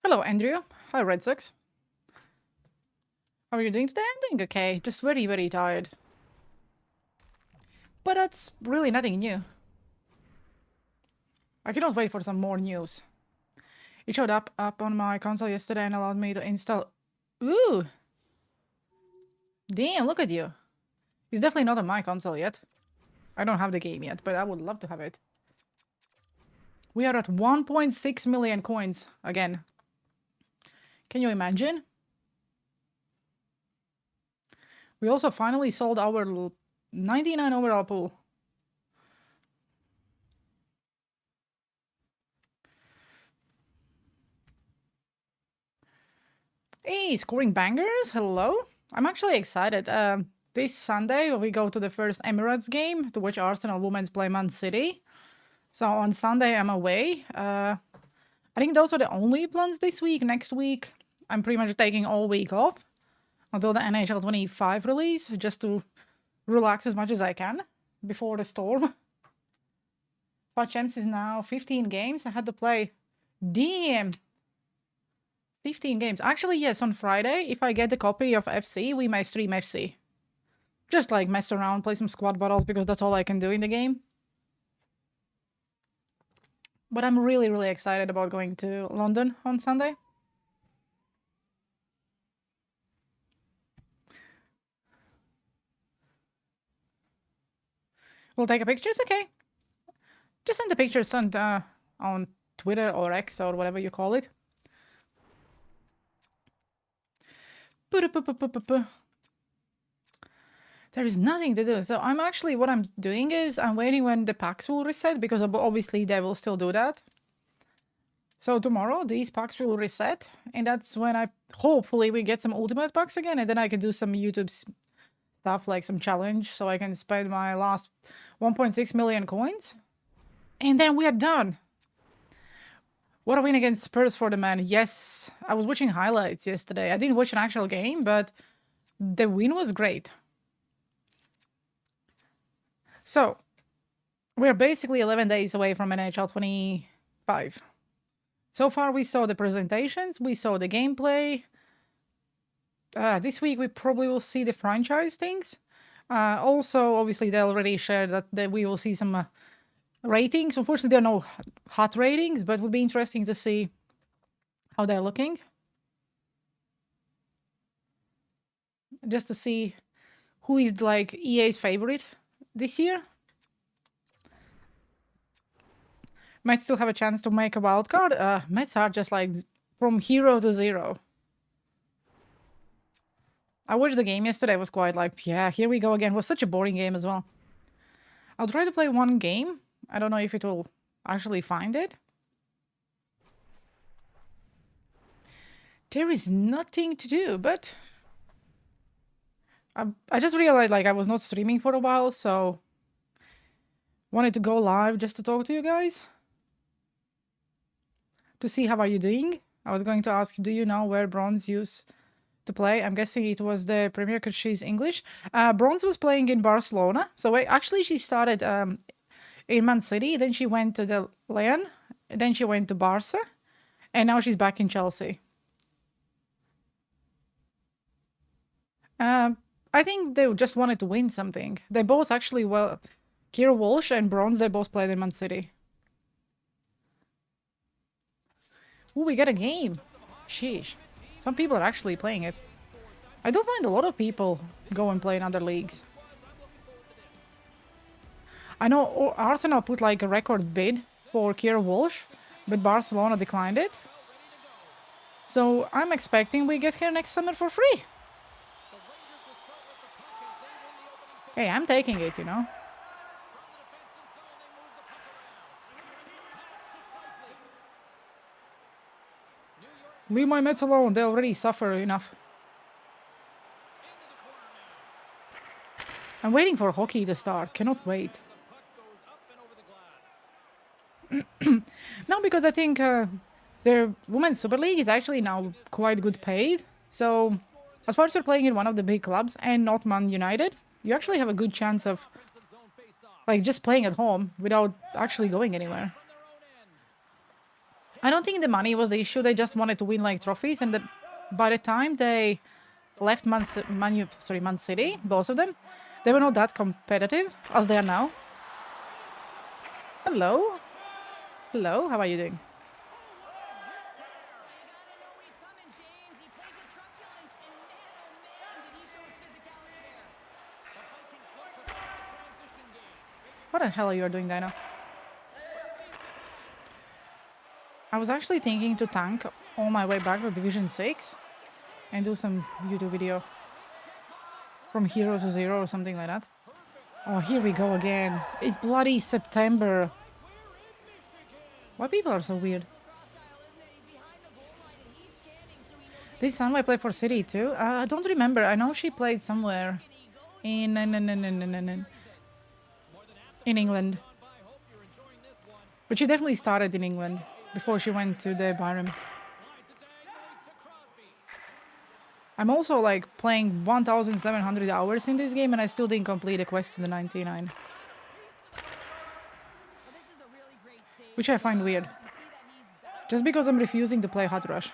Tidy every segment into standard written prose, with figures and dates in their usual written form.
Hello, Andrew. Hi, Red Sox. How are you doing today? I'm doing okay. Just very, very tired. But that's really nothing new. I cannot wait for some more news. It showed up on my console yesterday and allowed me to install... Ooh! Damn, look at you. It's definitely not on my console yet. I don't have the game yet, but I would love to have it. We are at 1.6 million coins again. Can you imagine? We also finally sold our 99 overall pool. Hey, scoring bangers, hello. I'm actually excited. This Sunday we go to the first Emirates game to watch Arsenal Women's play Man City. So on Sunday I'm away. I think those are the only plans this week. Next week I'm pretty much taking all week off until the NHL 25 release, just to relax as much as I can before the storm. But Champs is now 15 games. I had to play. Damn! 15 games. Actually, yes, on Friday, if I get the copy of FC, we may stream FC. Just like mess around, play some squad battles, because that's all I can do in the game. But I'm really, really excited about going to London on Sunday. We'll take a pictures, okay. Just send the pictures on Twitter or X or whatever you call it. There is nothing to do. So I'm actually, what I'm doing is I'm waiting when the packs will reset, because obviously they will still do that. So tomorrow these packs will reset, and that's when hopefully we get some ultimate packs again, and then I can do some YouTube stuff like some challenge, so I can spend my last 1.6 million coins. And then we are done. What a win against Spurs for the man. Yes, I was watching highlights yesterday. I didn't watch an actual game, but the win was great. So, we're basically 11 days away from NHL 25. So far, we saw the presentations, we saw the gameplay. This week, we probably will see the franchise things. Also, obviously, they already shared that we will see some ratings. Unfortunately, there are no hot ratings, but it would be interesting to see how they're looking. Just to see who is like EA's favorite this year. Might still have a chance to make a wild card. Mets are just like from hero to zero. I watched the game yesterday. It was quite like, yeah, here we go again. It was such a boring game as well. I'll try to play one game. I don't know if it will actually find it. There is nothing to do, but I just realized like I was not streaming for a while, so wanted to go live just to talk to you guys. To see how are you doing. I was going to ask, do you know where Bronze used to play? I'm guessing it was the Premier because she's English. Bronze was playing in Barcelona. So actually she started in Man City, then she went to the Lyon, then she went to Barca, and now she's back in Chelsea. I think they just wanted to win something. They both actually, well, Kira Walsh and Bronze, they both played in Man City. Ooh, we got a game. Sheesh. Some people are actually playing it. I do find a lot of people go and play in other leagues. I know Arsenal put like a record bid for Kira Walsh, but Barcelona declined it. So I'm expecting we get here next summer for free. Hey, I'm taking it, you know. Leave my Mets alone, they already suffer enough. I'm waiting for hockey to start, cannot wait. No, because I think the Women's Super League is actually now quite good paid. So, as far as you're playing in one of the big clubs and not Man United, you actually have a good chance of like just playing at home without actually going anywhere. I don't think the money was the issue. They just wanted to win like trophies, and by the time they left Man City, both of them, they were not that competitive as they are now. Hello? Hello, how are you doing? What the hell are you doing, Dino? I was actually thinking to tank on my way back to Division 6 and do some YouTube video from hero to zero or something like that. Oh, here we go again. It's bloody September. Why people are so weird? Did Sunway play for City too? I don't remember. I know she played somewhere in England. But she definitely started in England before she went to the Byram. I'm also like playing 1,700 hours in this game and I still didn't complete the quest to the 99. Which I find weird. Just because I'm refusing to play Hot Rush.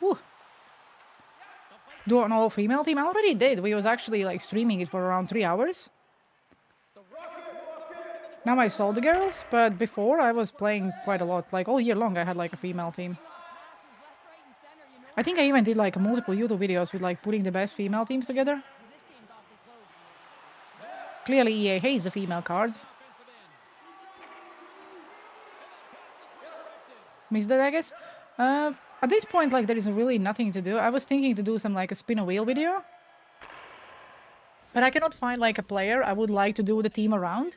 Woo. Do an all-female team? I already did. We was actually like streaming it for around 3 hours. Now I sold the girls, but before I was playing quite a lot. Like all year long I had like a female team. I think I even did like multiple YouTube videos with like putting the best female teams together. Clearly EA hates the female cards. Missed that, I guess. At this point, like, there is really nothing to do. I was thinking to do some, like, a spin a wheel video. But I cannot find, like, a player I would like to do the team around.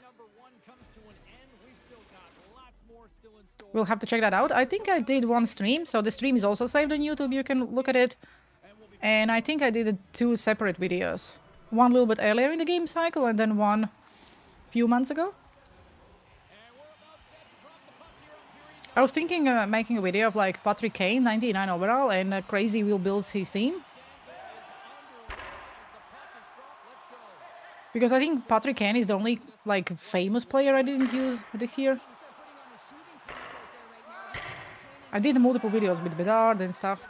We'll have to check that out. I think I did one stream, so the stream is also saved on YouTube. You can look at it. And I think I did 2 separate videos. One a little bit earlier in the game cycle, and then one a few months ago. I was thinking making a video of like Patrick Kane, 99 overall, and Crazy Will build his team. Because I think Patrick Kane is the only like famous player I didn't use this year. I did multiple videos with Bedard and stuff.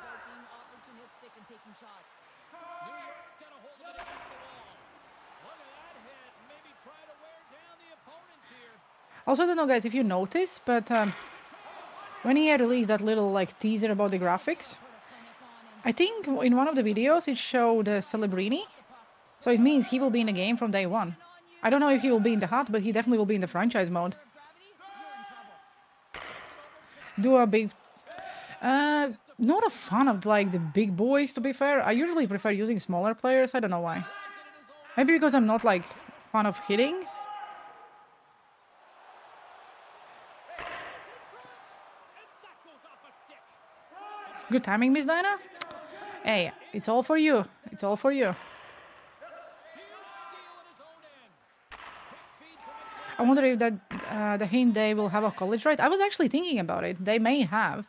Also, I don't know guys if you noticed, but when he had released that little like teaser about the graphics, I think in one of the videos it showed Celebrini. So it means he will be in the game from day one. I don't know if he will be in the hut, but he definitely will be in the franchise mode. Do a big... not a fan of like the big boys, to be fair. I usually prefer using smaller players. I don't know why. Maybe because I'm not like fan of hitting. Good timing, Miss Dinah. Hey, it's all for you. It's all for you. I wonder if that the hint they will have a college right. I was actually thinking about it. They may have.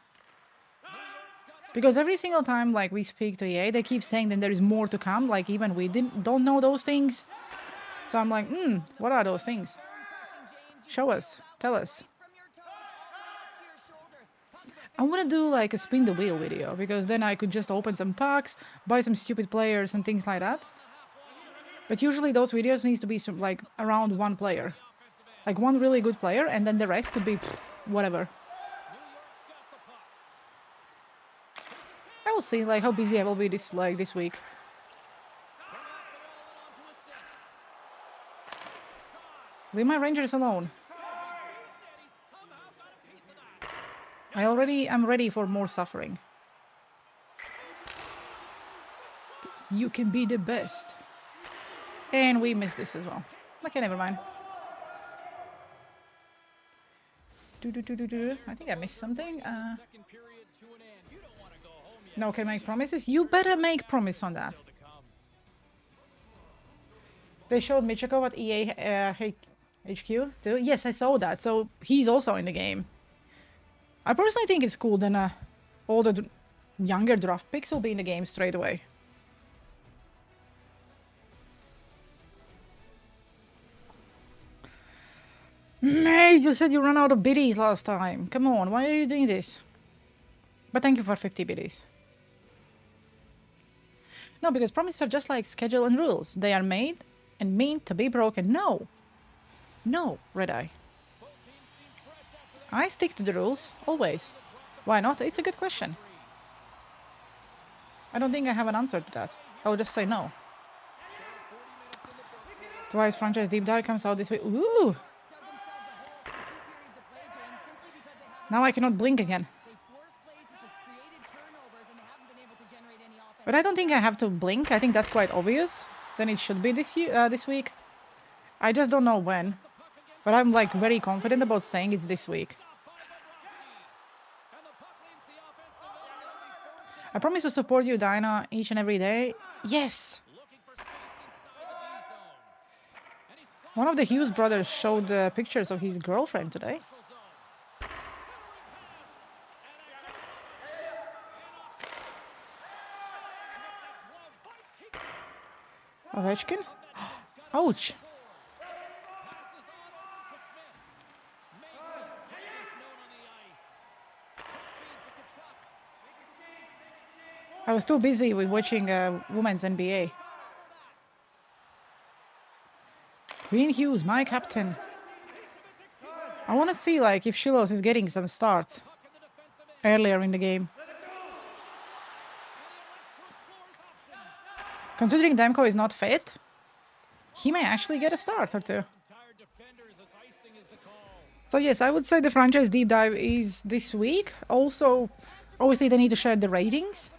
Because every single time like we speak to EA, they keep saying that there is more to come. Like even we don't know those things. So I'm like, what are those things? Show us. Tell us. I want to do like a spin the wheel video, because then I could just open some packs, buy some stupid players and things like that. But usually those videos needs to be some, like around one player. Like one really good player, and then the rest could be whatever. I will see like how busy I will be this week. Leave my Rangers alone. I'm ready for more suffering. You can be the best. And we missed this as well. Okay, never mind. I think I missed something. No, can I make promises? You better make promise on that. They showed Michakov at EA HQ too. Yes, I saw that. So he's also in the game. I personally think it's cool then all the younger draft picks will be in the game straight away. Mate, you said you ran out of biddies last time. Come on, why are you doing this? But thank you for 50 biddies. No, because promises are just like schedule and rules. They are made and meant to be broken. No. No, Red Eye. I stick to the rules, always. Why not? It's a good question. I don't think I have an answer to that. I'll just say no. Twice franchise deep dive comes out this week. Ooh! Now I cannot blink again. But I don't think I have to blink. I think that's quite obvious. Then it should be this week. I just don't know when. But I'm like very confident about saying it's this week. I promise to support you, Dino, each and every day. Yes! One of the Hughes brothers showed pictures of his girlfriend today. Ovechkin? Ouch! I was too busy with watching Women's NBA. Queen Hughes, my captain. I want to see like if Shilos is getting some starts earlier in the game. Considering Demko is not fit, he may actually get a start or two. So yes, I would say the franchise deep dive is this week. Also, obviously they need to share the ratings.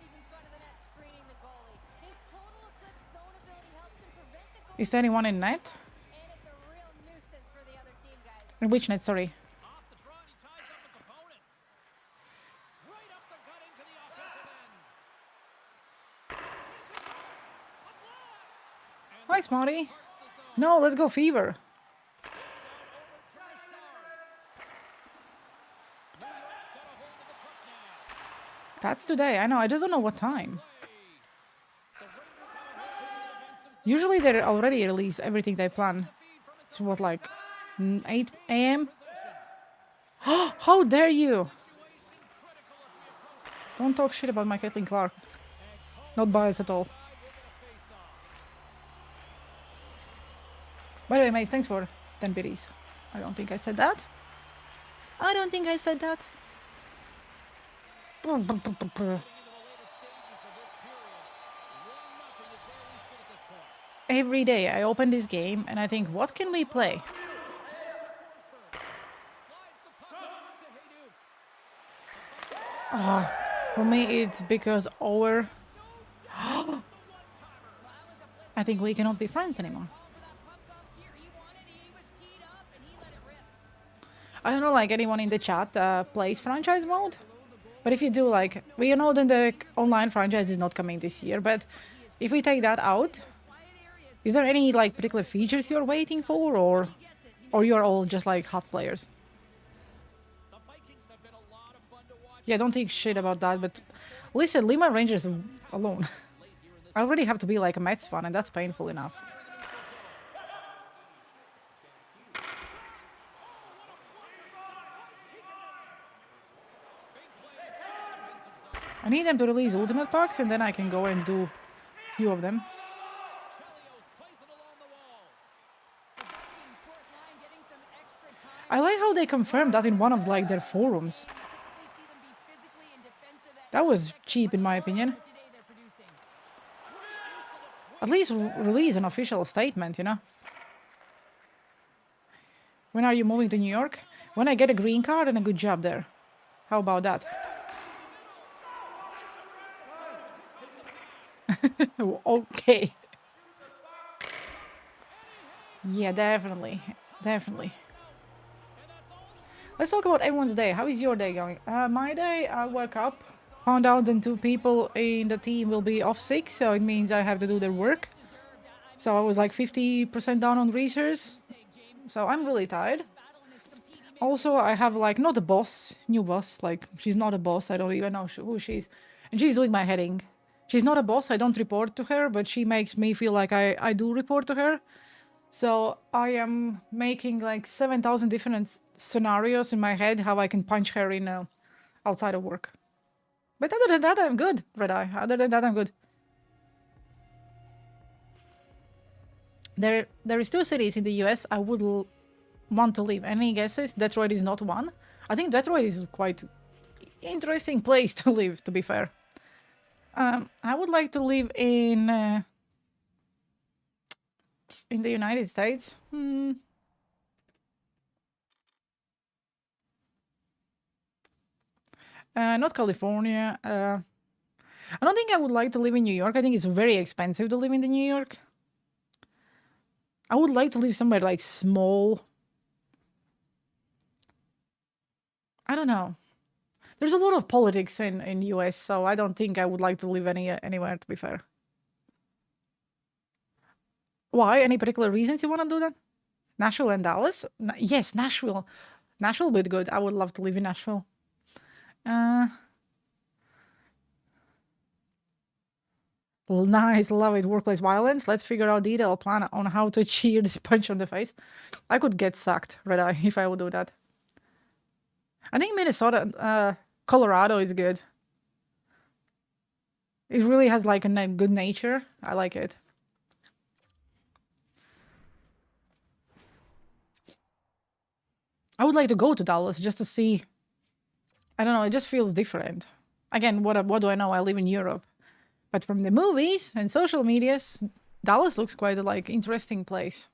Is there anyone in net? In which net, sorry? Hi, Smarty. No, let's go Fever. That's today. I know. I just don't know what time. Usually they already release everything they plan. It's what, like 8 a.m.? How dare you! Don't talk shit about my Caitlin Clark. Not biased at all. By the way, mate, thanks for 10 biddies. I don't think I said that. I don't think I said that. Every day I open this game and I think, what can we play? For me, it's because I think we cannot be friends anymore. I don't know, like anyone in the chat plays franchise mode, but if you do, like, we know that the online franchise is not coming this year, but if we take that out, is there any like particular features you're waiting for, or you're all just like hot players? Yeah, don't think shit about that, but listen, leave my Rangers alone. I already have to be like a Mets fan, and that's painful enough. I need them to release ultimate packs, and then I can go and do a few of them. I like how they confirmed that in one of like their forums. That was cheap in my opinion. At least release an official statement, you know? When are you moving to New York? When I get a green card and a good job there. How about that? Okay. Yeah, definitely. Definitely. Let's talk about everyone's day. How is your day going? My day, I woke up, found out that 2 people in the team will be off sick, so it means I have to do their work. So I was like 50% down on research. So I'm really tired. Also, I have like, not a boss, new boss, like she's not a boss, I don't even know who she is. And she's doing my heading. She's not a boss, I don't report to her, but she makes me feel like I do report to her. So I am making like 7,000 different scenarios in my head how I can punch her in outside of work. But other than that, I'm good, Red Eye. Other than that, I'm good. There is 2 cities in the US I would want to live. Any guesses? Detroit is not one. I think Detroit is quite interesting place to live, to be fair. I would like to live in the United States. Not California. I don't think I would like to live in New York. I think it's very expensive to live in New York. I would like to live somewhere like small. I don't know. There's a lot of politics in US, so I don't think I would like to live anywhere, to be fair. Why? Any particular reasons you want to do that? Nashville and Dallas? Yes, Nashville. Nashville would be good. I would love to live in Nashville. Nice, love it. Workplace violence. Let's figure out detailed plan on how to achieve this punch on the face. I could get sucked, Red Eye, if I would do that. I think Minnesota, Colorado is good. It really has like a good nature. I like it. I would like to go to Dallas just to see. I don't know, it just feels different. Again, what do I know? I live in Europe. But from the movies and social medias, Dallas looks quite a like interesting place.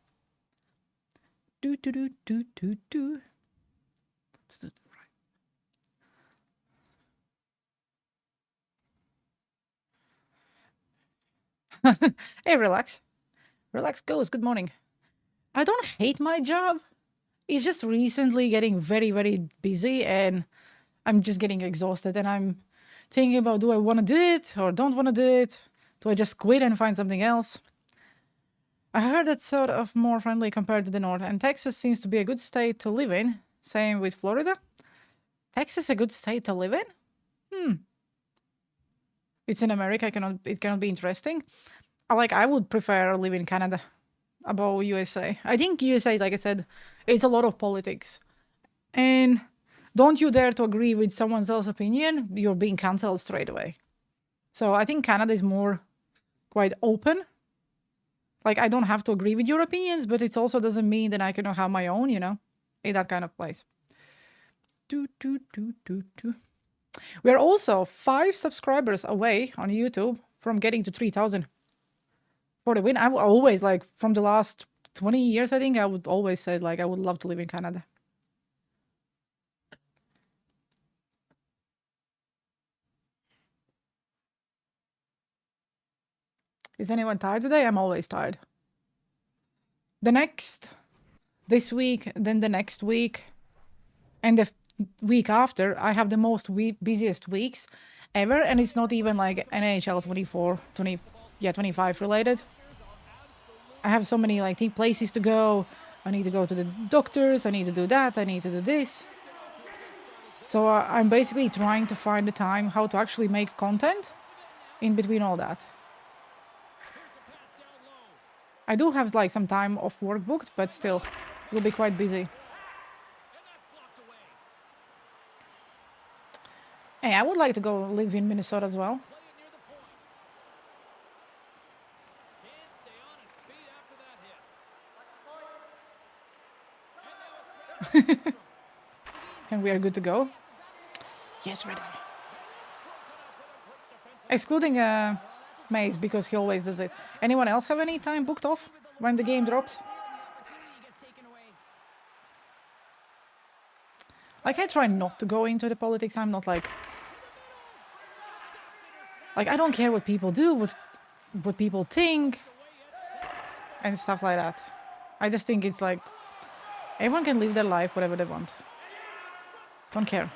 Do do do do do do. Hey, relax. Relax goes. Good morning. I don't hate my job. It's just recently getting very, very busy and I'm just getting exhausted and I'm thinking about, do I want to do it or don't want to do it? Do I just quit and find something else? I heard it's sort of more friendly compared to the north, and Texas seems to be a good state to live in. Same with Florida. Texas a good state to live in? It's in America. It cannot be interesting. I would prefer live in Canada above USA. I think USA, like I said, it's a lot of politics. And don't you dare to agree with someone else's opinion, you're being cancelled straight away. So I think Canada is more quite open. Like, I don't have to agree with your opinions, but it also doesn't mean that I cannot have my own, in that kind of place. We're also 5 subscribers away on YouTube from getting to 3,000 for the win. I always, from the last 20 years, I think I would always say, I would love to live in Canada. Is anyone tired today? I'm always tired. This week, then the next week, and the week after, I have the most busiest weeks ever, and it's not even like NHL 25 related. I have so many places to go. I need to go to the doctors. I need to do that. I need to do this. So I'm basically trying to find the time how to actually make content in between all that. I do have some time off work booked, but still, we'll be quite busy. Hey, I would like to go live in Minnesota as well. And we are good to go. Yes, ready. Excluding Maze, because he always does it. Anyone else have any time booked off when the game drops? I try not to go into the politics. I'm not like I don't care what people do, what people think, and stuff like that. I just think it's everyone can live their life whatever they want. Don't care.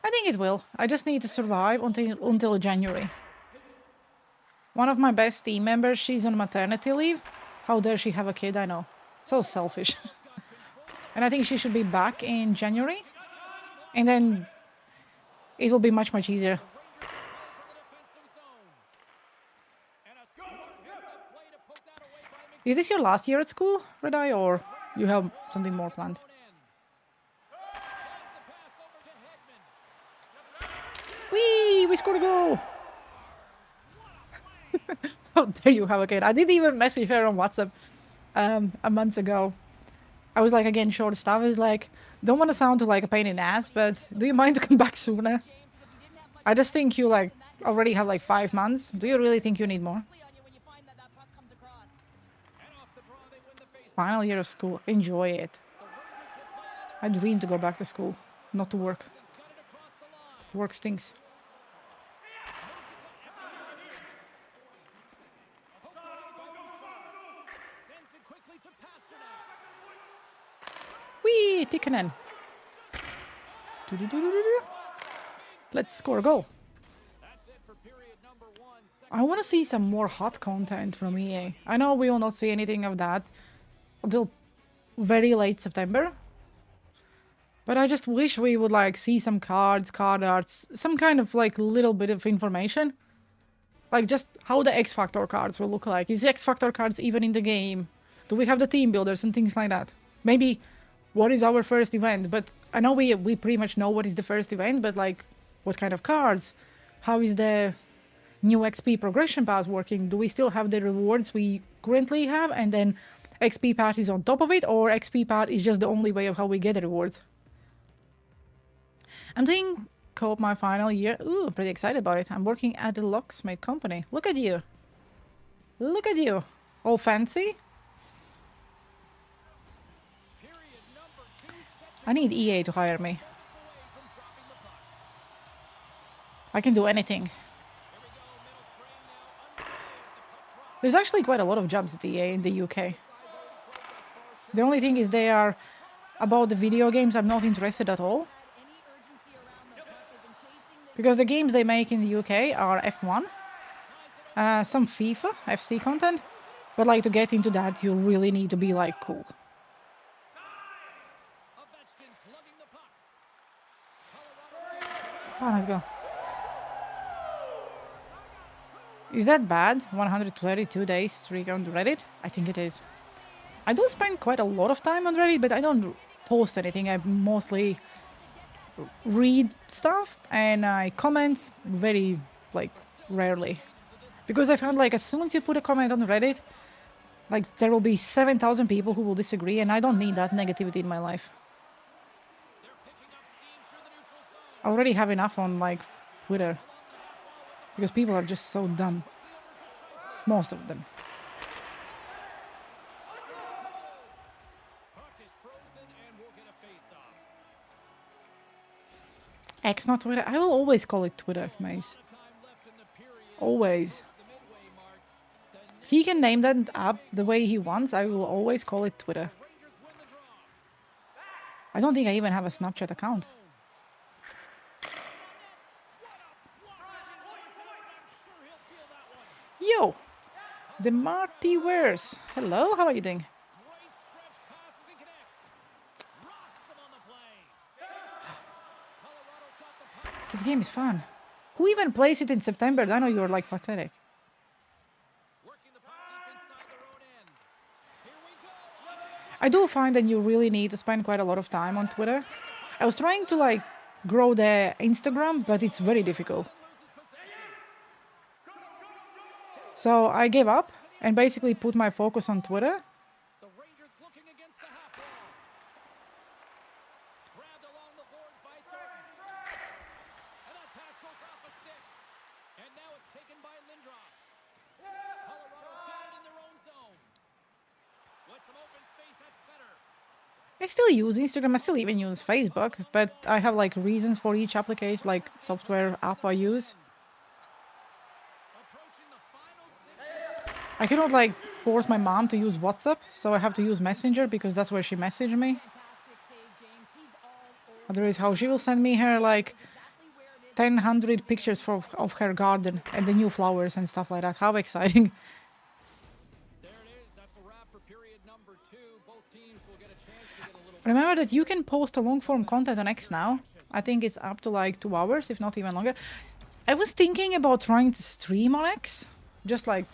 I think it will. I just need to survive until January. One of my best team members, she's on maternity leave. How dare she have a kid? I know. So selfish. And I think she should be back in January. And then it will be much, much easier. Is this your last year at school, Red Eye, or you have something more planned? Whee! We scored a goal! Oh, there you have it. I didn't even message her on WhatsApp a month ago. I was like, again, short stuff. Is like, don't want to sound like a pain in the ass, but do you mind to come back sooner? I just think you like already have like 5 months. Do you really think you need more? Final year of school. Enjoy it. I dream to go back to school, not to work. Work stinks. Whee! Tikkanen. Let's score a goal. I want to see some more hot content from EA. I know we will not see anything of that until very late September. But I just wish we would like see some cards, card arts, some kind of like little bit of information. Like just how the X Factor cards will look like. Is the X Factor cards even in the game? Do we have the team builders and things like that? Maybe what is our first event? But I know we pretty much know what is the first event, but like what kind of cards? How is the new XP progression path working? Do we still have the rewards we currently have and then XP path is on top of it, or XP path is just the only way of how we get the rewards? I'm doing co-op my final year. Ooh, I'm pretty excited about it. I'm working at the locksmith company. Look at you. Look at you. All fancy. I need EA to hire me. I can do anything. There's actually quite a lot of jobs at EA in the UK. The only thing is they are about the video games. I'm not interested at all. Because the games they make in the UK are F1, some FIFA, FC content. But like to get into that, you really need to be like cool. Oh, let's go. Is that bad? 132 days streak on Reddit? I think it is. I do spend quite a lot of time on Reddit, but I don't post anything. I mostly read stuff and I comment very, like, rarely. Because I found, like, as soon as you put a comment on Reddit, like, there will be 7,000 people who will disagree, and I don't need that negativity in my life. I already have enough on, like, Twitter. Because people are just so dumb. Most of them. X, not Twitter. I will always call it Twitter, Mace. Always. He can name that app the way he wants. I will always call it Twitter. I don't think I even have a Snapchat account. Yo! The Marty Wears. Hello, how are you doing? This game is fun. Who even plays it in September? I know you're like pathetic. I do find that you really need to spend quite a lot of time on Twitter. I was trying to like grow the Instagram, but it's very difficult. So I gave up and basically put my focus on Twitter. I still use Instagram, I still even use Facebook, but I have like reasons for each application, like software app I use. I cannot like force my mom to use WhatsApp, so I have to use Messenger because that's where she messaged me. Otherwise, how she will send me her like 1,000 pictures of her garden and the new flowers and stuff like that. How exciting. Remember that you can post a long-form content on X now. I think it's up to like 2 hours, if not even longer. I was thinking about trying to stream on X. Just like,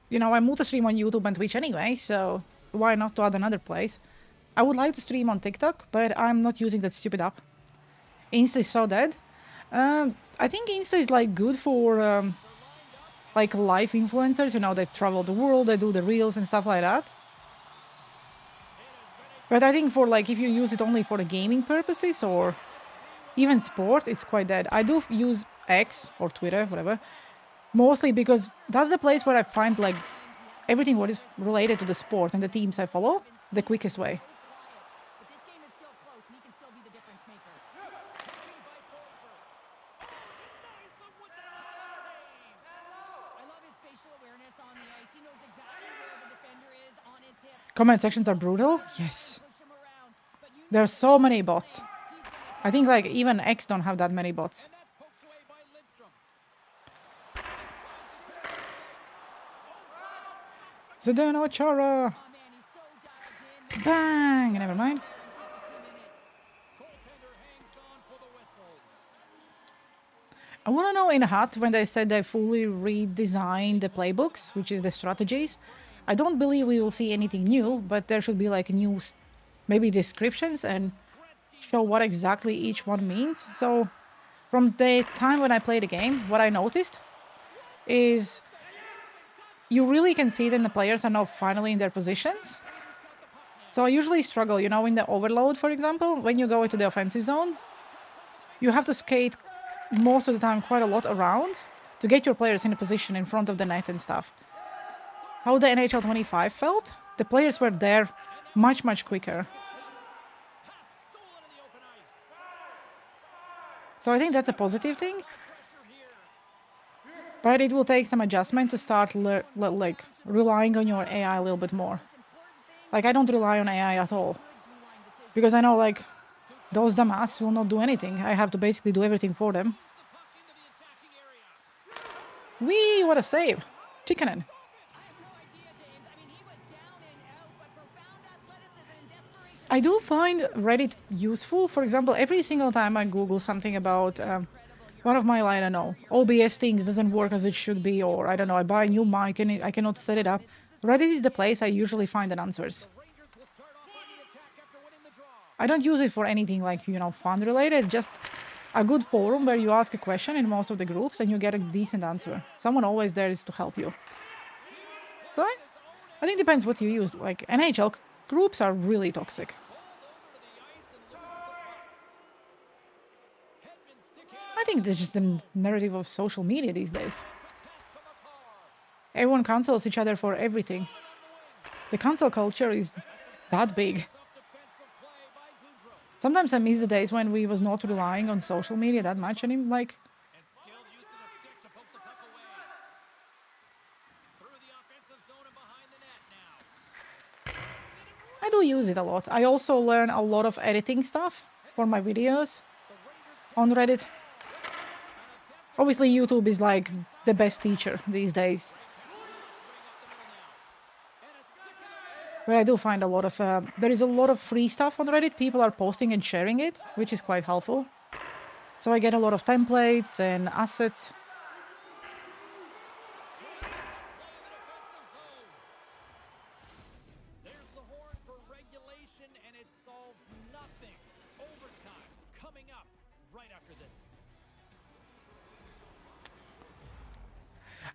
you know, I multi-stream on YouTube and Twitch anyway, so why not to add another place? I would like to stream on TikTok, but I'm not using that stupid app. Insta is so dead. I think Insta is like good for like live influencers, you know, they travel the world, they do the reels and stuff like that. But I think for like if you use it only for the gaming purposes or even sport, it's quite dead. I do use X or Twitter, whatever, mostly because that's the place where I find like everything what is related to the sport and the teams I follow the quickest way. Comment sections are brutal. Yes. There are so many bots. I think like even X don't have that many bots. Zdeno Chara. Bang! Never mind. I want to know in Hut when they said they fully redesigned the playbooks, which is the strategies. I don't believe we will see anything new, but there should be like new, maybe descriptions and show what exactly each one means. So from the time when I played the game, what I noticed is you really can see that the players are now finally in their positions. So I usually struggle, you know, in the overload, for example, when you go into the offensive zone, you have to skate most of the time quite a lot around to get your players in a position in front of the net and stuff. How the NHL 25 felt, the players were there much, much quicker. So I think that's a positive thing. But it will take some adjustment to start like relying on your AI a little bit more. Like I don't rely on AI at all. Because I know like those dumbass will not do anything. I have to basically do everything for them. Whee, what a save. Chickenen. I do find Reddit useful. For example, every single time I Google something about one of my, I don't know, OBS things doesn't work as it should be, or I don't know, I buy a new mic and I cannot set it up. Reddit is the place I usually find the answers. I don't use it for anything like, you know, fun related, just a good forum where you ask a question in most of the groups and you get a decent answer. Someone always there is to help you. So I think it depends what you use. Like NHL groups are really toxic. I think that's just the narrative of social media these days. Everyone cancels each other for everything. The cancel culture is that big. Sometimes I miss the days when we was not relying on social media that much, and I'm like, I do use it a lot. I also learn a lot of editing stuff for my videos on Reddit. Obviously, YouTube is like the best teacher these days. But I do find a lot of, there is a lot of free stuff on Reddit. People are posting and sharing it, which is quite helpful. So I get a lot of templates and assets.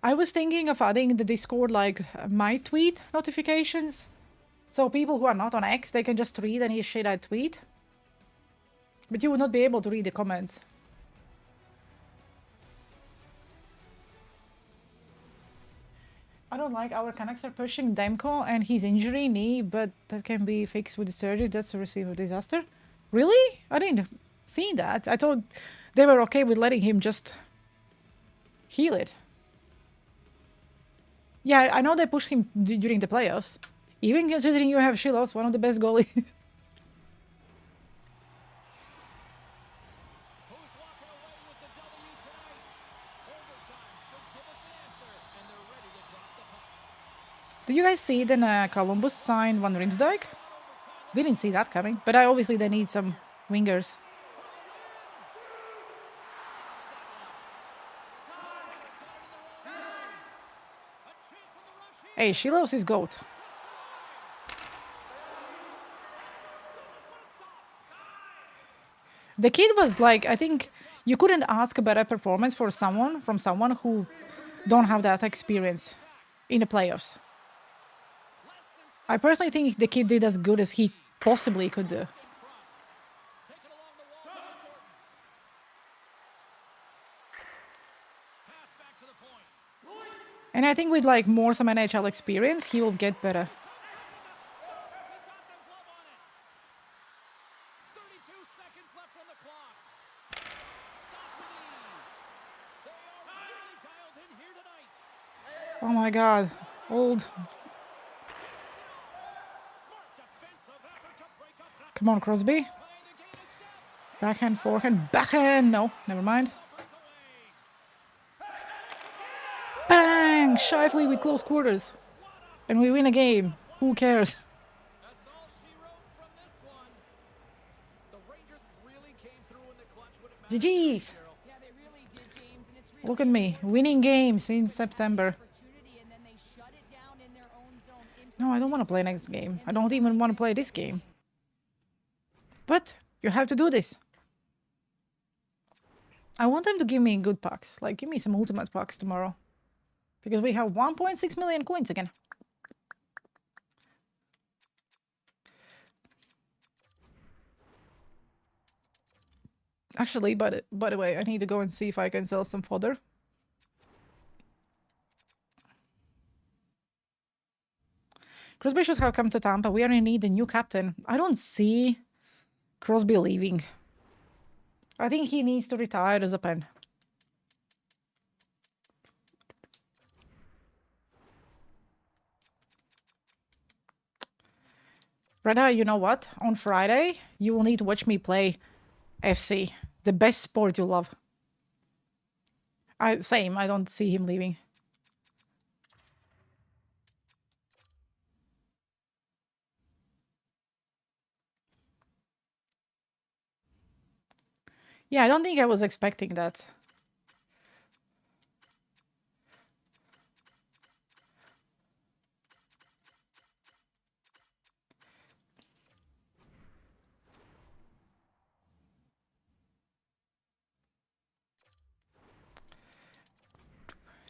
I was thinking of adding the Discord like my tweet notifications. So people who are not on X, they can just read any shit I tweet. But you would not be able to read the comments. I don't like our connector pushing Demko and his injury knee, but that can be fixed with the surgery. That's a receiver disaster. Really? I didn't see that. I thought they were okay with letting him just heal it. Yeah, I know they pushed him during the playoffs. Even considering you have Shilovs, one of the best goalies. Did you guys see then Columbus signed Van Riemsdyk? Didn't see that coming, but obviously they need some wingers. Hey, she loves his goat. The kid was like, I think you couldn't ask a better performance for someone who don't have that experience in the playoffs. I personally think the kid did as good as he possibly could do. And I think with like more some NHL experience, he will get better. Oh my God, old. Come on, Crosby. Backhand, forehand, backhand. No, never mind. Bang! Shifley with close quarters. And we win a game. Who cares? GG's. Look at me, winning games in September. No, I don't want to play next game. I don't even want to play this game. But you have to do this. I want them to give me good pucks. Like, give me some ultimate pucks tomorrow. Because we have 1.6 million coins again. Actually, by the way, I need to go and see if I can sell some fodder. Crosby should have come to Tampa. We only need a new captain. I don't see Crosby leaving. I think he needs to retire as a pen. Reda, you know what? On Friday, you will need to watch me play FC. The best sport you love. Same, I don't see him leaving. Yeah, I don't think I was expecting that.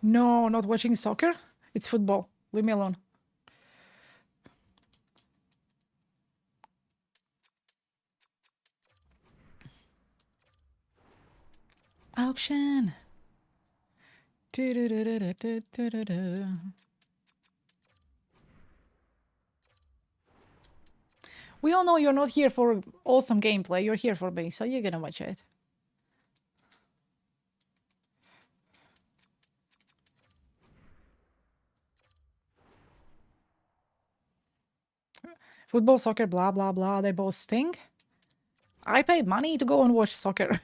No, not watching soccer. It's football. Leave me alone. Auction. We all know you're not here for awesome gameplay. You're here for me, so you're gonna watch it. Football, soccer, blah, blah, blah. They both stink. I paid money to go and watch soccer.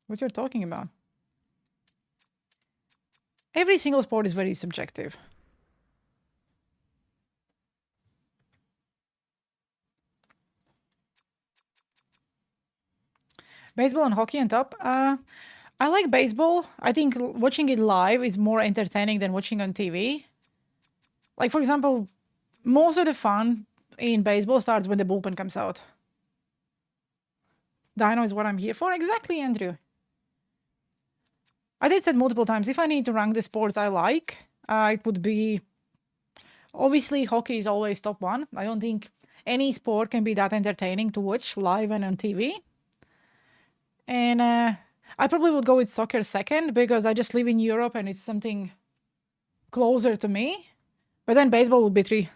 What you're talking about? Every single sport is very subjective. Baseball and hockey on top. I like baseball. I think watching it live is more entertaining than watching on TV. Like, for example, most of the fun in baseball starts when the bullpen comes out. Dino is what I'm here for. Exactly, Andrew. I did said multiple times, if I need to rank the sports I like, it would be... Obviously, hockey is always top one. I don't think any sport can be that entertaining to watch live and on TV. And I probably would go with soccer second because I just live in Europe and it's something closer to me. But then baseball would be 3.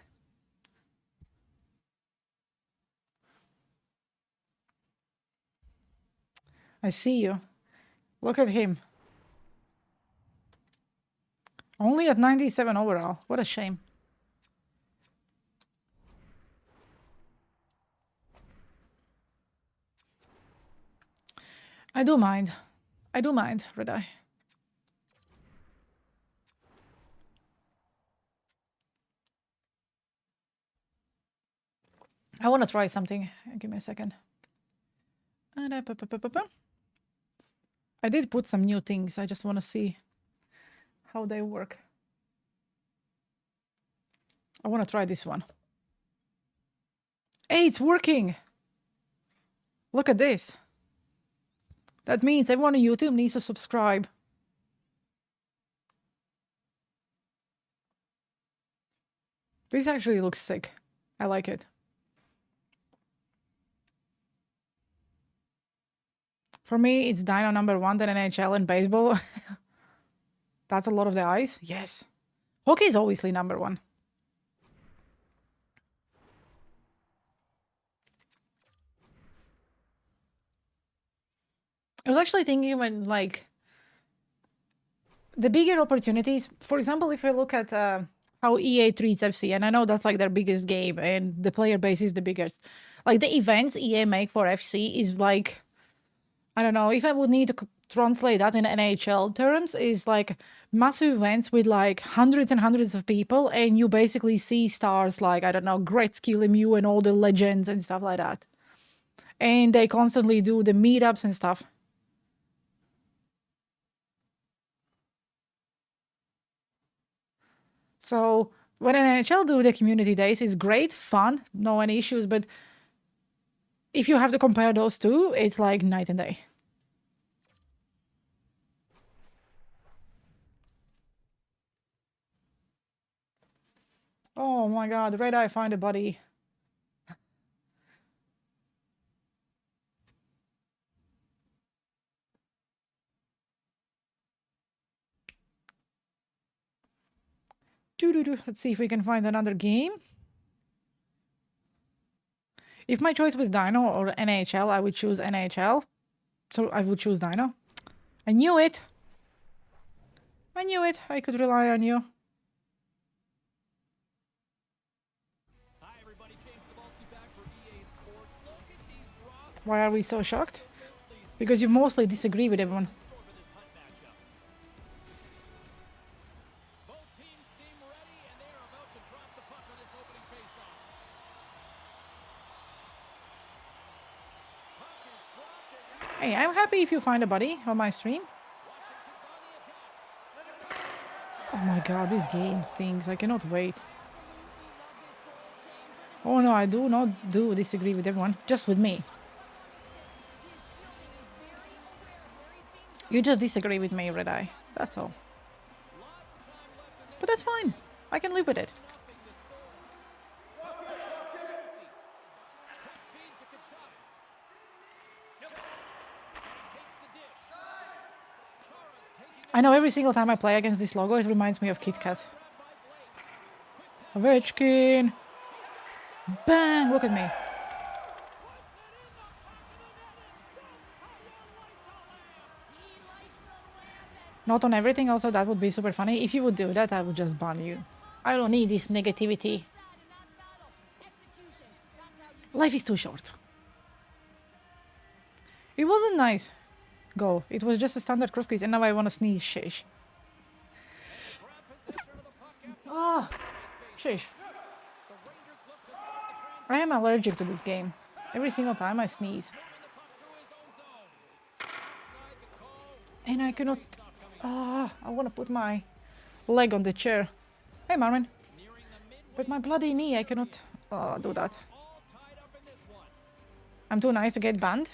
I see you. Look at him. Only at 97 overall. What a shame. I do mind. I do mind, Red Eye. I want to try something. Give me a second. I did put some new things. I just want to see how they work. I want to try this one. Hey, it's working! Look at this. That means everyone on YouTube needs to subscribe. This actually looks sick. I like it. For me, it's Dino #1, then NHL and baseball. That's a lot of the eyes. Yes. Hockey is obviously #1. I was actually thinking when, like, the bigger opportunities, for example, if I look at how EA treats FC, and I know that's like their biggest game and the player base is the biggest. Like the events EA make for FC is like, I don't know, if I would need to translate that in NHL terms, is like massive events with like hundreds and hundreds of people, and you basically see stars like, I don't know, Gretzky, Lemieux, and all the legends and stuff like that. And they constantly do the meetups and stuff. So when NHL do the community days, it's great, fun, no any issues. But if you have to compare those two, it's like night and day. Oh my god, Red Eye find a buddy. Let's see if we can find another game. If my choice was Dino or NHL, I would choose NHL. So I would choose Dino. I knew it. I knew it. I could rely on you. Hi everybody, James Cebulski back for EA Sports. Look at these draws. Why are we so shocked? Because you mostly disagree with everyone. Hey, I'm happy if you find a buddy on my stream. Oh my god, this game stinks. I cannot wait. Oh no, I do not disagree with everyone. Just with me. You just disagree with me, Red Eye. That's all. But that's fine. I can live with it. I know every single time I play against this logo, it reminds me of Kit Kat. Ovechkin! Bang! Look at me. Not on everything, also that would be super funny. If you would do that, I would just ban you. I don't need this negativity. Life is too short. It wasn't nice. Goal. It was just a standard cross crease, and now I want to sneeze. Shish. Oh, shish. I am allergic to this game. Every single time I sneeze. And I cannot... I want to put my leg on the chair. Hey, Marvin. With my bloody knee, I cannot do that. I'm too nice to get banned.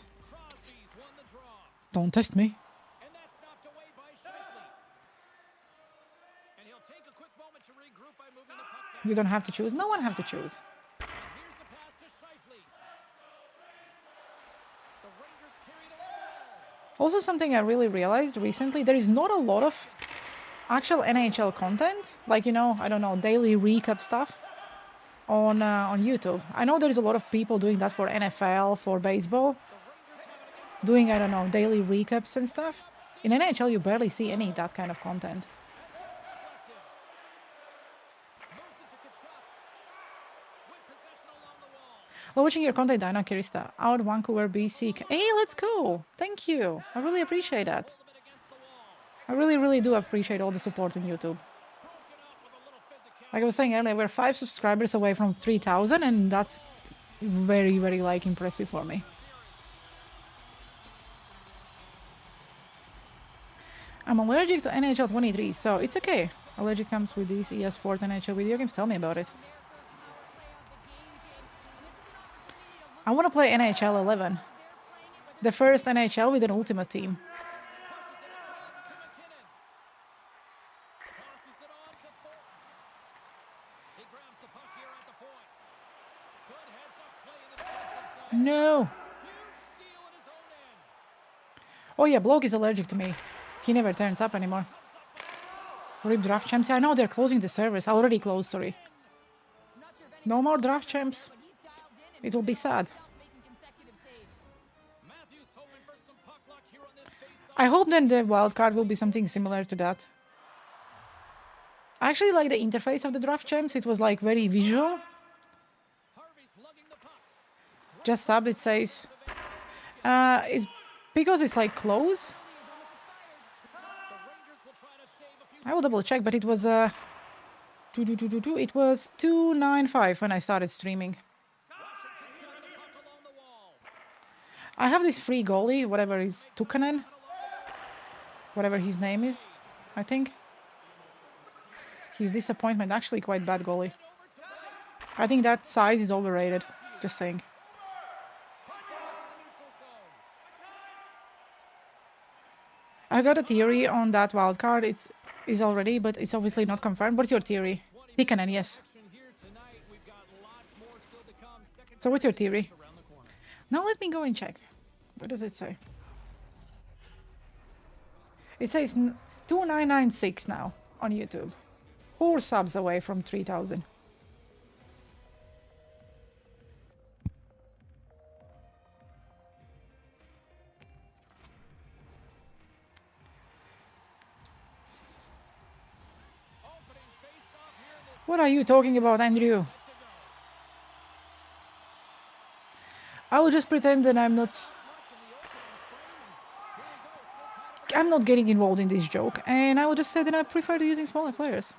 Don't test me. You don't have to choose. No one have to choose. Also, something I really realized recently, there is not a lot of actual NHL content, like, you know, I don't know, daily recap stuff on YouTube. I know there is a lot of people doing that for NFL, for baseball, doing, I don't know, daily recaps and stuff. In NHL, you barely see any of that kind of content. Well, watching your content, DinoKrista, out Vancouver, BC. Hey, let's go! Thank you. I really appreciate that. I really, really do appreciate all the support on YouTube. Like I was saying earlier, we're 5 subscribers away from 3,000, and that's very, very, like, impressive for me. I'm allergic to NHL 23, so it's okay. Allergic comes with these EA Sports NHL video games. Tell me about it. I want to play NHL 11. The first NHL with an ultimate team. No. Oh yeah, Bloke is allergic to me. He never turns up anymore. RIP draft champs. I know they're closing the service. Already closed, sorry. No more draft champs. It will be sad. I hope then the wildcard will be something similar to that. I actually like the interface of the draft champs. It was like very visual. Just sub, it says. It's because it's like close. I will double check, but it was it was 295 when I started streaming. I have this free goalie, whatever is Tukanen, whatever his name is, I think. His disappointment, actually quite bad goalie. I think that size is overrated, just saying. I got a theory on that wildcard. It's already, but it's obviously not confirmed. What's your theory? Tikkanen, yes. So what's your theory? Now let me go and check. What does it say? It says 2996 now on YouTube. 4 subs away from 3000. What are you talking about, Andrew? I will just pretend that I'm not getting involved in this joke, and I will just say that I prefer to using smaller players.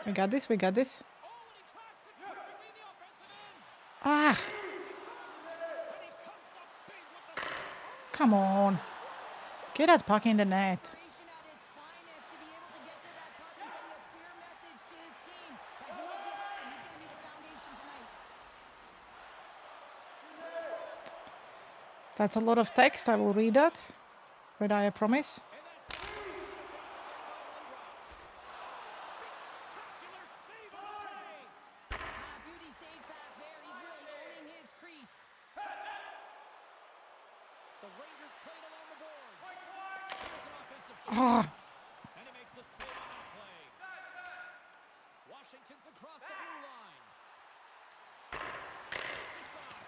We got this, we got this. Ah! Come on. Get that puck in the net. That's a lot of text. I will read that. Red eye, I promise.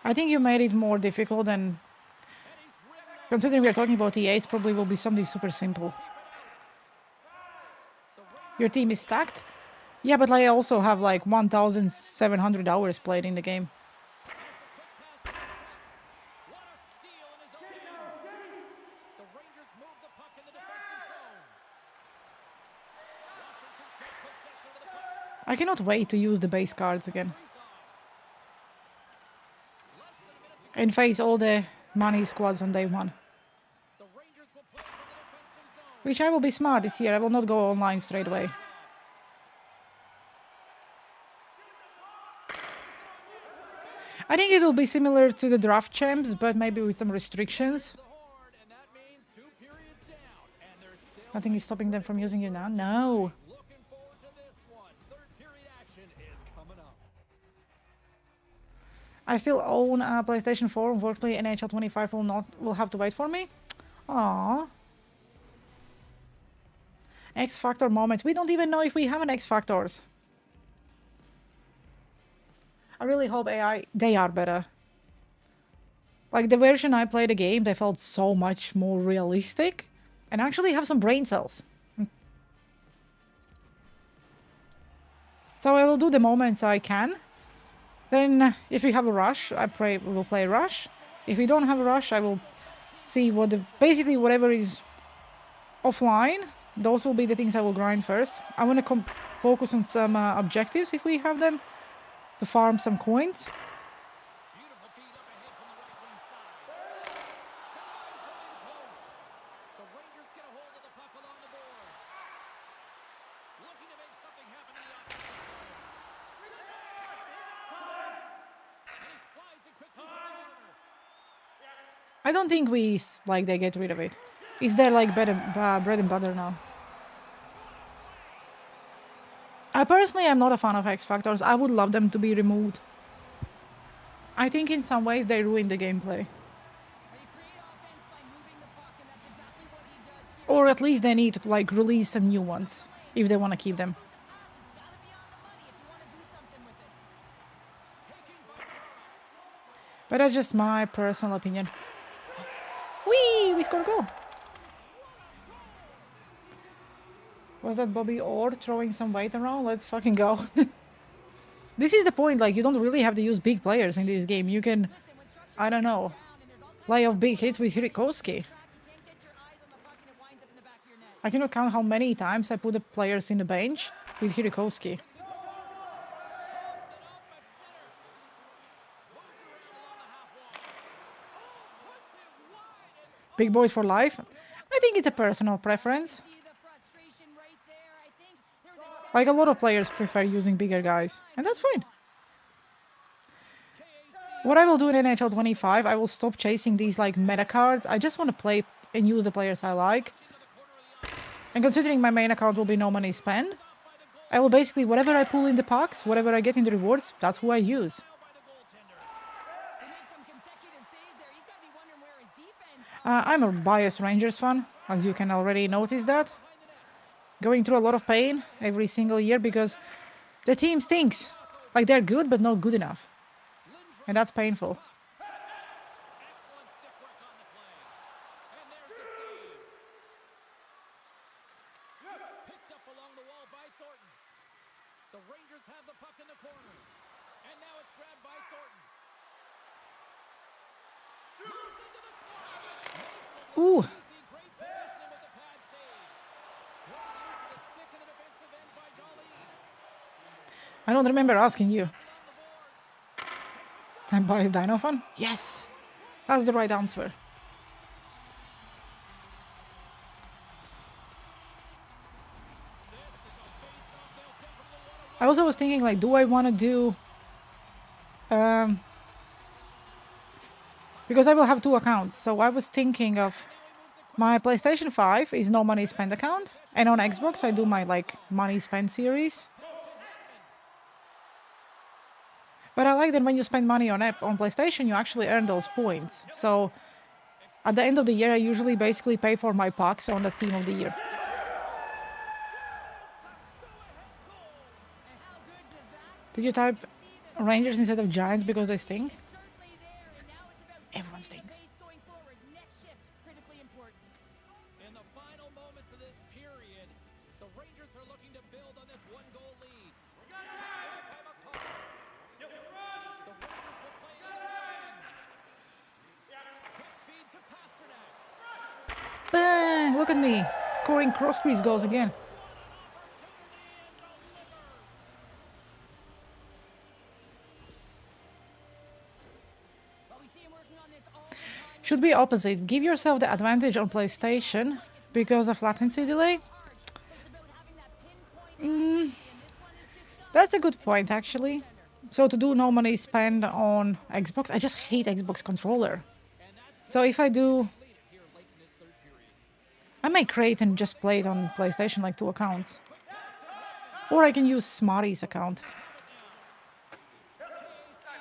I think you made it more difficult, and considering we are talking about EA, it probably will be something super simple. Your team is stacked? Yeah, but I also have like 1,700 hours played in the game. I cannot wait to use the base cards again. And face all the money squads on day one. Which I will be smart this year. I will not go online straight away. I think it will be similar to the draft champs, but maybe with some restrictions. Nothing is stopping them from using you now? No. I still own a PlayStation 4. Unfortunately, NHL 25 will have to wait for me. Aww. X Factor moments. We don't even know if we have an X Factors. I really hope they are better. Like the version I played the game, they felt so much more realistic and actually have some brain cells. So I will do the moments I can. Then, if we have a rush, we will play rush. If we don't have a rush, I will see basically whatever is offline, those will be the things I will grind first. I want to focus on some objectives if we have them, to farm some coins. I don't think they get rid of it. It's their like bread and butter now. I personally am not a fan of X Factors. I would love them to be removed. I think in some ways they ruin the gameplay. Or at least they need to like release some new ones if they want to keep them. But that's just my personal opinion. Whee! We scored a goal. Was that Bobby Orr throwing some weight around? Let's fucking go. This is the point, like, you don't really have to use big players in this game. You can, I don't know, lay off big hits with Hirikowski. I cannot count how many times I put the players in the bench with Hirikowski. Big boys for life? I think it's a personal preference. Like, a lot of players prefer using bigger guys, and that's fine. What I will do in NHL 25, I will stop chasing these like meta cards. I just want to play and use the players I like. And considering my main account will be no money spent, I will basically, whatever I pull in the pucks, whatever I get in the rewards, that's who I use. I'm a biased Rangers fan, as you can already notice that. Going through a lot of pain every single year because the team stinks. Like, they're good, but not good enough. And that's painful. Ooh. I don't remember asking you. I'm biased Dino fan? Yes! That's the right answer. I also was thinking, like, do I want to do... because I will have two accounts, so I was thinking of... My PlayStation 5 is no money spent account, and on Xbox I do my, like, money spent series. But I like that when you spend money on PlayStation, you actually earn those points. So at the end of the year, I usually basically pay for my pucks on the team of the year. Did you type Rangers instead of Giants because they stink? Everyone stinks. In the final moments of this period, the Rangers are looking to build on this one-goal lead. The Rangers will play it again. Quick feed to Pasternak. Bang! Look at me, scoring cross-crease goals again. Should be opposite. Give yourself the advantage on PlayStation because of latency delay. That's a good point, actually. So to do no money spent on Xbox, I just hate Xbox controller. So if I do... I might create and just play it on PlayStation, like 2 accounts. Or I can use Smarty's account.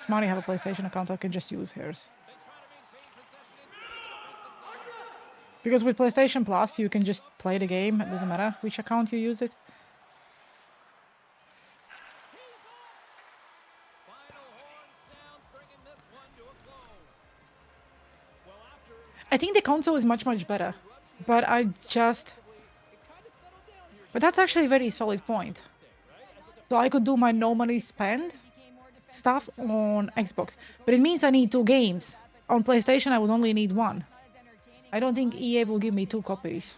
Smarty have a PlayStation account, I can just use hers. Because with PlayStation Plus, you can just play the game. It doesn't matter which account you use it. I think the console is much, much better. But But that's actually a very solid point. So I could do my no money spend stuff on Xbox. But it means I need 2 games. On PlayStation, I would only need 1. I don't think EA will give me 2 copies.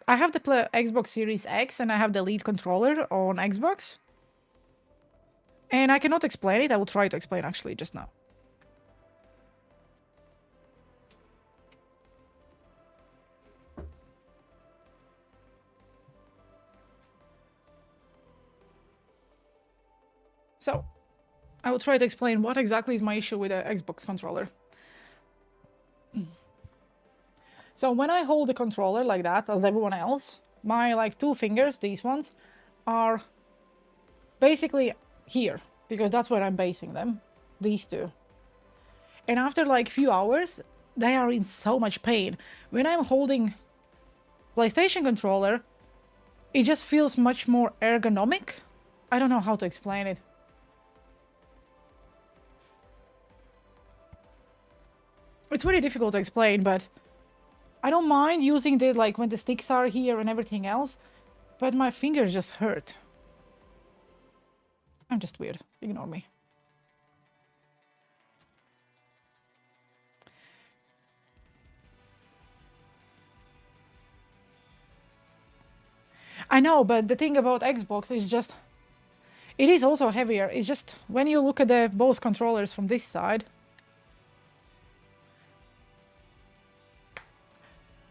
I have the Xbox Series X and I have the Elite controller on Xbox. And I cannot explain it. I will try to explain actually just now. So, I will try to explain what exactly is my issue with the Xbox controller. So when I hold the controller like that, as everyone else, my like 2 fingers, these ones, are basically here, because that's where I'm basing them, these 2. And after like few hours, they are in so much pain. When I'm holding PlayStation controller, it just feels much more ergonomic. I don't know how to explain it. It's really difficult to explain, but I don't mind using the, like, when the sticks are here and everything else, but my fingers just hurt. I'm just weird. Ignore me. I know, but the thing about Xbox is just... It is also heavier. It's just, when you look at the both controllers from this side...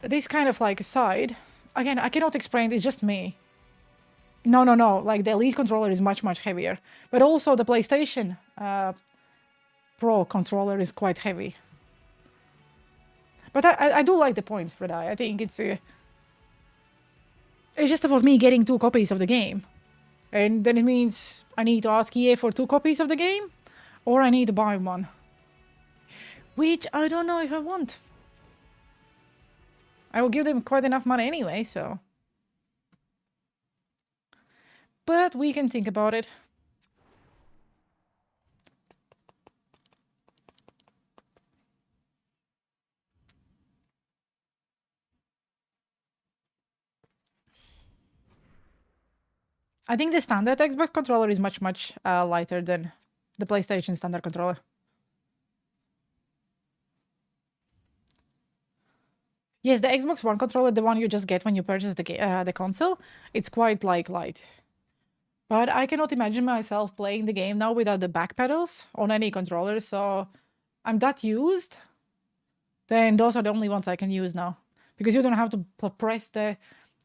This kind of like side, again, I cannot explain, it's just me. No, like the Elite controller is much, much heavier. But also the PlayStation Pro controller is quite heavy. But I do like the point, Red Eye. I think it's just about me getting 2 copies of the game. And then it means I need to ask EA for 2 copies of the game, or I need to buy one. Which I don't know if I want. I will give them quite enough money anyway, so... But we can think about it. I think the standard Xbox controller is much, much lighter than the PlayStation standard controller. Yes, the Xbox One controller, the one you just get when you purchase the console, it's quite like light. But I cannot imagine myself playing the game now without the back pedals on any controller, so I'm that used. Then those are the only ones I can use now. Because you don't have to press the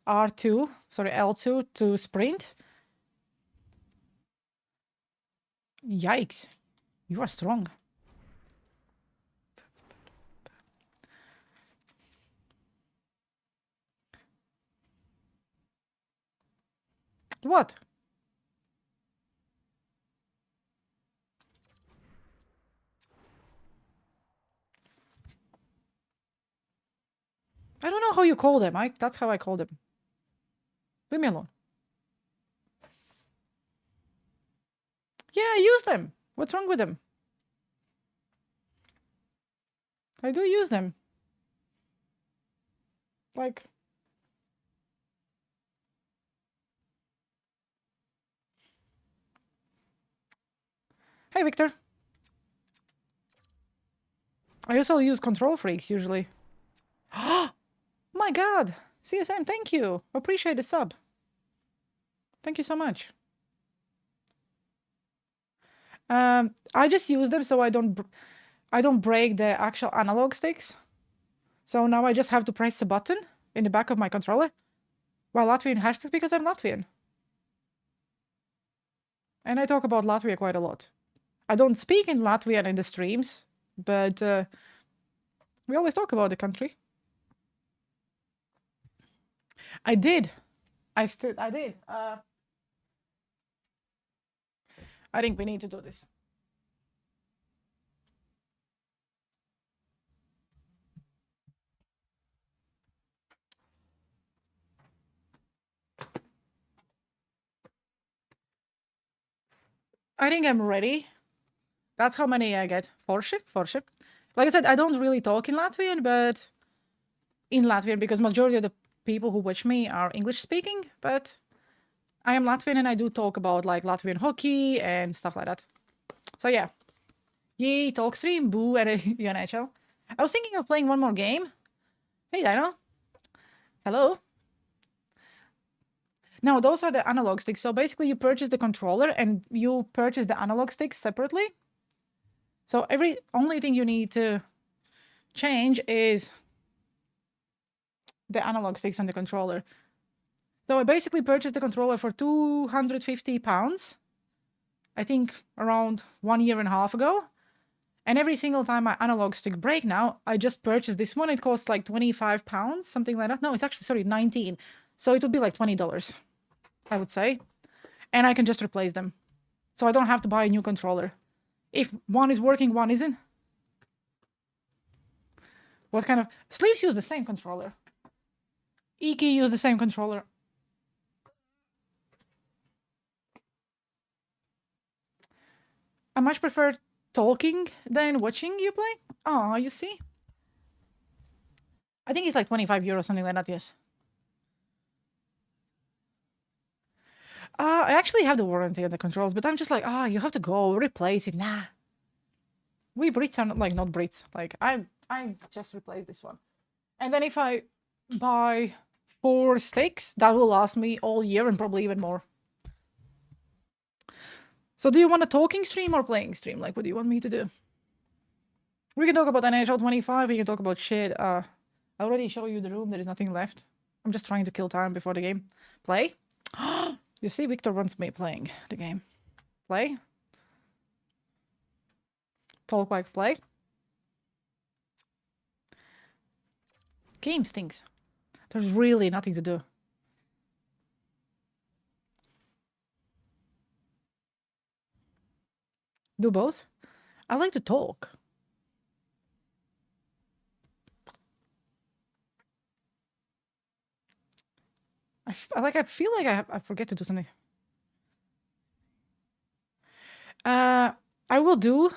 L2 to sprint. Yikes. You are strong. What? I don't know how you call them. That's how I call them. Leave me alone. Yeah, use them. What's wrong with them? I do use them. Like... Hey, Victor. I also use Control Freaks, usually. Oh my god! CSM, thank you! Appreciate the sub. Thank you so much. I just use them so I don't break the actual analog sticks. So now I just have to press the button in the back of my controller. While Latvian hashtags because I'm Latvian. And I talk about Latvia quite a lot. I don't speak in Latvian in the streams, but we always talk about the country. I did. I did. I think we need to do this. I think I'm ready. That's how many I get. 4 ship. Like I said, I don't really talk in Latvian, but in Latvian, because majority of the people who watch me are English speaking, but I am Latvian and I do talk about like Latvian hockey and stuff like that. So yeah. Yay, talk stream, boo, and UNHL. I was thinking of playing one more game. Hey, Dino. Hello. No, those are the analog sticks. So basically you purchase the controller and you purchase the analog sticks separately. So only thing you need to change is the analog sticks on the controller. So I basically purchased the controller for £250, I think around 1.5 years ago. And every single time my analog stick break now, I just purchased this one. It costs like £25, something like that. No, it's actually, sorry, 19. So it would be like $20, I would say. And I can just replace them. So I don't have to buy a new controller. If one is working, one isn't. What kind of... Sleeves use the same controller. Iki use the same controller. I much prefer talking than watching you play. Oh, you see? I think it's like 25 euros, something like that, yes. I actually have the warranty on the controls, but I'm just like, you have to go replace it. Nah. We Brits are not Brits. Like, I just replaced this one. And then if I buy 4 sticks, that will last me all year and probably even more. So do you want a talking stream or playing stream? Like, what do you want me to do? We can talk about NHL 25. We can talk about shit. I already showed you the room. There is nothing left. I'm just trying to kill time before the game. Play? You see, Victor wants me playing the game. Play? Talk like play? Game stinks. There's really nothing to do. Do both? I like to talk. I feel like I forget to do something. I will do.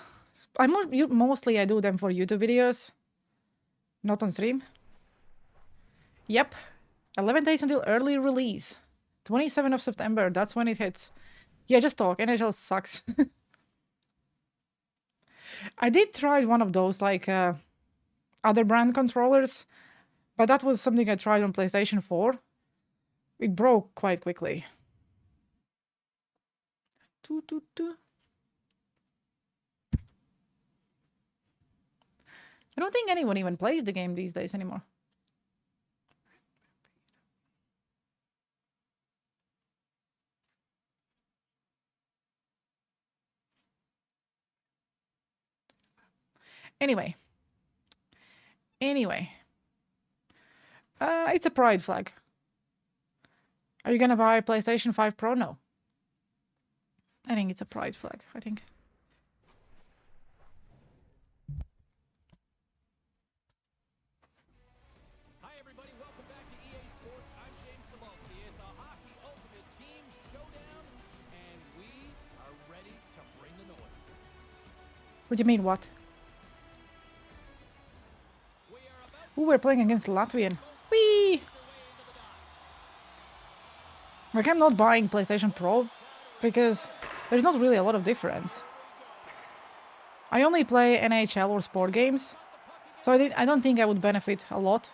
Mostly I do them for YouTube videos, not on stream. Yep, 11 days until early release. 27th of September. That's when it hits. Yeah, just talk. NHL sucks. I did try one of those like other brand controllers, but that was something I tried on PlayStation 4. It broke quite quickly. I don't think anyone even plays the game these days anymore. Anyway. It's a pride flag. Are you gonna buy a PlayStation 5 Pro? No. I think it's a pride flag, I think. Hi everybody, welcome back to EA Sports. I'm James Cebulski. It's a hockey ultimate team showdown, and we are ready to bring the noise. What do you mean, what? Ooh, we're playing against Latvian. Whee! Like, I'm not buying PlayStation Pro because there's not really a lot of difference. I only play NHL or sport games, so I don't think I would benefit a lot.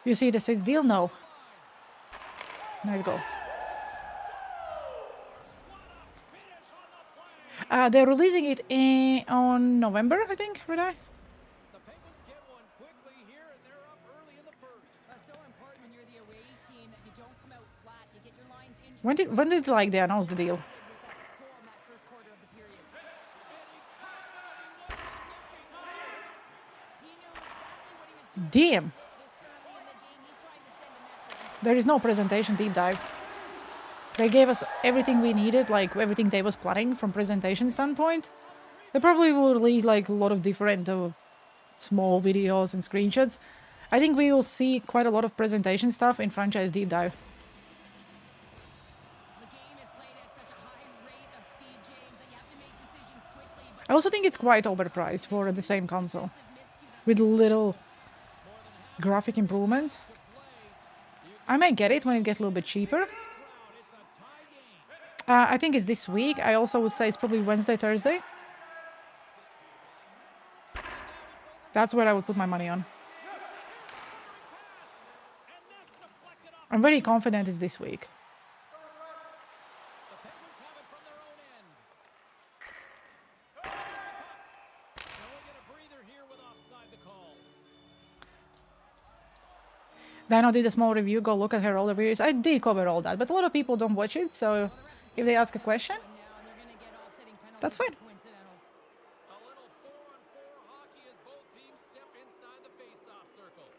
You see the 6 deal? No. Nice goal. They're releasing it on November, I think, right? When did like they announce the deal? Damn. There is no presentation deep dive. They gave us everything we needed, like everything they was planning from presentation standpoint. They probably will release like a lot of different small videos and screenshots. I think we will see quite a lot of presentation stuff in franchise deep dive. I also think it's quite overpriced for the same console, with little graphic improvements. I might get it when it gets a little bit cheaper. I think it's this week. I also would say it's probably Wednesday, Thursday. That's where I would put my money on. I'm very confident it's this week. The Penguins have it from their own end. And we'll get a breather here with offside the call. Dino did a small review. Go look at her older videos. I did cover all that, but a lot of people don't watch it, so if they ask a question, that's fine. A little 4-on-4 hockey as both teams step inside the face-off circle.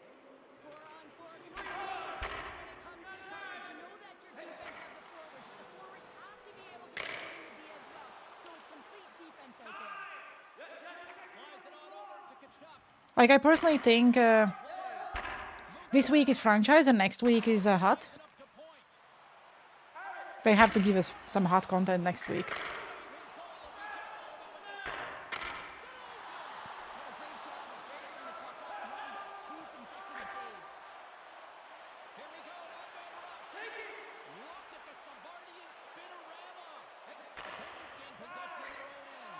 4-on-4 can be really when it comes to coverage. You know that your defense are the forwards, but the forwards have to be able to contain the D as well. So it's complete defense out there. Slides it on over to Kachuk. Like, I personally think this week is franchise and next week is hot. Up to point. They have to give us some hot content next week. Here we go. Look at the Savardian spinorama. The Penguins gain possession of their own end.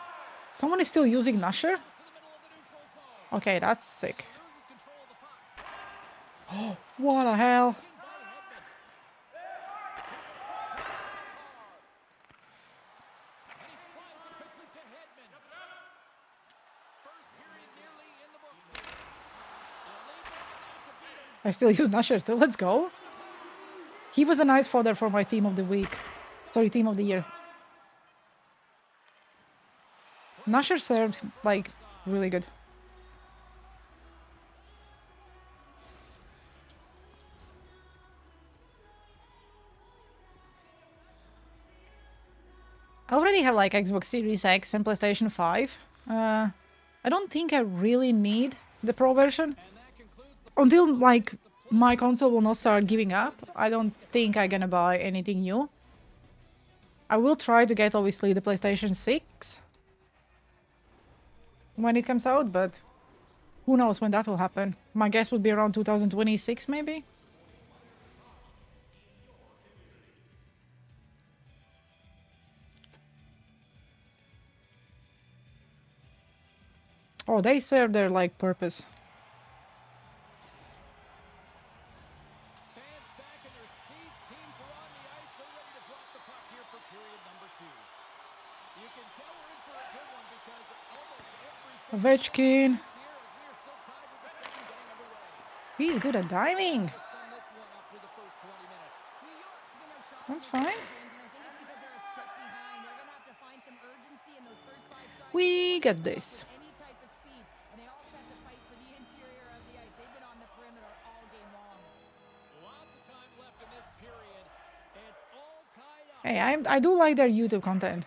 Someone is still using Nusher? To the middle of the neutral zone. Okay, that's sick. Loses control of the puck. What the hell? By Hedman. And he slides it quickly to Hedman. First period nearly in the books here. To beat him. I still use Nusher too. Let's go. He was a nice fodder for my team of the week. Sorry, team of the year. Nusher served, like, really good. I already have, like, Xbox Series X and PlayStation 5. I don't think I really need the Pro version. Until, like, my console will not start giving up, I don't think I'm gonna buy anything new. I will try to get, obviously, the PlayStation 6 when it comes out, but who knows when that will happen. My guess would be around 2026, maybe? Oh, they serve their, like, purpose. Fans back in their seats. Teams are on the ice. They're ready to drop the puck here for period number 2. You can tell we're in for a good one because almost every Ovechkin. here as we are still tied with the second getting underway. He's good at diving. To sum this one up through the first 20 minutes. New York's been outshot That's in fine. possessions, and I think it's because they're a step behind. They're gonna have to find some urgency in those first 5 strides. We get this. Any type of speed, and they also have to fight for the interior of the ice. They've been on the perimeter all game long. Lots of time left in this period. It's all tied up. Hey, I do like their YouTube content.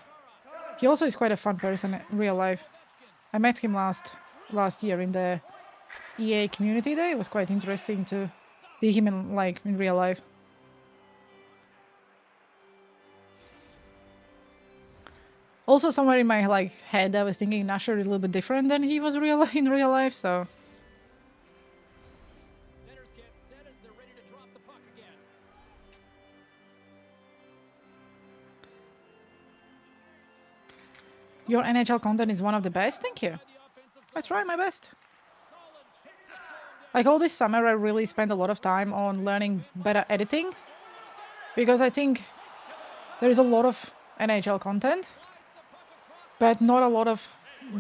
He also is quite a fun person in real life. I met him last year in the EA community day. It was quite interesting to see him in real life. Also, somewhere in my head, I was thinking Nusher is a little bit different than he was in real life. So Centers get set as they're ready to drop the puck again. your NHL content is one of the best. Thank you. The offensive I try my best. solid check to slow him down. Like all this summer, I really spent a lot of time on learning better editing because I think there is a lot of NHL content, but not a lot of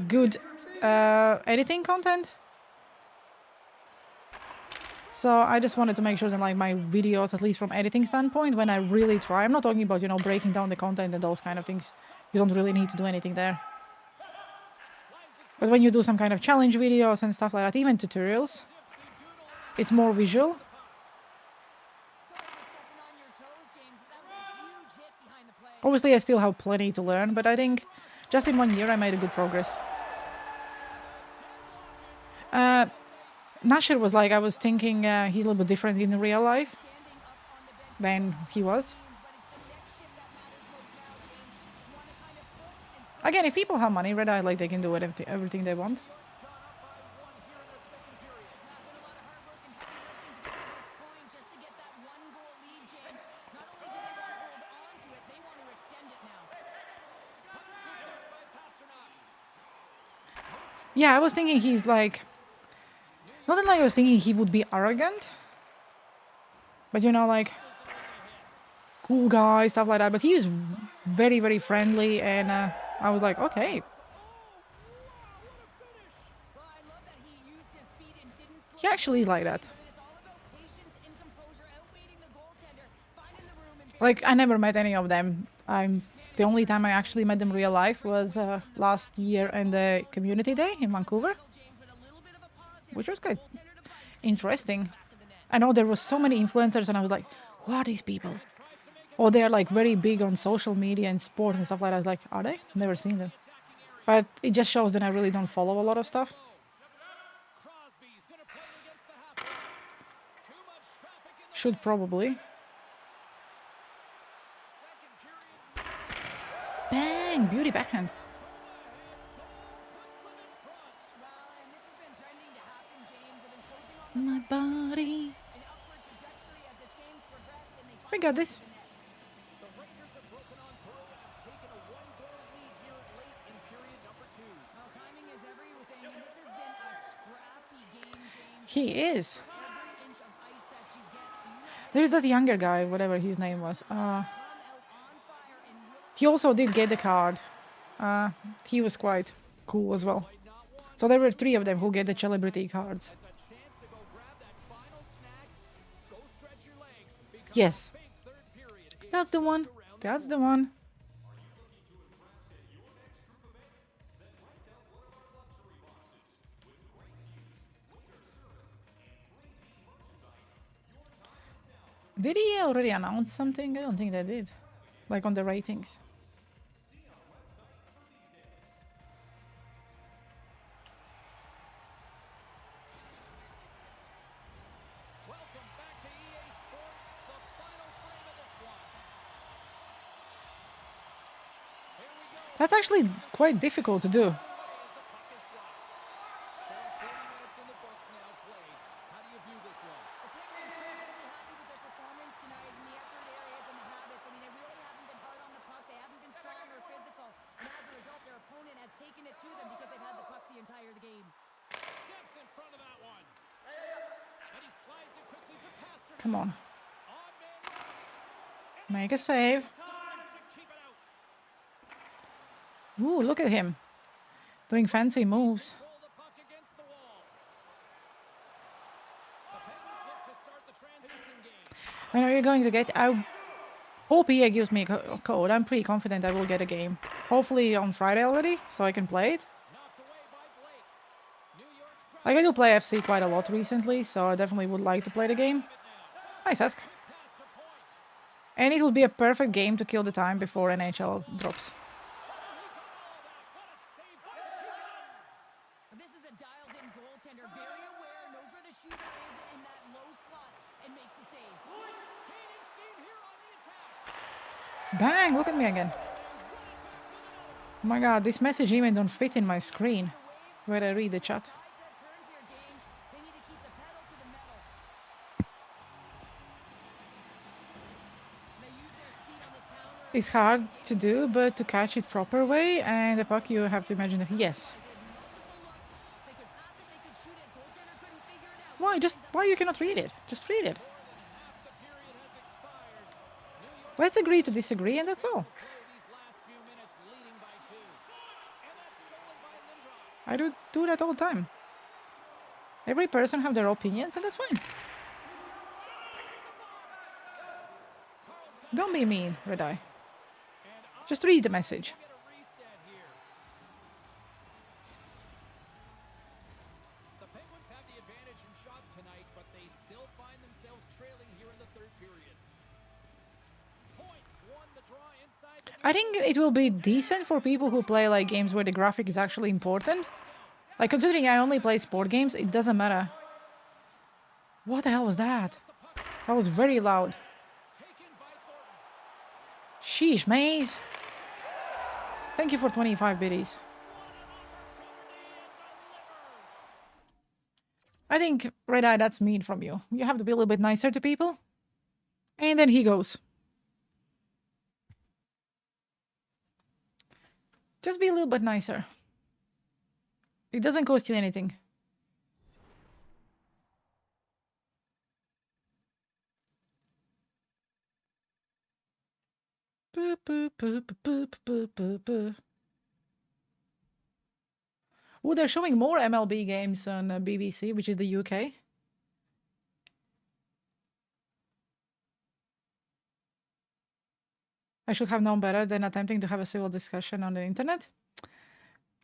good editing content. So I just wanted to make sure that like my videos, at least from editing standpoint, when I really try, I'm not talking about, breaking down the content and those kind of things. You don't really need to do anything there. But when you do some kind of challenge videos and stuff like that, even tutorials, it's more visual. Sorry for stepping on your toes, James, but that was a huge hit behind the play. Obviously, I still have plenty to learn, but I think just in 1 year, I made a good progress. Nusher was like, I was thinking he's a little bit different in real life than he was. Again, if people have money, Red Eye, like, they can do everything they want. Yeah, I was thinking he's like... Not that like I was thinking he would be arrogant, But you know, like, cool guy, stuff like that. But he was very, very friendly, and I was like, okay. Well, I love that he used his speed and didn't slow He actually is like that. down. It's all about patience and composure, outwaiting the goaltender, finding the room and Like, I never met any of them. The only time I actually met them real life was last year in the community day in Vancouver, James, but a little bit of a pause here. which was quite Goaltender to fight. interesting. I know there was so many influencers, and I was like, who are these people? Or they're like very big on social media and sports and stuff like that. I was like, are they? Never seen them. But it just shows that I really don't follow a lot of stuff. Crosby's gonna play it against the half wall. Too much traffic in the Should probably. second period. Bang! Beauty backhand. Well, and this has been trending to happen, James. They've been closing on My body. an upward trajectory as this game's progressed, and they We got this. The Rangers have broken on through and have taken a one-goal lead here late in period number 2. Well, timing is everything, and this has been a scrappy game, James. He is. Every inch of ice that you get, so you have There's that younger guy, whatever his name was. come out on fire and really He also did get the card. He was quite cool as well. So there were 3 of them who get the celebrity cards. It's a chance to go grab that final snag. Go stretch your legs because Yes. big third period is That's the one. That's the one. Did he already announce something? I don't think they did. Like on the ratings. welcome back to EA Sports, the final frame of this one. Here we go. That's actually quite difficult to do. As the puck is dropped. Showing 40 minutes in the books now played. How do you view this one? The Penguins are really happy with their performance tonight in the effort areas and the habits. I mean, they really haven't been hard on the puck. They haven't been strong or physical. And as a result, their opponent has taken it to them because they've had the puck the entire game. Steps in front of that one. And he slides it quickly to Pasternak. Come on. On man rush. Make a save. To keep it out. Ooh, look at him. Doing fancy moves. Roll the puck against the wall. The Penguins look to start the transition game. When are you going to get? I hope EA gives me a code. I'm pretty confident I will get a game. Hopefully on Friday already, so I can play it. Knocked away by Blake. New York strikes Like I do play FC quite a lot recently, so I definitely would like to play the game. Nice ask. past a point. And it would be a perfect game to kill the time before NHL drops. This is a dialed-in goaltender, very aware, knows where the shooter is in that low slot, and makes the save. Gaining steam here on the attack. Bang! Look at me again. Oh my god, this message even don't fit in my screen where I read the chat. Tides have turned here, James. They need to keep the pedal to the metal. They use their speed on this pounder. It's hard to do, but to catch it proper way, and the puck you have to imagine that, yes. They could pass it, they could shoot it. Goaltender couldn't figure it out. Why you cannot read it? Just read it. Half the period has expired. New York Let's agree to disagree, and that's all. play these last few minutes leading by 2. And that's stolen by Lindros. I do that all the time. Every person have their opinions, and that's fine. Don't be mean, Red Eye. Just read the message. Get a reset here. The Penguins have the advantage in shots tonight, but they still find themselves trailing here in the third period. Points won the draw inside the I think it will be decent for people who play like games where the graphic is actually important. Like considering I only play sport games, it doesn't matter. What the hell was that? That was very loud. taken by Thornton. Sheesh, Maze. Thank you for 25 biddies. I think, Red Eye, that's mean from you. You have to be a little bit nicer to people. And then he goes. Just be a little bit nicer. It doesn't cost you anything. Oh, they're showing more MLB games on BBC, which is the UK. I should have known better than attempting to have a civil discussion on the internet.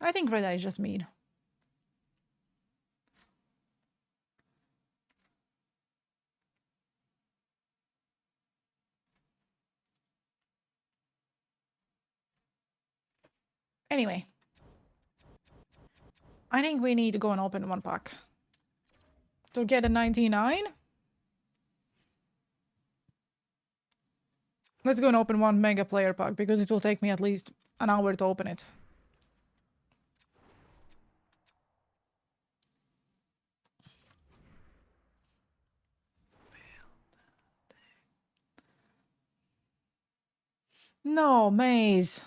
I think Reda is just mean. Anyway. I think we need to go and open one pack. To get a 99. Let's go and open one mega player pack because it will take me at least an hour to open it. No, Maze.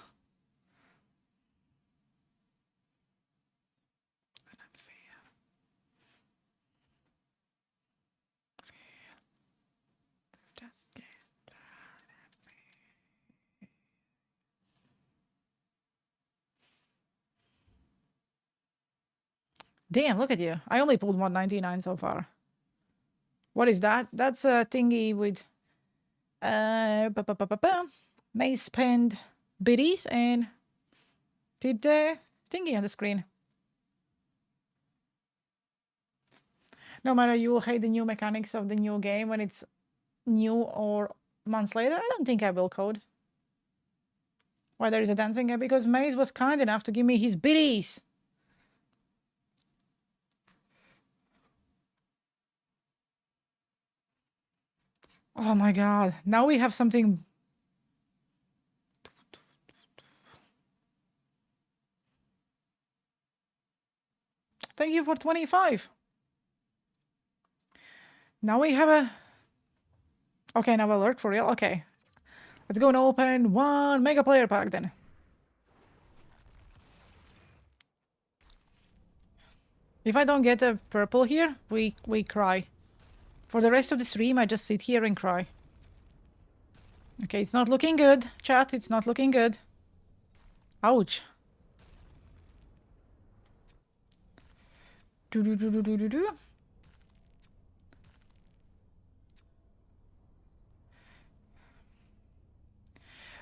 Damn, look at you. I only pulled 199 so far. What is that? That's a thingy with Maze spend biddies and did thingy on the screen. No matter, you will hate the new mechanics of the new game when it's new or months later. I don't think I will, Code. Why there is a dancing game? Because Maze was kind enough to give me his biddies. Oh my god. Now we have something. Thank you for 25. Now we have a... Okay, now alert for real. Okay. Let's go and open one mega player pack then. If I don't get a purple here, we cry. For the rest of the stream, I just sit here and cry. Okay, it's not looking good. Chat, it's not looking good. Ouch. Do.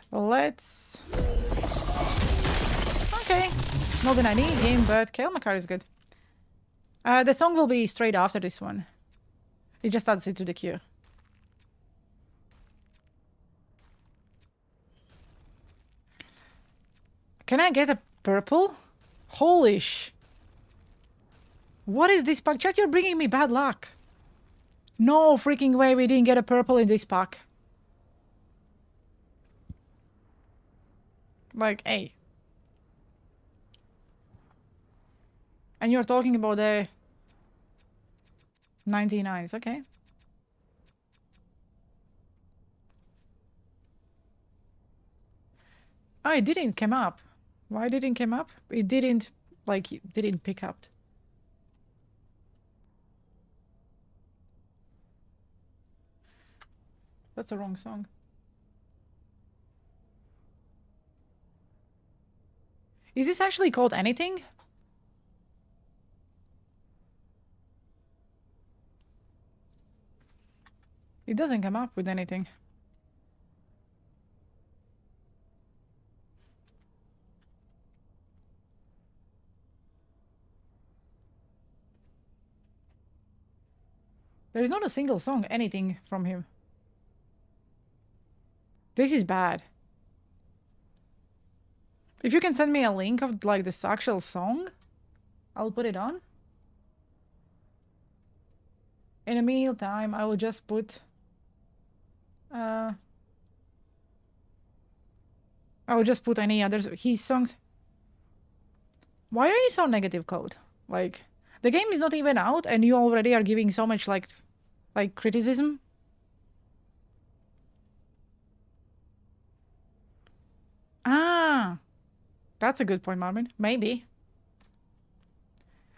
Let's... Okay. Not that I need game, but Kelmakar is good. The song will be straight after this one. It just adds it to the queue. Can I get a purple? Holy sh... What is this pack? Chat, you're bringing me bad luck. No freaking way we didn't get a purple in this pack. Like, hey. And you're talking about the 99s, okay. Oh, it didn't come up. Why didn't it come up? It didn't, like, it didn't pick up. That's a wrong song. Is this actually called anything? It doesn't come up with anything. There is not a single song, anything from him. This is bad. If you can send me a link of like this actual song, I'll put it on. In the meantime, I will just put... I will just put any other his songs. Why are you so negative, Code? Like, the game is not even out and you already are giving so much like criticism. Ah, that's a good point, Marvin. Maybe.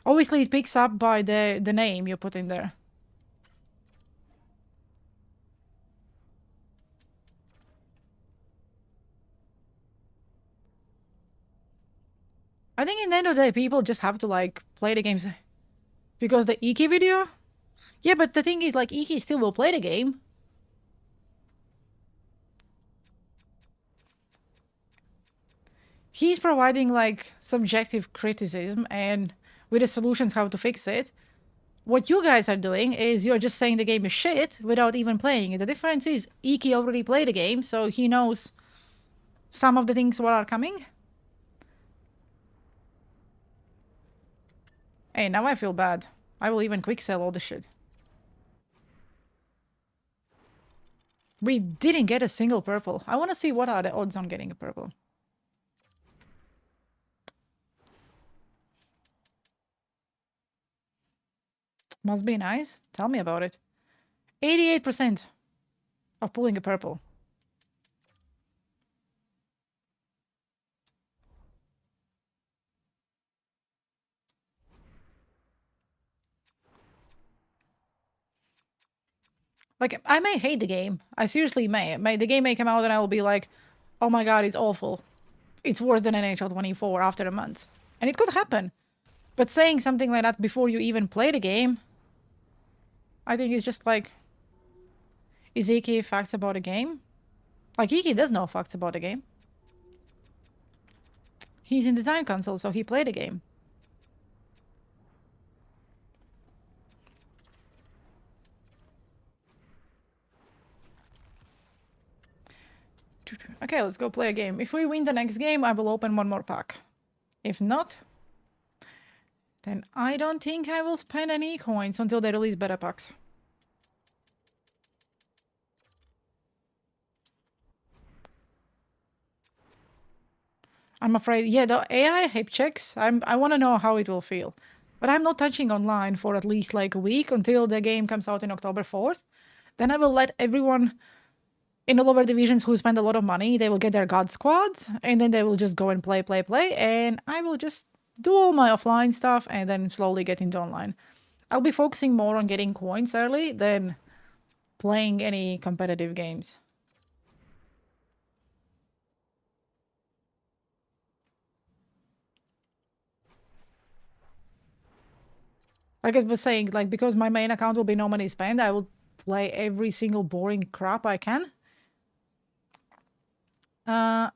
Obviously, it picks up by the name you put in there. I think in the end of the day, people just have to like play the games because the Iki video. Yeah, but the thing is, like, Iki still will play the game. He's providing like subjective criticism and with the solutions how to fix it. What you guys are doing is you're just saying the game is shit without even playing it. The difference is Iki already played the game, so he knows some of the things what are coming. Hey, now I feel bad. I will even quick sell all the shit. We didn't get a single purple. I want to see what are the odds on getting a purple. Must be nice. Tell me about it. 88% of pulling a purple. Like, I may hate the game. I seriously may. The game may come out and I will be like, oh my god, it's awful. It's worse than NHL 24 after a month. And it could happen. But saying something like that before you even play the game, I think it's just like, is Iki facts about the game? Like, Iki does know facts about the game. He's in design console, so he played the game. Okay, let's go play a game. If we win the next game, I will open one more pack. If not, then I don't think I will spend any coins until they release better packs. I'm afraid, yeah, the AI hype checks, I want to know how it will feel. But I'm not touching online for at least like a week until the game comes out in October 4th. Then I will let everyone in the lower divisions who spend a lot of money, they will get their god squads, and then they will just go and play, and I will just do all my offline stuff and then slowly get into online. I'll be focusing more on getting coins early than playing any competitive games. Like I was saying, like, because my main account will be no money spent, I will play every single boring crap I can.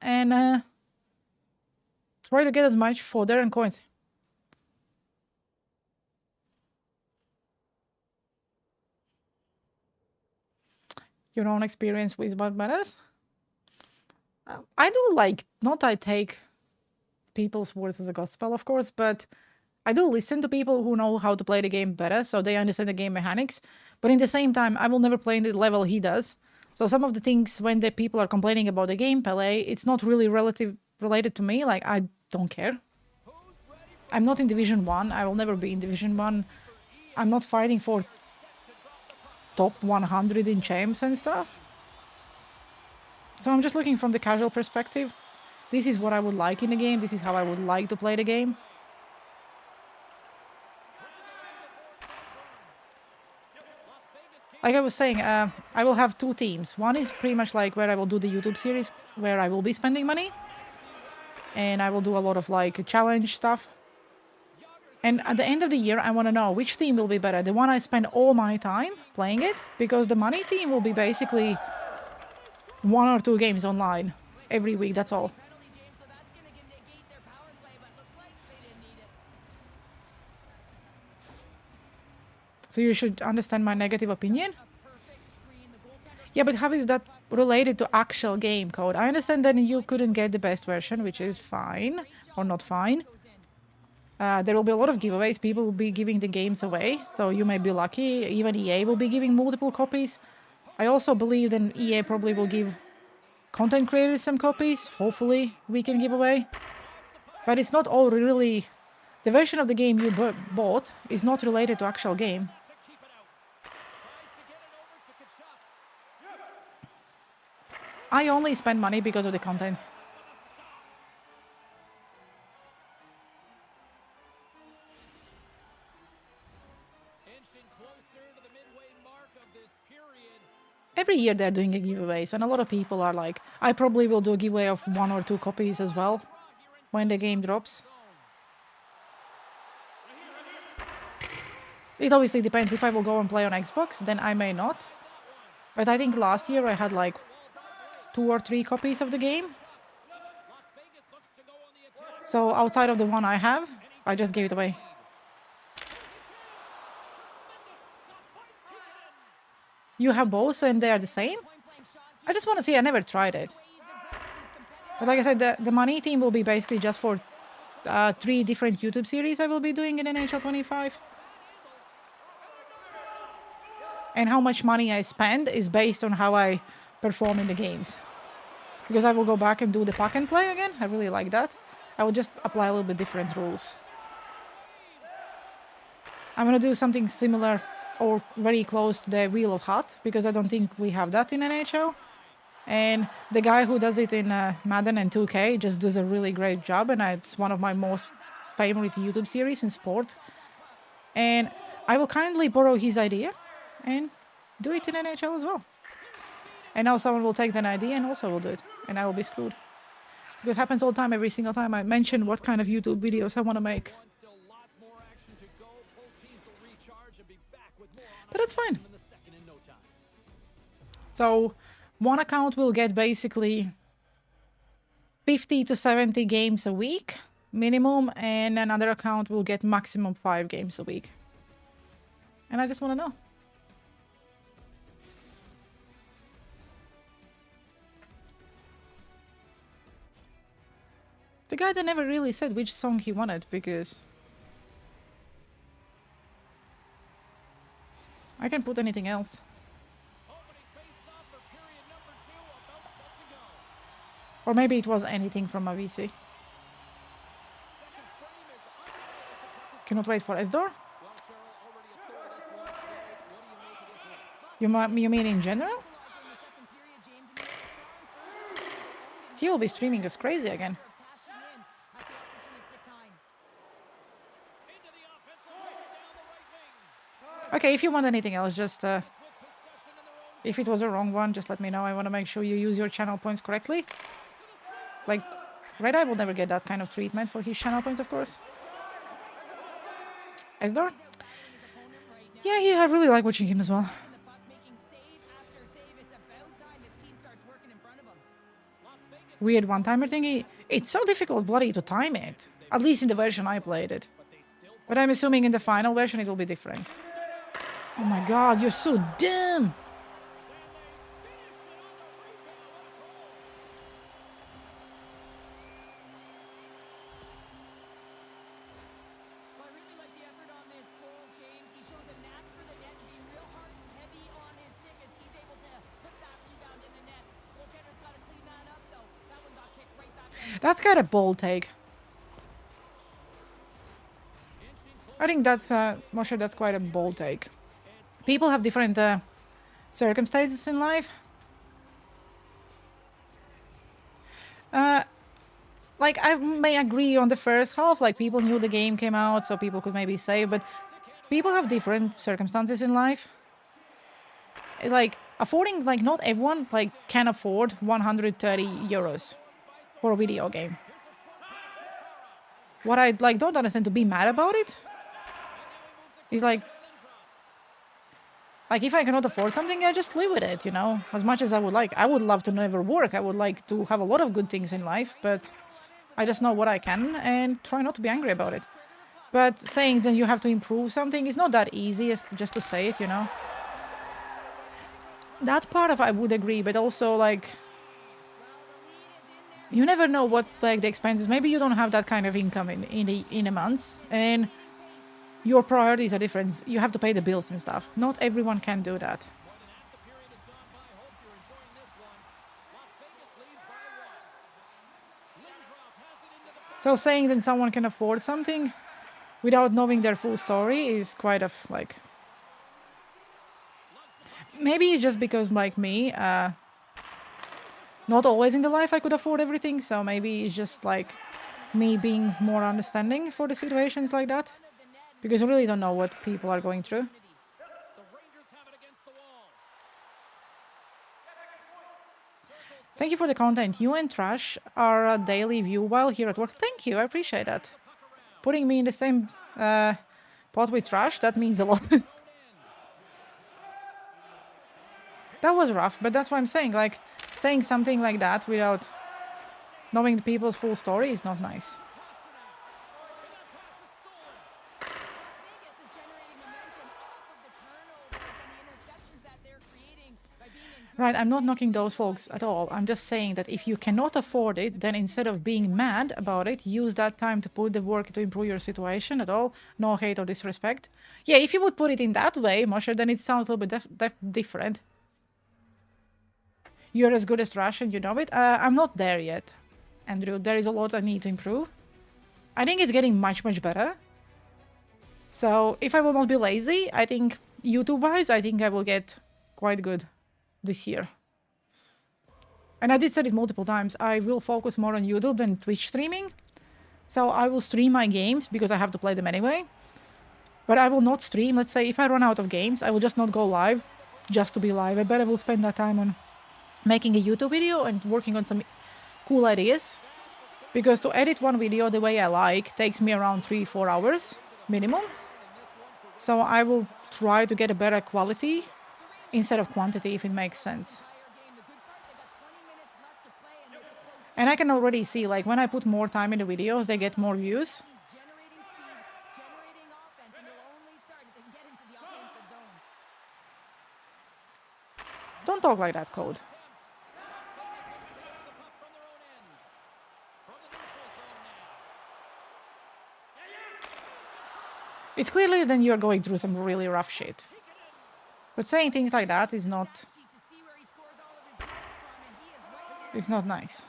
And try to get as much fodder and coins. Your own experience with what matters? I do like, not I take people's words as a gospel, of course, but I do listen to people who know how to play the game better, so they understand the game mechanics. But in the same time, I will never play in the level he does. So some of the things when the people are complaining about the gameplay, it's not really related to me. Like, I don't care. I'm not in Division 1. I will never be in Division 1. I'm not fighting for top 100 in champs and stuff. So I'm just looking from the casual perspective. This is what I would like in the game. This is how I would like to play the game. Like I was saying, I will have two teams. One is pretty much like where I will do the YouTube series, where I will be spending money. And I will do a lot of like challenge stuff. And at the end of the year, I want to know which team will be better. The one I spend all my time playing it, because the money team will be basically 1 or 2 games online every week, that's all. So you should understand my negative opinion. Yeah, but how is that related to actual game code? I understand that you couldn't get the best version, which is fine, or not fine. There will be a lot of giveaways. People will be giving the games away, so you may be lucky. Even EA will be giving multiple copies. I also believe that EA probably will give content creators some copies. Hopefully we can give away. But it's not all really... The version of the game you bought is not related to actual game. I only spend money because of the content. Every year they're doing a giveaways, and a lot of people are like, I probably will do a giveaway of 1 or 2 copies as well when the game drops. It obviously depends. If I will go and play on Xbox, then I may not. But I think last year I had like 2 or 3 copies of the game. So outside of the one I have, I just gave it away. You have both and they are the same? I just want to see. I never tried it. But like I said, the money team will be basically just for 3 different YouTube series I will be doing in NHL 25. And how much money I spend is based on how I perform in the games. Because I will go back and do the puck and play again. I really like that. I will just apply a little bit different rules. I'm going to do something similar or very close to the Wheel of Hut, because I don't think we have that in NHL. And the guy who does it in Madden and 2K just does a really great job, and it's one of my most favorite YouTube series in sport. And I will kindly borrow his idea and do it in NHL as well. And now someone will take that idea and also will do it, and I will be screwed. Because it happens all the time, every single time I mention what kind of YouTube videos I want to make. But that's fine. So one account will get basically 50 to 70 games a week minimum, and another account will get maximum 5 games a week. And I just want to know. The guy that never really said which song he wanted, because I can put anything else. Or maybe it was anything from a VC. Cannot wait for Esdor. You mean in general? He will be streaming us crazy again. Okay, if you want anything else, just if it was a wrong one, just let me know. I want to make sure you use your channel points correctly. Like, Red Eye will never get that kind of treatment for his channel points, of course. Esdor? Yeah, I really like watching him as well. Weird one-timer thingy. It's so difficult bloody to time it. At least in the version I played it. But I'm assuming in the final version it will be different. Oh my god, you're so dumb! That's kind of bold take. I think that's, Moshe, that's quite a bold take. People have different circumstances in life. Like, I may agree on the first half, like, people knew the game came out, so people could maybe save, but people have different circumstances in life. Like, affording, like, not everyone, like, can afford 130 euros for a video game. What I, like, don't understand to be mad about it is, like, if I cannot afford something, I just live with it, you know, as much as I would like. I would love to never work. I would like to have a lot of good things in life, but I just know what I can and try not to be angry about it. But saying that you have to improve something is not that easy as just to say it, you know. That part of I would agree, but also, like, you never know what, like, the expenses. Maybe you don't have that kind of income in a month, and your priorities are different. You have to pay the bills and stuff. Not everyone can do that. So saying that someone can afford something without knowing their full story is quite of, like... Maybe just because, like me, not always in the life I could afford everything, so maybe it's just, like, me being more understanding for the situations like that. Because you really don't know what people are going through. Thank you for the content. You and Trash are a daily view while here at work. Thank you, I appreciate that. Putting me in the same pot with trash, that means a lot. That was rough, but that's what I'm saying. Like, saying something like that without knowing the people's full story is not nice. Right, I'm not knocking those folks at all. I'm just saying that if you cannot afford it, then instead of being mad about it, use that time to put the work to improve your situation at all. No hate or disrespect. Yeah, if you would put it in that way, Moshe, then it sounds a little bit different. You're as good as trash and you know it. I'm not there yet, Andrew. There is a lot I need to improve. I think it's getting much, much better. So if I will not be lazy, I think YouTube-wise, I think I will get quite good this year. And I did say it multiple times, I will focus more on YouTube than Twitch streaming. So I will stream my games because I have to play them anyway. But I will not stream. Let's say if I run out of games, I will just not go live just to be live. I better will spend that time on making a YouTube video and working on some cool ideas. Because to edit one video the way I like takes me around 3-4 hours minimum. So I will try to get a better quality instead of quantity, if it makes sense. And I can already see, like, when I put more time in the videos, they get more views. Don't talk like that, Code. It's clearly then you're going through some really rough shit. But saying things like that is not... It's not nice.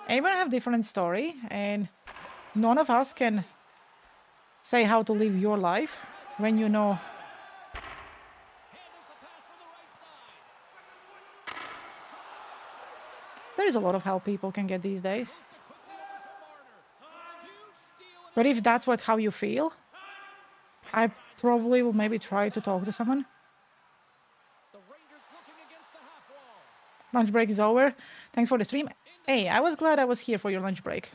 Everyone have different story, and none of us can say how to live your life when you know... There is a lot of help people can get these days. But if that's how you feel, I probably will maybe try to talk to someone. Lunch break is over. Thanks for the stream. Hey, I was glad I was here for your lunch break.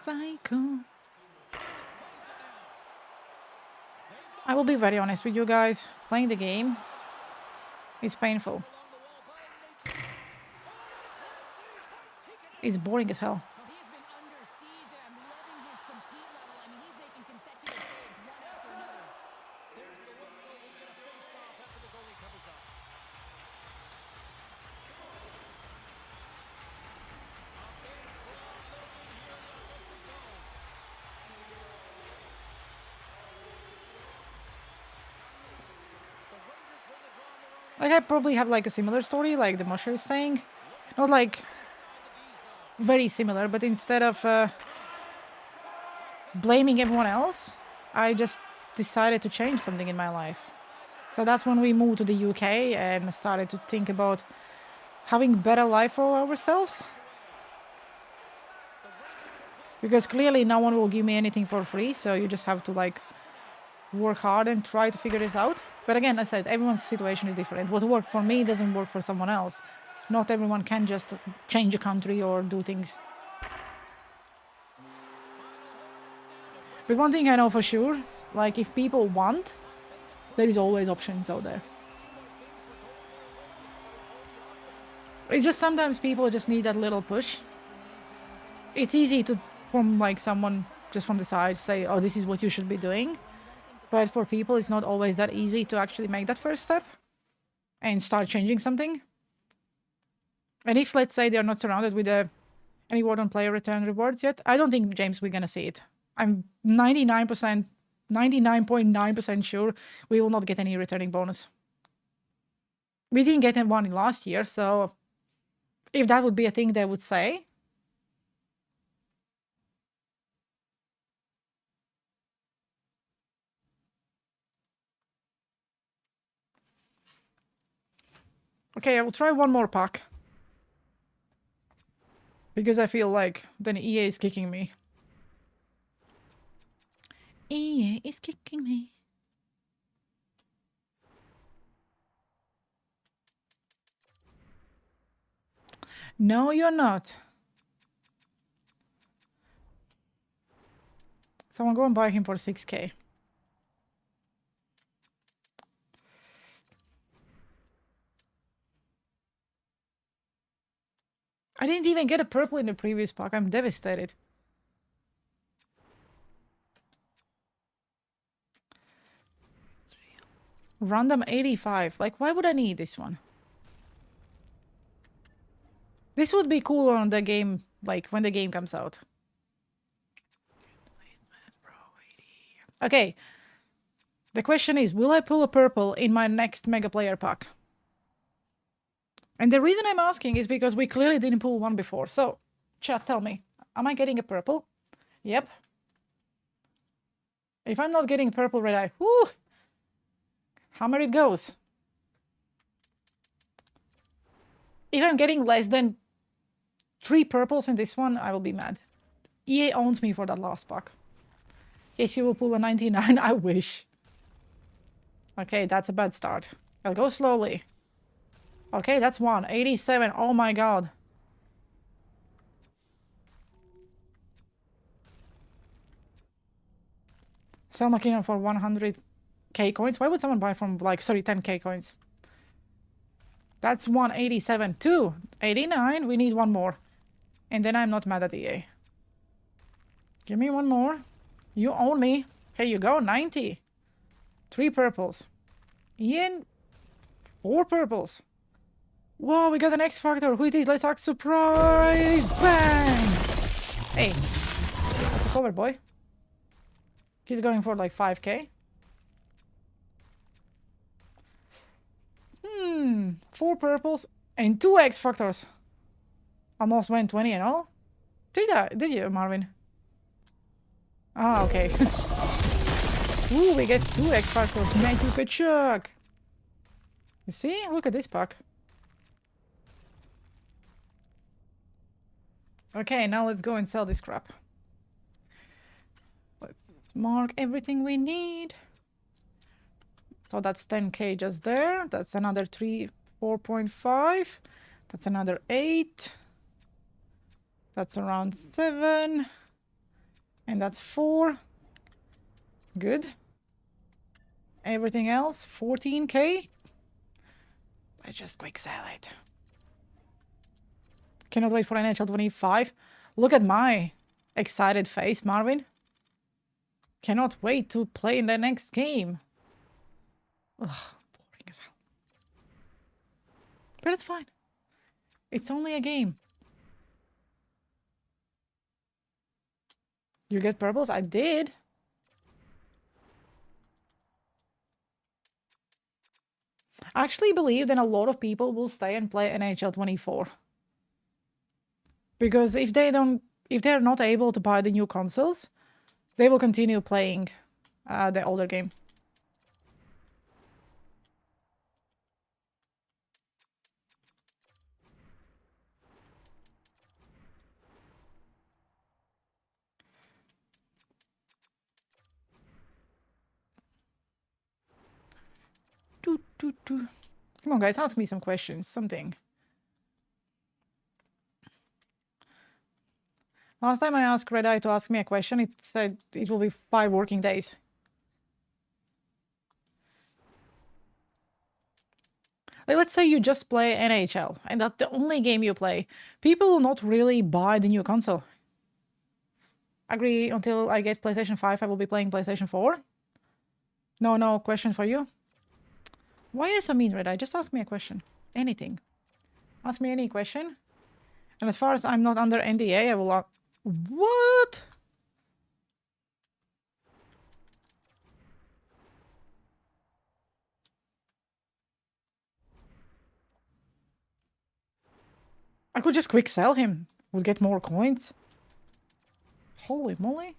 Psycho. I will be very honest with you guys. Playing the game, it's painful. It's boring as hell. Like, I probably have like a similar story, like the Moshe is saying. Not like very similar, but instead of blaming everyone else, I just decided to change something in my life. So that's when we moved to the UK and started to think about having better life for ourselves. Because clearly no one will give me anything for free, so you just have to like work hard and try to figure it out. But again, I said, everyone's situation is different. What worked for me doesn't work for someone else. Not everyone can just change a country or do things. But one thing I know for sure, like if people want, there is always options out there. It's just sometimes people just need that little push. It's easy to, from like someone just from the side, say, oh, this is what you should be doing. But for people, it's not always that easy to actually make that first step and start changing something. And if, let's say, they're not surrounded with any word on player return rewards yet, I don't think, James, we're going to see it. I'm 99.9% sure we will not get any returning bonus. We didn't get one last year, so if that would be a thing they would say, Okay, I will try one more pack. Because I feel like then EA is kicking me. EA is kicking me. No, you're not. Someone go and buy him for 6k. I didn't even get a purple in the previous pack. I'm devastated. Random 85. Like, why would I need this one? This would be cool on the game, like, when the game comes out. Okay. The question is, will I pull a purple in my next Mega Player pack? And the reason I'm asking is because we clearly didn't pull one before. So, chat, tell me, am I getting a purple? Yep. If I'm not getting purple red eye, whoo! Hammer it goes. If I'm getting less than 3 purples in this one, I will be mad. EA owns me for that last pack. Yes, you will pull a 99. I wish. Okay, that's a bad start. I'll go slowly. Okay, that's 1. 87. Oh my god. Sell Makina for 100k coins. Why would someone buy from, like, sorry, 10k coins? That's 187. 2. 89. We need one more. And then I'm not mad at EA. Give me one more. You own me. Here you go. 90. 3 purples. Ian. 4 purples. Whoa, we got an X Factor. Who it is? Let's act surprise. Bang. Hey. That's a cover, boy. He's going for like 5k. 4 purples and 2 X Factors. Almost went 20 and all. Did you, Marvin? Ah, okay. Ooh, we get 2 X Factors. Make you good chuck. You see? Look at this pack. Okay, now let's go and sell this crap. Let's mark everything we need. So that's 10k just there. That's another 4.5. That's another 8. That's around 7. And that's 4. Good. Everything else, 14k. I just quick sell it. Cannot wait for NHL 25. Look at my excited face, Marvin. Cannot wait to play in the next game. Ugh, boring as hell. But it's fine. It's only a game. You get purples? I did. I actually believe that a lot of people will stay and play NHL 24. Because if they're not able to buy the new consoles, they will continue playing the older game. Come on, guys, ask me some questions, something. Last time I asked Red Eye to ask me a question, it said it will be 5 working days. Like, let's say you just play NHL, and that's the only game you play. People will not really buy the new console. Agree, until I get PlayStation 5, I will be playing PlayStation 4. No question for you. Why are you so mean, Red Eye? Just ask me a question. Anything. Ask me any question. And as far as I'm not under NDA, I will... What? I could just quick sell him. Would get more coins. Holy moly.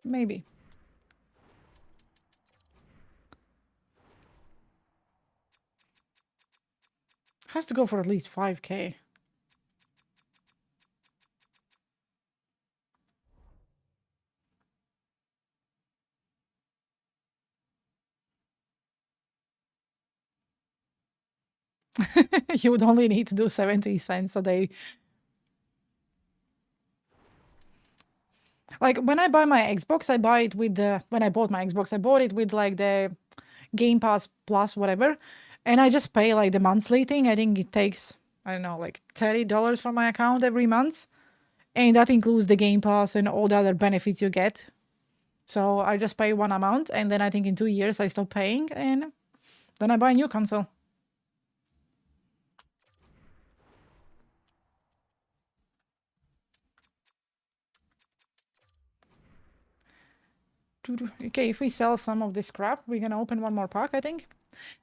Maybe. Has to go for at least 5K. You would only need to do 70 cents a day. Like when I buy my Xbox, I buy it with the when I bought my Xbox, I bought it with like the Game Pass Plus whatever, and I just pay like the monthly thing. I think it takes, I don't know, like $30 from my account every month, and that includes the Game Pass and all the other benefits you get. So I just pay one amount, and then I think in 2 years I stop paying, and then I buy a new console. Okay, if we sell some of this crap, we're gonna open one more pack, I think.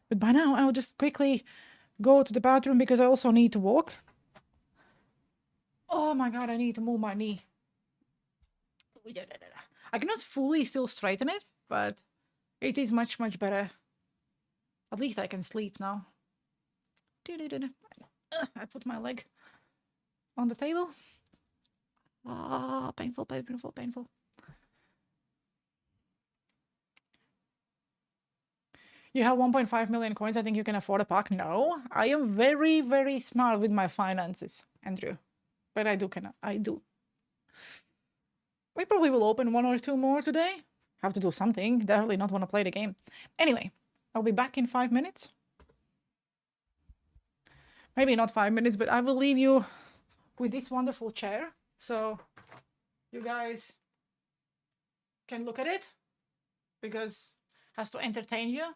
But by now, I'll just quickly go to the bathroom because I also need to walk. Oh my god, I need to move my knee. I cannot fully still straighten it, but it is much, much better. At least I can sleep now. I put my leg on the table. Ah, painful, painful, painful. You have 1.5 million coins. I think you can afford a pack. No, I am very, very smart with my finances, Andrew. But I do. We probably will open 1 or 2 more today. Have to do something. Definitely not want to play the game. Anyway, I'll be back in 5 minutes. Maybe not 5 minutes, but I will leave you with this wonderful chair. So you guys can look at it because it has to entertain you.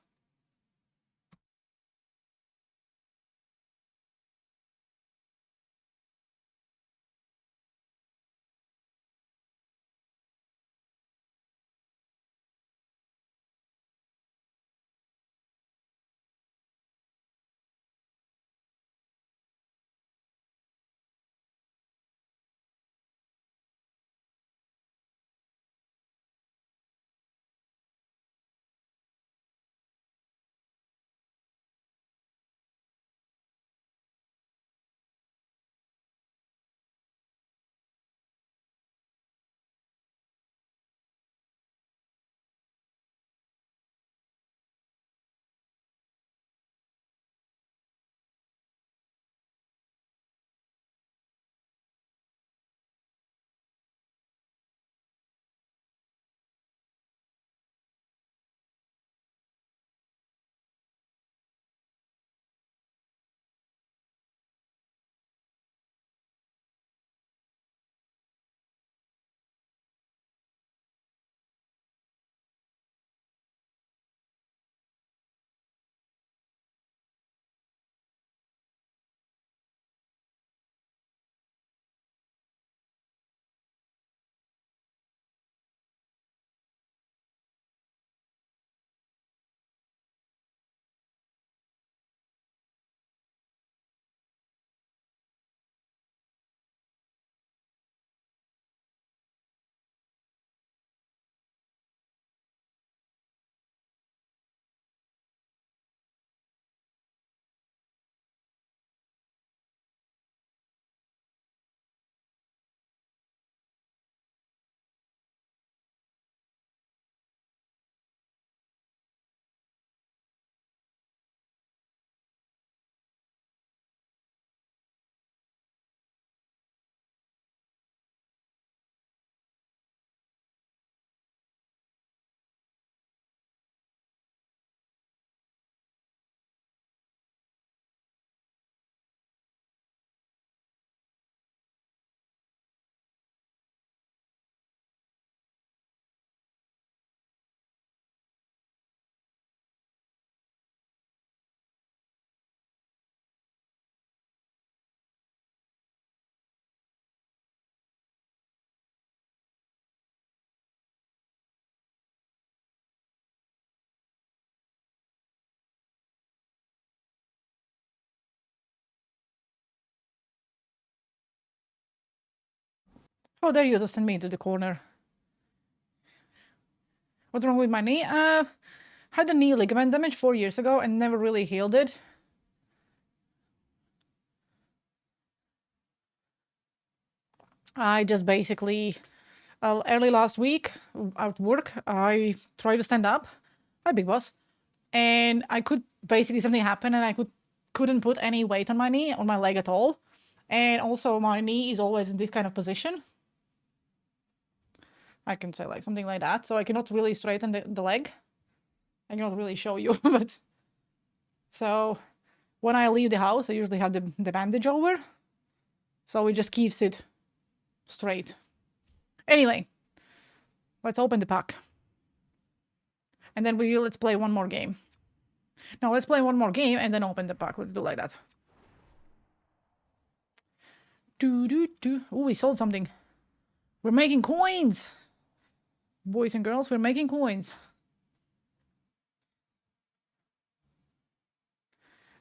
Oh, there you just send me into the corner. What's wrong with my knee? Had a knee ligament damage 4 years ago and never really healed it. I just basically, early last week at work, I tried to stand up. Hi, big boss. And I could basically, something happened and I couldn't put any weight on my knee, on my leg at all. And also my knee is always in this kind of position. I can say like something like that. So I cannot really straighten the leg. I cannot really show you, but so when I leave the house, I usually have the bandage over. So it just keeps it straight. Anyway, let's open the pack. And then let's play one more game. No, let's play one more game and then open the pack. Let's do like that. Oh, we sold something. We're making coins. Boys and girls, we're making coins.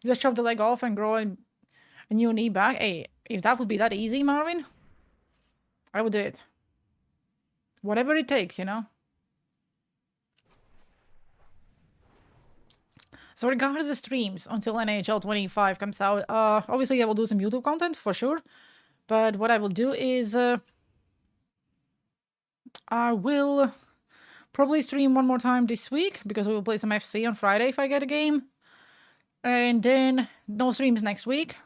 Just chop the leg off and grow a new knee back. Hey, if that would be that easy, Marvin, I would do it. Whatever it takes, you know? So regarding the streams until NHL 25 comes out, obviously I will do some YouTube content for sure. But what I will do is I will probably stream one more time this week because we will play some FC on Friday if I get a game. And then no streams next week.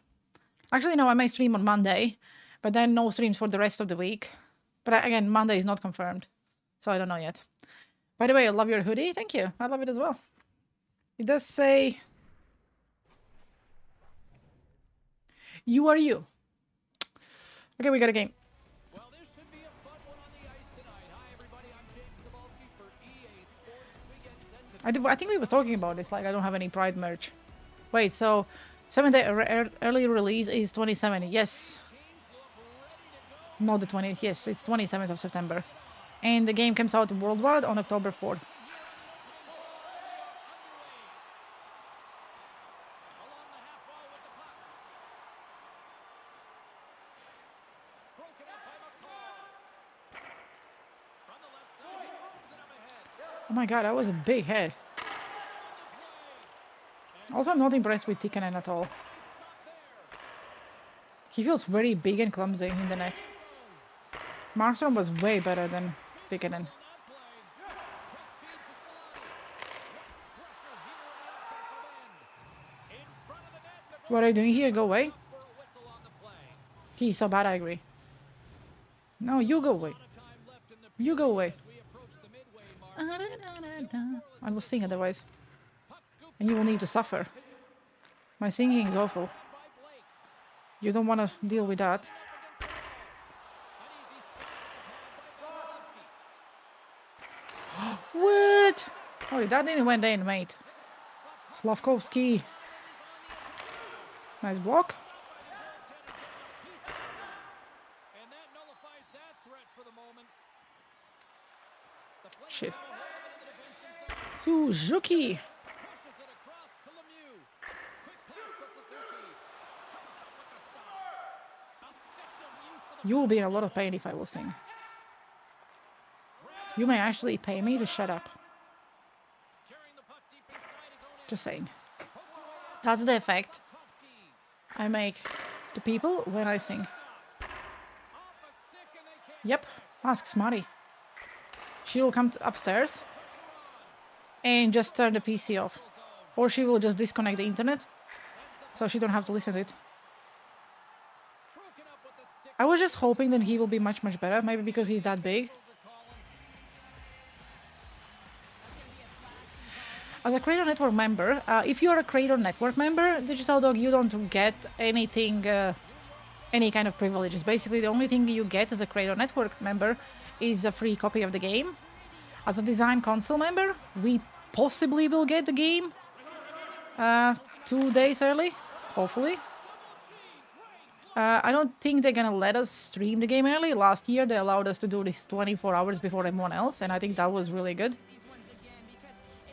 Actually, no, I may stream on Monday, but then no streams for the rest of the week. But again, Monday is not confirmed, so I don't know yet. By the way, I love your hoodie. Thank you. I love it as well. It does say, "You are you." Okay, we got a game. Well, this should be a fun one on the ice tonight. Hi, everybody. I'm James Sabalski for EA Sports. We get set to I think we was talking about this. Like, I don't have any Pride merch. Wait, so 7-day early release is 27. Yes. Not the 20th. Yes, it's 27th of September. And the game comes out worldwide on October 4th. Oh my god, that was a big hit. Also, I'm not impressed with Tikkanen at all. He feels very big and clumsy in the net. Markstrom was way better than Tikkanen. What are you doing here? Go away. He's so bad, I agree. No, you go away. You go away. I will sing otherwise. And you will need to suffer. My singing is awful. You don't want to deal with that. What? Oh, that didn't went in, mate. Slavkovsky. Nice block. Shit. Suzuki. You will be in a lot of pain if I will sing. You may actually pay me to shut up. Just saying. That's the effect I make to people when I sing. Yep, ask Smarty. She will come upstairs and just turn the PC off. Or she will just disconnect the internet so she don't have to listen to it. I was just hoping that he will be much, much better. Maybe because he's that big. As a Creator Network member, if you are a Creator Network member, Digital Dog, you don't get anything, any kind of privileges. Basically, the only thing you get as a Creator Network member is a free copy of the game. As a Design Console member, we possibly will get the game 2 days early, hopefully. I don't think they're gonna let us stream the game early. Last year, they allowed us to do this 24 hours before everyone else, and I think that was really good.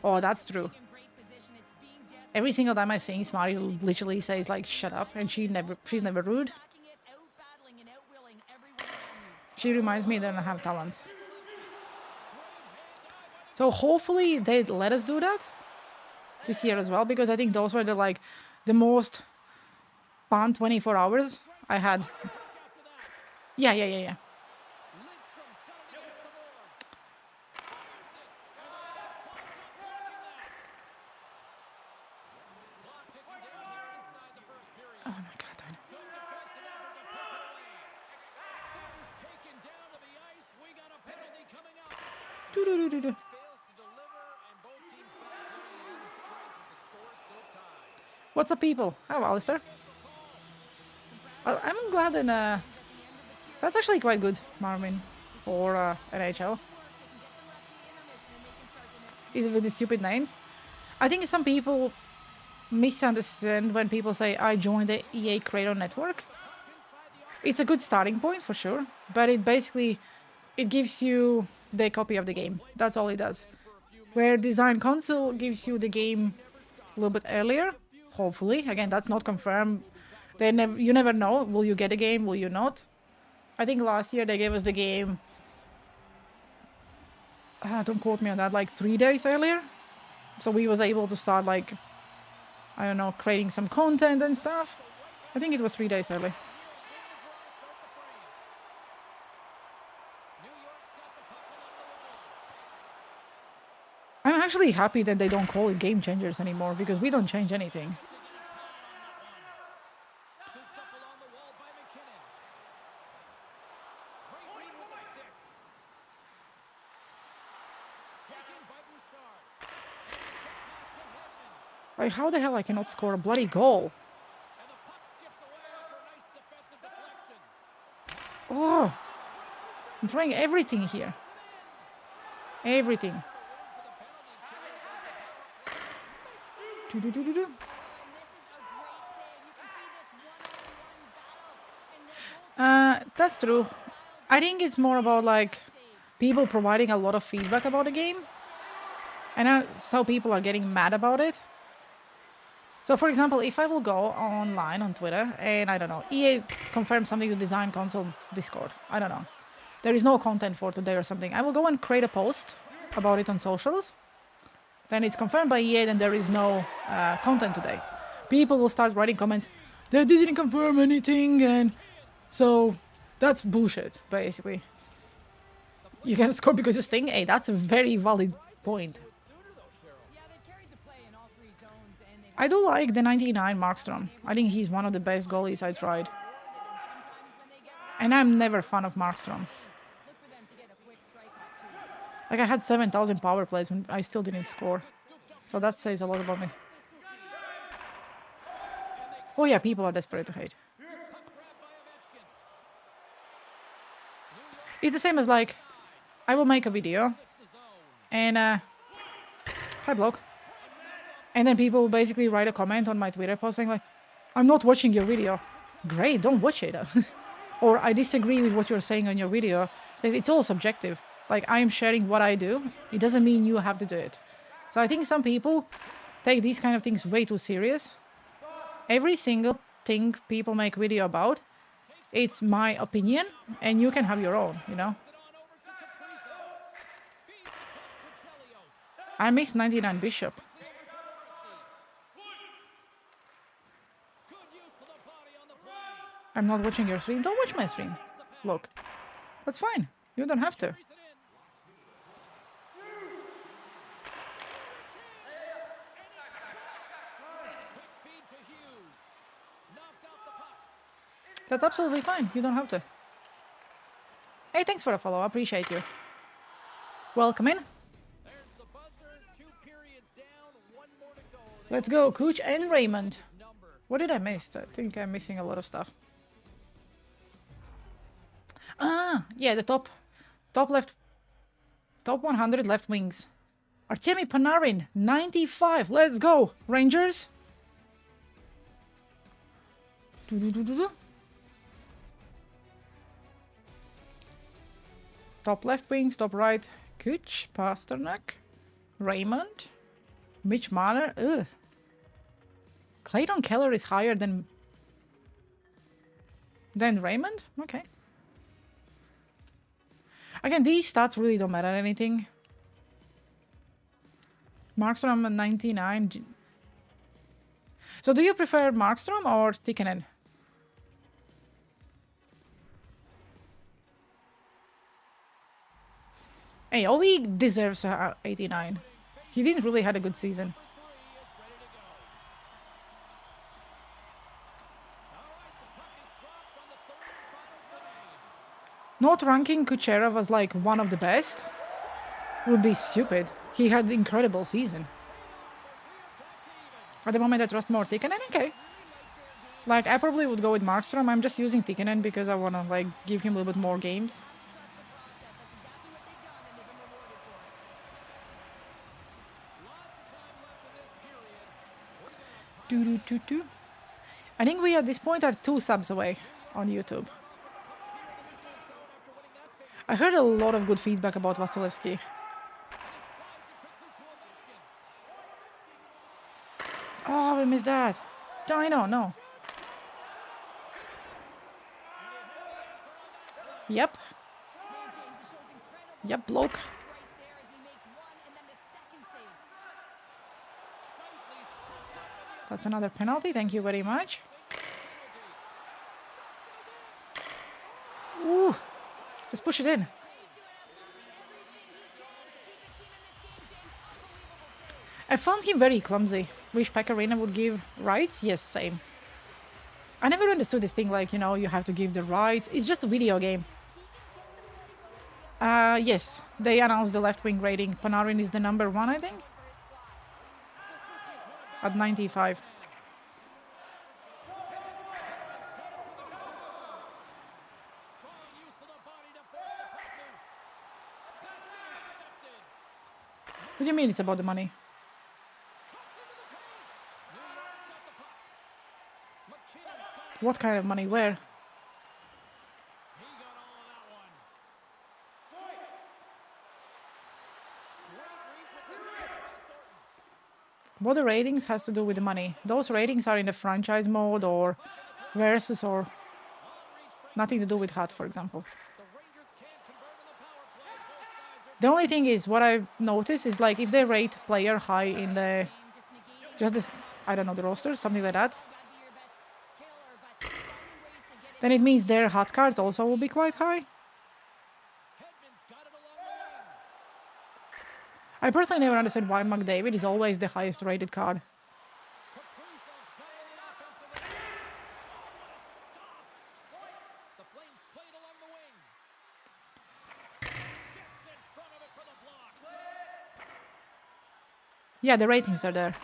Oh, that's true. Every single time I sing, Smarty literally says like, "Shut up," and she's never rude. She reminds me that I have talent. So hopefully they let us do that this year as well, because I think those were the most fun 24 hours I had. Yeah. Lidstrom's got it against the boards. Clock ticking down here inside the first period. Oh my god. I know. Good defensive effort to pick it away. That was taken down to the ice. We got a penalty coming up. Do-do-do-do-do. Fails to deliver, and both teams back playing at even strength with the score still tied. What's up, people? Oh, Alistair. I'm glad in that's actually quite good, Marvin, for NHL. Is with the stupid names. I think some people misunderstand when people say I joined the EA Creator Network. It's a good starting point for sure, but it gives you the copy of the game. That's all it does. Where Design Console gives you the game a little bit earlier, hopefully. Again, that's not confirmed. You never know. Will you get a game? Will you not? I think last year they gave us the game. Don't quote me on that. Like 3 days earlier, so we was able to start I don't know, creating some content and stuff. I think it was 3 days early. I'm actually happy that they don't call it game changers anymore, because we don't change anything. Like, how the hell I cannot score a bloody goal? Oh, I'm trying everything here. Everything. Do-do-do-do-do. That's true. I think it's more about people providing a lot of feedback about the game, and so people are getting mad about it. So, for example, if I will go online on Twitter and, I don't know, EA confirms something to Design Console Discord, I don't know, there is no content for today or something, I will go and create a post about it on socials. Then it's confirmed by EA, then there is no content today. People will start writing comments, they didn't confirm anything, and so that's bullshit, basically. You can score because you sting? Hey, that's a very valid point. I do like the 99 Markstrom. I think he's one of the best goalies I tried. And I'm never a fan of Markstrom. I had 7,000 power plays when I still didn't score. So that says a lot about me. Oh yeah, people are desperate to hate. It's the same as I will make a video and hi bloke. And then people basically write a comment on my Twitter post saying I'm not watching your video. Great, don't watch it. Or I disagree with what you're saying on your video. So it's all subjective. I'm sharing what I do. It doesn't mean you have to do it. So I think some people take these kind of things way too serious. Every single thing people make video about, it's my opinion, and you can have your own, you know? I miss 99 Bishop. I'm not watching your stream. Don't watch my stream. Look, that's fine. You don't have to. That's absolutely fine. You don't have to. Hey, thanks for the follow. I appreciate you. Welcome in. Let's go, Cooch and Raymond. What did I miss? I think I'm missing a lot of stuff. Yeah, the top left, top 100 left wings. Artemi Panarin, 95. Let's go, Rangers. Top left wings, top right, Kuch, Pasternak, Raymond, Mitch Marner. Ugh. Clayton Keller is higher than Raymond? Okay. Again, these stats really don't matter anything. Markstrom 99. So do you prefer Markstrom or Tikkanen? Hey, Ovi deserves 89. He didn't really had a good season. Not ranking Kucherov as like one of the best would be stupid. He had incredible season. At the moment I trust more Tikkanen, okay. Like I probably would go with Markstrom. I'm just using Tikkanen because I wanna like give him a little bit more games. I think we at this point are 2 subs away on YouTube. I heard a lot of good feedback about Vasilevsky. Oh, we missed that. Dino, no. Yep. Yep, bloke. That's another penalty. Thank you very much. Ooh. Just push it in. I found him very clumsy. Wish Pecorino would give rights? Yes, same. I never understood this thing like, you know, you have to give the rights. It's just a video game. Yes, they announced the left wing rating. Panarin is the number 1, I think. At 95. What do you mean it's about the money? What kind of money? Where? What the ratings has to do with the money? Those ratings are in the franchise mode or versus or nothing to do with HUT, for example. The only thing is what I've noticed is like if they rate player high in the just this, I don't know, the roster, something like that, then it means their HUT cards also will be quite high. I personally never understood why McDavid is always the highest rated card. Yeah, the ratings are there.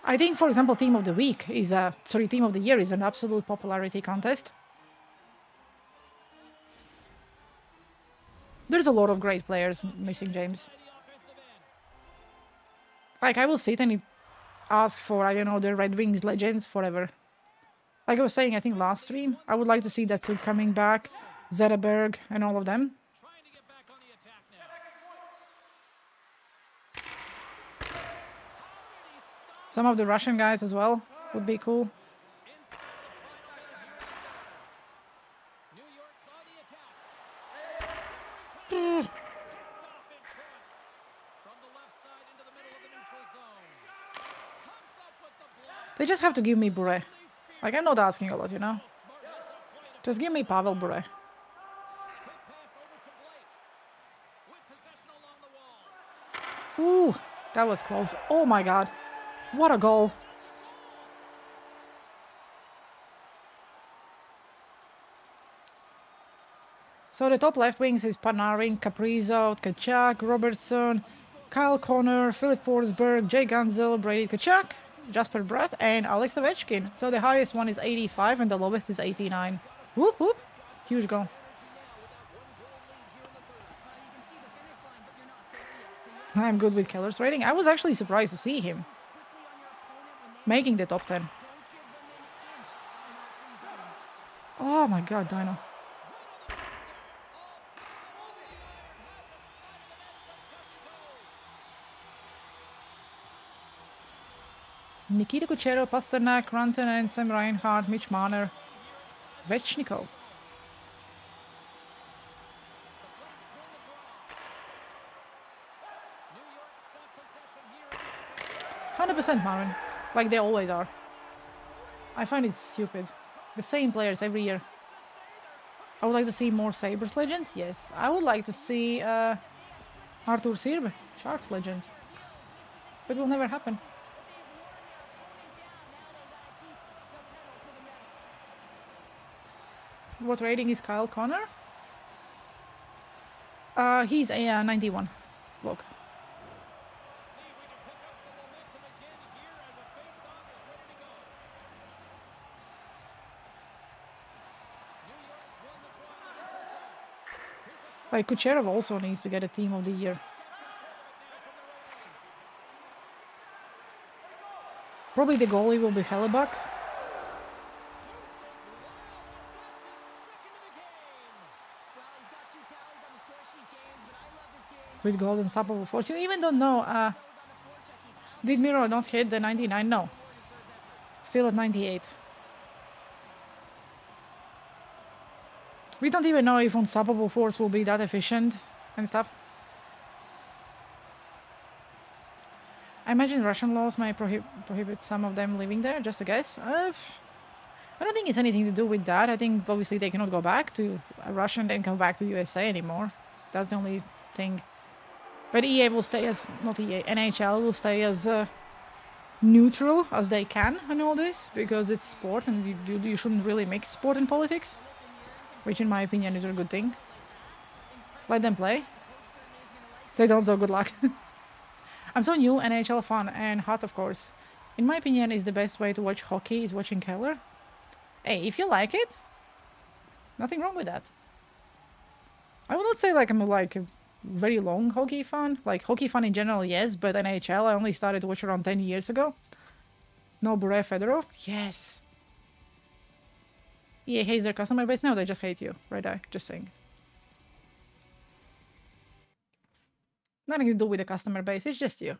I think, for example, Team of the Week is Team of the Year is an absolute popularity contest. There's a lot of great players missing, James. Like, I will sit and ask for, I don't know, the Red Wings legends forever. Like I was saying, I think last stream, I would like to see Datsuk coming back, Zetterberg, and all of them. Some of the Russian guys as well would be cool. They just have to give me Bure. Like, I'm not asking a lot, you know? Just give me Pavel Bure. Ooh, that was close. Oh my god. What a goal. So the top left wings is Panarin, Kaprizov, Tkachuk, Robertson, Kyle Connor, Philip Forsberg, Jay Gunzel, Brady Tkachuk, Jasper Bratt, and Alex Ovechkin. So the highest one is 85 and the lowest is 89. Whoop whoop. Huge goal. I'm good with Keller's rating. I was actually surprised to see him making the top 10. Oh my god, Dino. Nikita Kucherov, Pasternak, Rantanen, Sam Reinhart, Mitch Marner, Vechnikov. 100% Marin, like they always are. I find it stupid. The same players every year. I would like to see more Sabres legends, yes. I would like to see Artur Sirbe, Sharks legend. But it will never happen. What rating is Kyle Connor? He's a 91. Look. Like, Kucherov also needs to get a team of the year. Probably the goalie will be Hellebuck. With gold and stoppable force. You even don't know, did Miro not hit the 99? No. Still at 98. We don't even know if Unstoppable Force will be that efficient and stuff. I imagine Russian laws might prohibit some of them living there, just a guess. I don't think it's anything to do with that. I think obviously they cannot go back to Russia and then come back to USA anymore. That's the only thing. But EA will stay as, not EA, NHL will stay as neutral as they can in all this, because it's sport and you shouldn't really mix sport and politics. Which in my opinion is a good thing. Let them play. They don't, so good luck. I'm so new NHL fan and hot, of course. In my opinion, is the best way to watch hockey is watching Keller. Hey, if you like it, nothing wrong with that. I will not say like I'm like a very long hockey fan. Like hockey fan in general, yes, but NHL I only started to watch around 10 years ago. No Bure Fedorov? Yes. EA hates their customer base? No, they just hate you. Right eye, just saying. Nothing to do with the customer base, it's just you.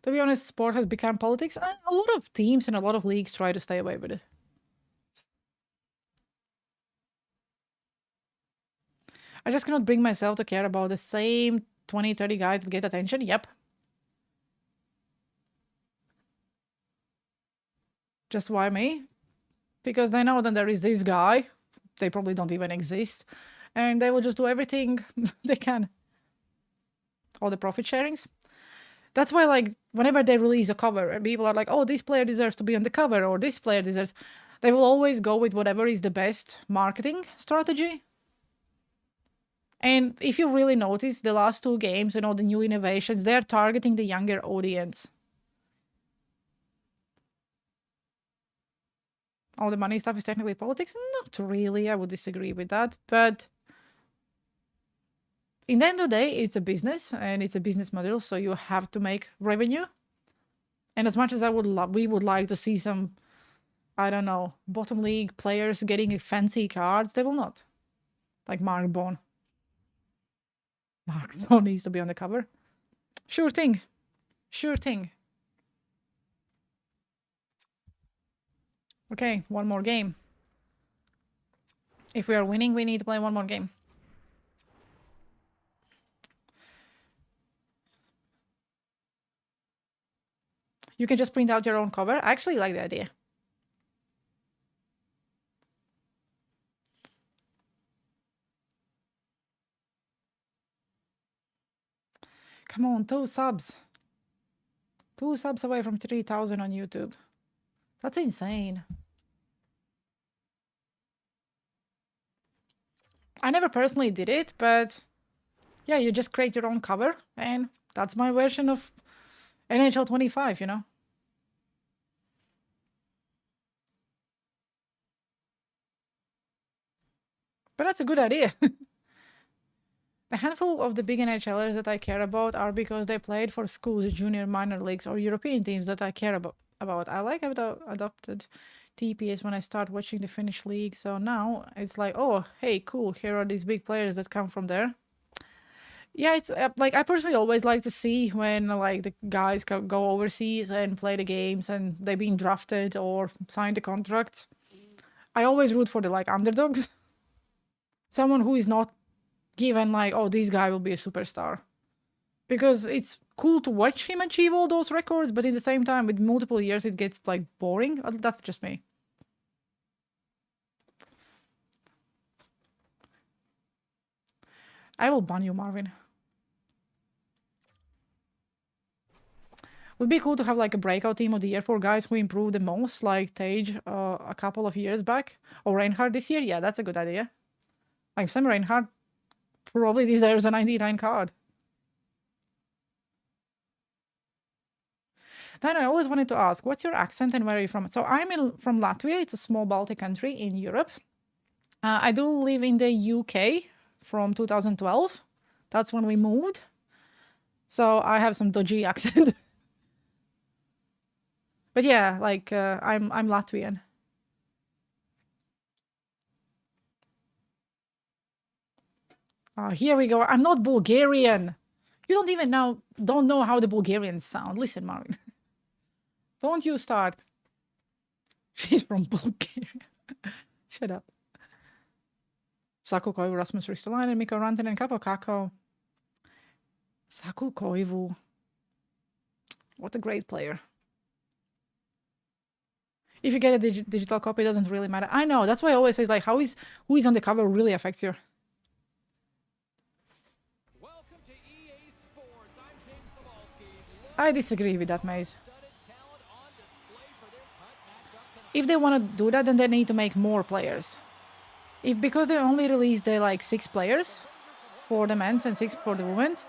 To be honest, sport has become politics. A lot of teams and a lot of leagues try to stay away with it. I just cannot bring myself to care about the same 20, 30 guys that get attention. Yep. Just why me? Because they know that there is this guy. They probably don't even exist. And they will just do everything they can. All the profit sharings. That's why, like, whenever they release a cover and people are like, oh, this player deserves to be on the cover or this player deserves... They will always go with whatever is the best marketing strategy. And if you really notice, the last two games and all the new innovations, they're targeting the younger audience. All the money stuff is technically politics? Not really, I would disagree with that. But in the end of the day, it's a business and it's a business model, so you have to make revenue. And as much as we would like to see some, I don't know, bottom league players getting fancy cards, they will not. Like Mark Bone. Mark Stone needs to be on the cover. Sure thing. Sure thing. Okay, one more game. If we are winning, we need to play one more game. You can just print out your own cover. I actually like the idea. Come on, 2 subs. 2 subs away from 3,000 on YouTube. That's insane. I never personally did it, but yeah, you just create your own cover, and that's my version of NHL 25, you know? But that's a good idea. A handful of the big NHLers that I care about are because they played for schools, junior, minor leagues, or European teams that I care about. I like adopted TPS when I start watching the Finnish league. So now it's like, oh, hey, cool. Here are these big players that come from there. Yeah, it's like I personally always like to see when like the guys go overseas and play the games and they're being drafted or signed the contracts. I always root for the like underdogs. Someone who is not given like, oh, this guy will be a superstar. Because it's cool to watch him achieve all those records, but in the same time, with multiple years, it gets like boring. That's just me. I will ban you, Marvin. Would be cool to have like a breakout team of the year for guys who improved the most, like Tage a couple of years back, or Reinhardt this year. Yeah, that's a good idea. Like Sam Reinhardt probably deserves a 99 card. Then I always wanted to ask, what's your accent and where are you from? So I'm from Latvia. It's a small Baltic country in Europe. I do live in the UK from 2012. That's when we moved. So I have some dodgy accent. But yeah, like I'm Latvian. Here we go. I'm not Bulgarian. You don't know how the Bulgarians sound. Listen, Marvin. Don't you start. She's from Bulgaria. Shut up. Saku Koivu, Rasmus Ristolainen, Mikko Rantanen, Capo Kakko. Saku Koivu. What a great player. If you get a digital copy, it doesn't really matter. I know, that's why I always say, like, who is on the cover really affects you. Welcome to EA Sports. I'm James Sabalski. I disagree with that, Maze. If they want to do that, then they need to make more players. Because they only released the like 6 players for the men's and 6 for the women's,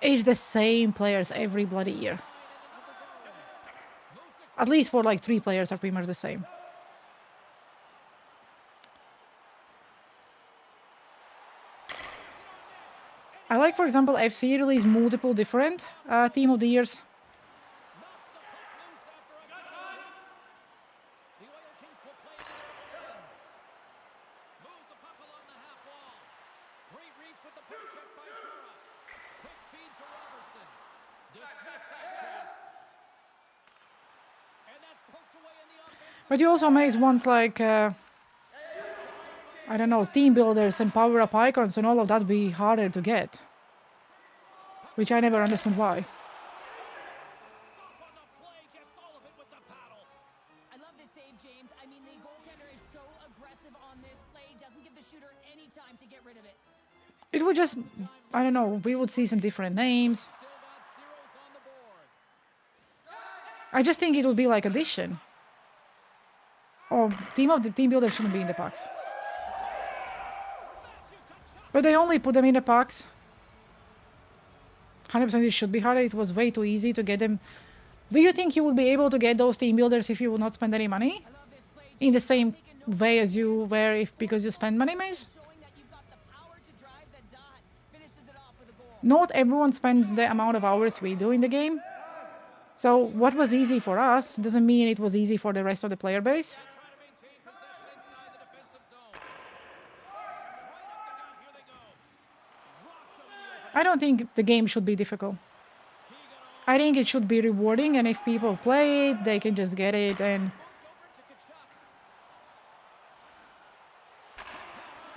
it's the same players every bloody year. At least for like 3 players are pretty much the same. I like, for example, FC released multiple different Team of the Years. But you also made ones like, I don't know, team builders and power-up icons and all of that be harder to get. Which I never understood why. I love this save, James. I mean, the goaltender is so aggressive on this play, doesn't give the shooter any time to get rid of it. It would just, I don't know, we would see some different names. I just think it would be like addition. Oh, team builder shouldn't be in the packs. But they only put them in the packs. 100% it should be harder. It was way too easy to get them. Do you think you would be able to get those team builders if you would not spend any money? In the same way as you were because you spend money, Maze? Not everyone spends the amount of hours we do in the game. So what was easy for us doesn't mean it was easy for the rest of the player base. I don't think the game should be difficult. I think it should be rewarding, and if people play it, they can just get it. And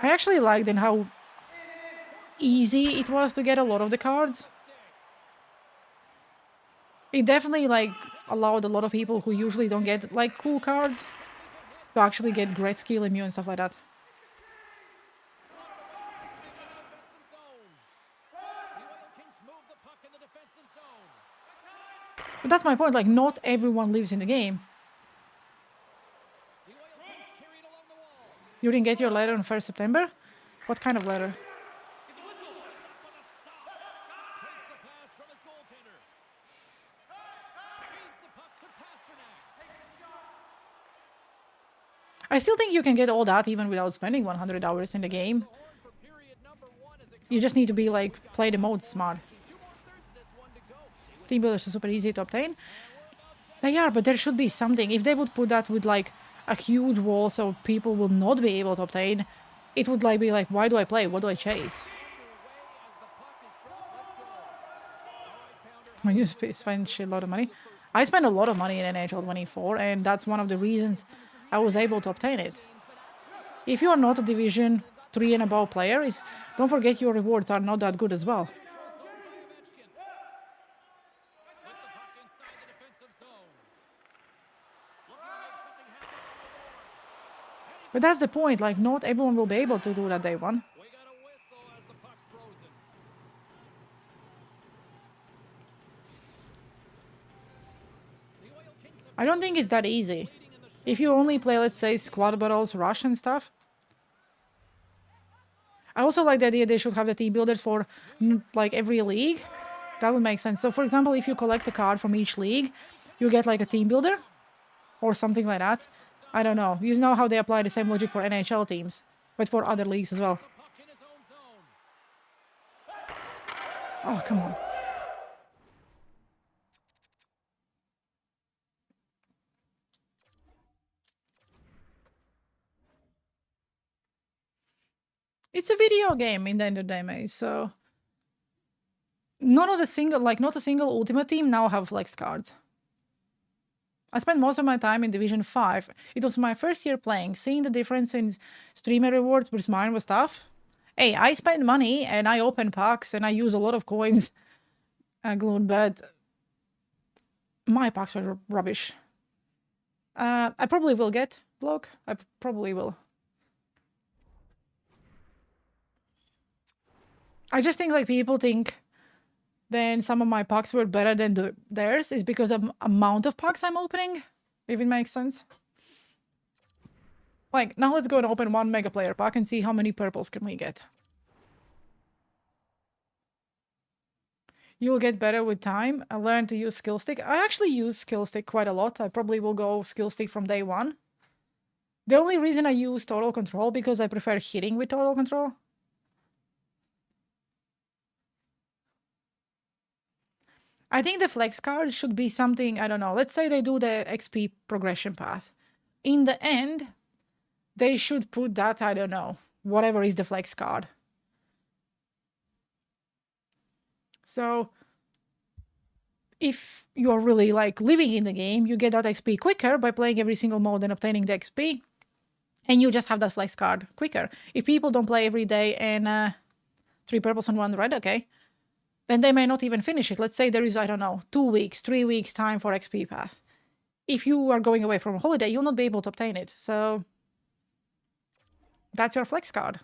I actually liked in how easy it was to get a lot of the cards. It definitely like allowed a lot of people who usually don't get like cool cards to actually get great skill, immune, and stuff like that. But that's my point, like not everyone lives in the game. You didn't get your letter on 1st September? What kind of letter? I still think you can get all that even without spending 100 hours in the game. You just need to be like, play the mode smart. Team builders are super easy to obtain. They are, but there should be something. If they would put that with like a huge wall so people will not be able to obtain, it would like be like, why do I play? What do I chase? When you spend a lot of money. I spend a lot of money in NHL 24, and that's one of the reasons I was able to obtain it. If you are not a Division 3 and above player, don't forget your rewards are not that good as well. But that's the point, like, not everyone will be able to do that day one. I don't think it's that easy. If you only play, let's say, squad battles, rush and stuff. I also like the idea they should have the team builders for, like, every league. That would make sense. So, for example, if you collect a card from each league, you get, like, a team builder or something like that. I don't know. You know how they apply the same logic for NHL teams, but for other leagues as well. Oh, come on. It's a video game in the end of the day, so not a single Ultimate Team now have flex cards. I spent most of my time in Division 5. It was my first year playing. Seeing the difference in streamer rewards versus mine was tough. Hey, I spend money and I open packs and I use a lot of coins, Gloon, but my packs were rubbish. I probably will get block. I probably will. I just think, like, people think then some of my packs were better than theirs is because of amount of packs I'm opening, if it makes sense. Like, now let's go and open one Mega Player pack and see how many purples can we get. You'll get better with time. I learned to use skill stick. I actually use skill stick quite a lot. I probably will go skill stick from day one. The only reason I use total control because I prefer hitting with total control. I think the flex card should be something, I don't know, let's say they do the XP progression path. In the end, they should put that, I don't know, whatever is the flex card. So, if you're really, like, living in the game, you get that XP quicker by playing every single mode and obtaining the XP. And you just have that flex card quicker. If people don't play every day and 3 purples and 1 red, okay, then they may not even finish it. Let's say there is, I don't know, 2 weeks, 3 weeks time for XP path. If you are going away from a holiday, you'll not be able to obtain it. So that's your flex card.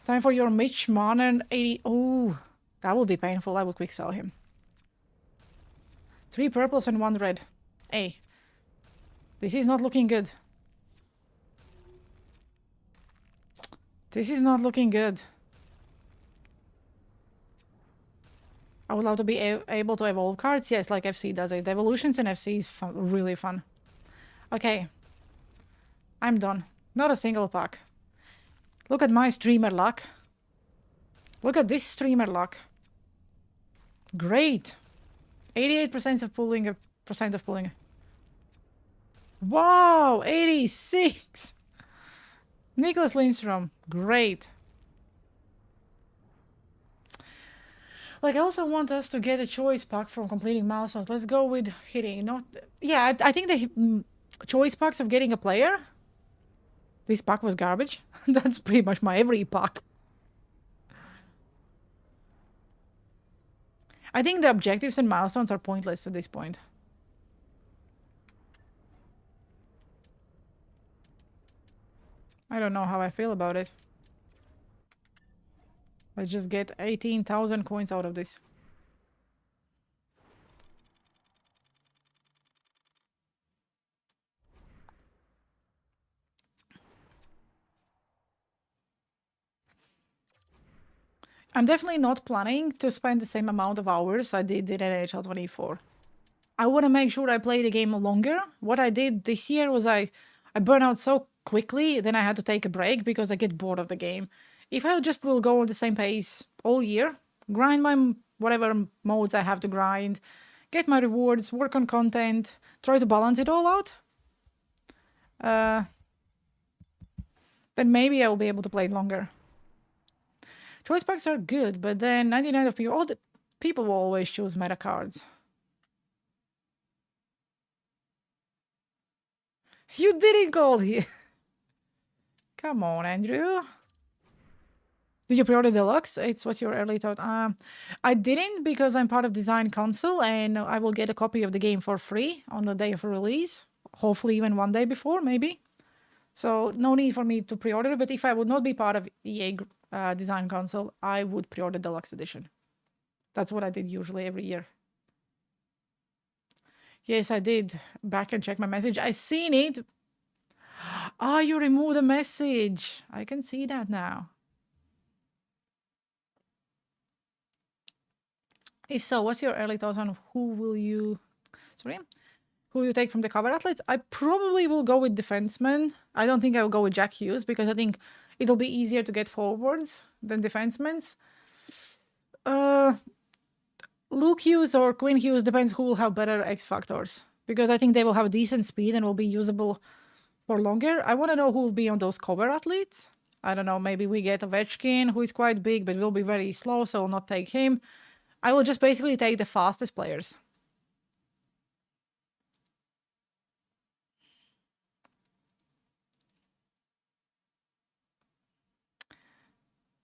Time for your Mitch Marner 80. Oh, that would be painful. I would quick sell him. 3 purples and 1 red. Hey, this is not looking good. This is not looking good. I would love to be able to evolve cards. Yes, like FC does it. The evolutions in FC is fun, really fun. Okay. I'm done. Not a single pack. Look at my streamer luck. Look at this streamer luck. Great. 88% of pulling. Wow, 86. Nicholas Lindstrom. Great. Like, I also want us to get a choice pack from completing milestones. Let's go with hitting. Yeah, I think the choice packs of getting a player. This pack was garbage. That's pretty much my every pack. I think the objectives and milestones are pointless at this point. I don't know how I feel about it. Let's just get 18,000 coins out of this. I'm definitely not planning to spend the same amount of hours I did in NHL 24. I want to make sure I play the game longer. What I did this year was I burn out so quickly, then I had to take a break because I get bored of the game. If I just will go on the same pace all year, grind my whatever modes I have to grind, get my rewards, work on content, try to balance it all out, then maybe I will be able to play longer. Choice packs are good, but then 99 of people... People will always choose meta cards. You didn't gold here. Come on, Andrew. Did you pre-order Deluxe? It's what your early thought. I didn't because I'm part of Design Council and I will get a copy of the game for free on the day of release. Hopefully even one day before, maybe. So no need for me to pre-order, but if I would not be part of EA Design Council, I would pre-order Deluxe Edition. That's what I did usually every year. Yes, I did. Back and check my message. I seen it. Ah, you removed the message. I can see that now. If so, what's your early thoughts on who you take from the cover athletes? I probably will go with defensemen. I don't think I will go with Jack Hughes because I think it'll be easier to get forwards than defensemen. Luke Hughes or Quinn Hughes, depends who will have better X factors. Because I think they will have decent speed and will be usable for longer. I want to know who will be on those cover athletes. I don't know, maybe we get Ovechkin, who is quite big, but will be very slow, so I'll not take him. I will just basically take the fastest players.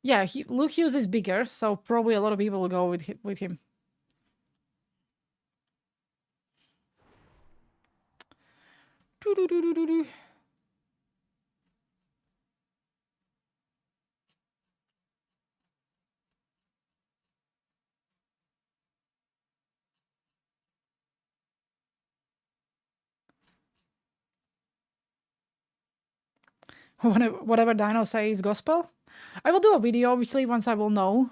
Yeah, Luke Hughes is bigger, so probably a lot of people will go with him. Whatever Dino says gospel. I will do a video, obviously, once I will know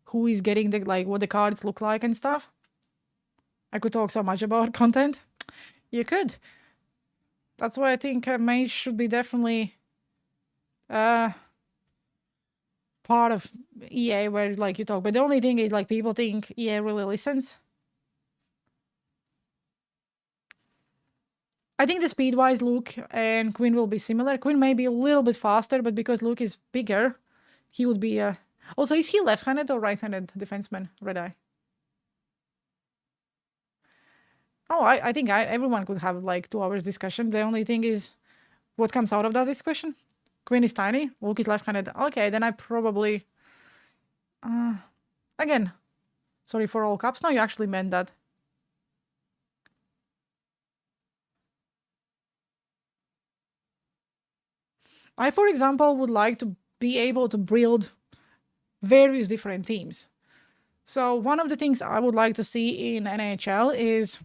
who is getting the, like, what the cards look like and stuff. I could talk so much about content. You could. That's why I think Mage should be definitely part of EA where, like, you talk. But the only thing is, like, people think EA really listens. I think the speed-wise, Luke and Quinn will be similar. Quinn may be a little bit faster, but because Luke is bigger, he would be... Also, is he left-handed or right-handed defenseman, Red Eye? Oh, I think everyone could have, like, 2 hours discussion. The only thing is what comes out of that discussion. Quinn is tiny, Luke is left-handed. Okay, then I probably... again, sorry for all caps. No, you actually meant that. I, for example, would like to be able to build various different teams. So one of the things I would like to see in NHL is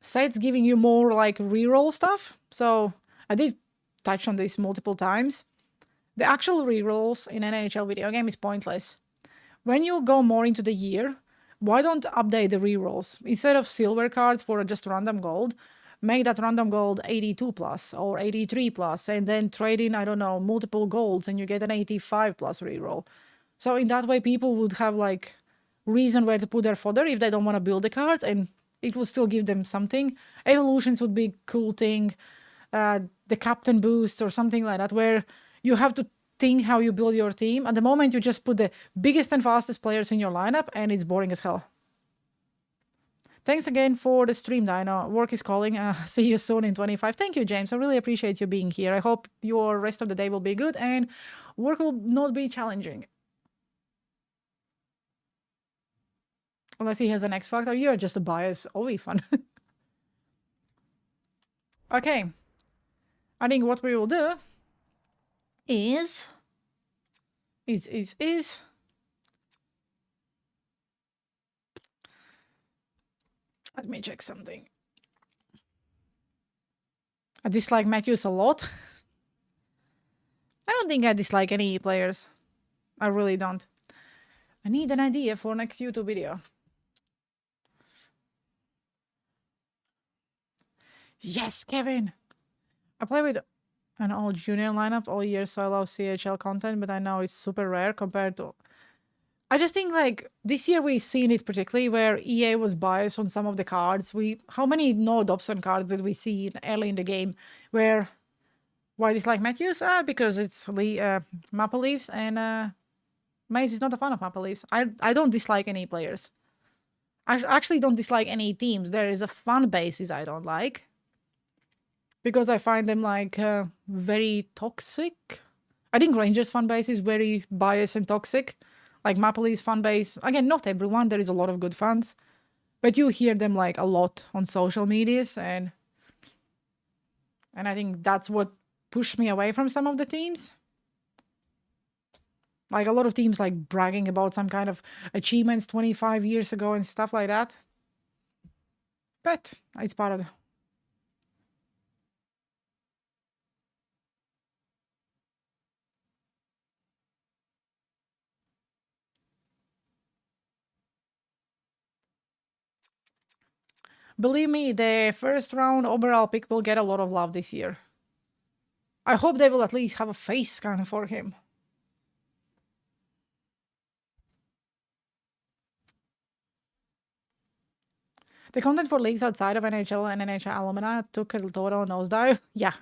sets giving you more like reroll stuff. So I did touch on this multiple times. The actual rerolls in NHL video game is pointless. When you go more into the year, why don't update the rerolls? Instead of silver cards for just random gold, make that random gold 82 plus or 83 plus, and then trade in, I don't know, multiple golds and you get an 85 plus reroll. So in that way, people would have like reason where to put their fodder if they don't want to build the cards, and it will still give them something. Evolutions would be a cool thing. The captain boosts or something like that, where you have to think how you build your team. At the moment, you just put the biggest and fastest players in your lineup, and it's boring as hell. Thanks again for the stream, Dino. Work is calling. See you soon in 25. Thank you, James. I really appreciate you being here. I hope your rest of the day will be good and work will not be challenging. Unless he has an X Factor. You're just a bias. Always fun. Okay. I think what we will do is... Let me check something. I dislike Matthews a lot. I don't think I dislike any players. I really don't. I need an idea for next YouTube video. Yes, Kevin! I play with an all junior lineup all year, so I love CHL content, but I know it's super rare compared to... I just think, like, this year we've seen it particularly where EA was biased on some of the cards. How many no Dobson cards did we see early in the game where... Why dislike Matthews? Because it's Maple Leafs and Mace is not a fan of Maple Leafs. I don't dislike any players. I actually don't dislike any teams. There is a fan bases I don't like. Because I find them like very toxic. I think Rangers fan base is very biased and toxic. Like Maple Leafs fan base, again, not everyone. There is a lot of good fans. But you hear them like a lot on social medias, and I think that's what pushed me away from some of the teams. Like a lot of teams like bragging about some kind of achievements 25 years ago and stuff like that. But it's part of the... Believe me, the first round overall pick will get a lot of love this year. I hope they will at least have a face scan for him. The content for leagues outside of NHL and NHL alumni took a total nosedive. Yeah.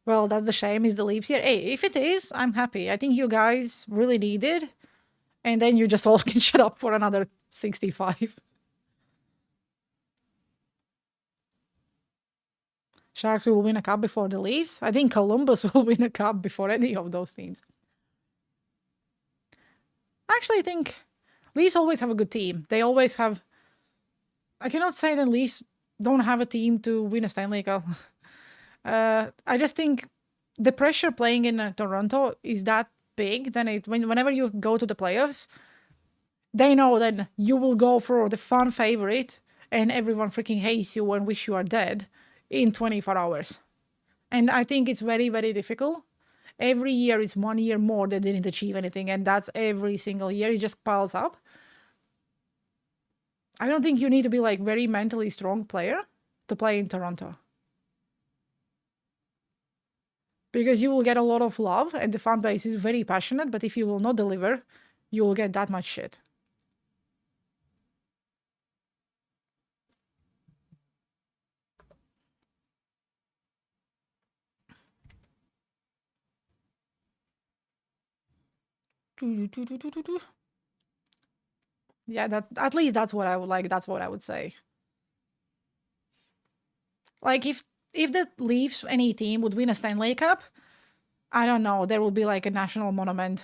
Well, that's a shame. Is the Leafs here? Hey, if it is, I'm happy. I think you guys really need it. And then you just all can shut up for another 65. Sharks will win a cup before the Leafs. I think Columbus will win a cup before any of those teams. Actually, I think Leafs always have a good team. They always have... I cannot say that Leafs don't have a team to win a Stanley Cup. I just think the pressure playing in Toronto is that big. Then whenever you go to the playoffs, they know that you will go for the fan favorite and everyone freaking hates you and wish you are dead in 24 hours. And I think it's very, very difficult. Every year is 1 year more they didn't achieve anything, and that's every single year. It just piles up. I don't think you need to be like very mentally strong player to play in Toronto. Because you will get a lot of love and the fan base is very passionate, but if you will not deliver, you will get that much shit. Yeah, that at least that's what I would like. That's what I would say. Like if the Leafs, any team, would win a Stanley Cup, I don't know, there will be like a national monument.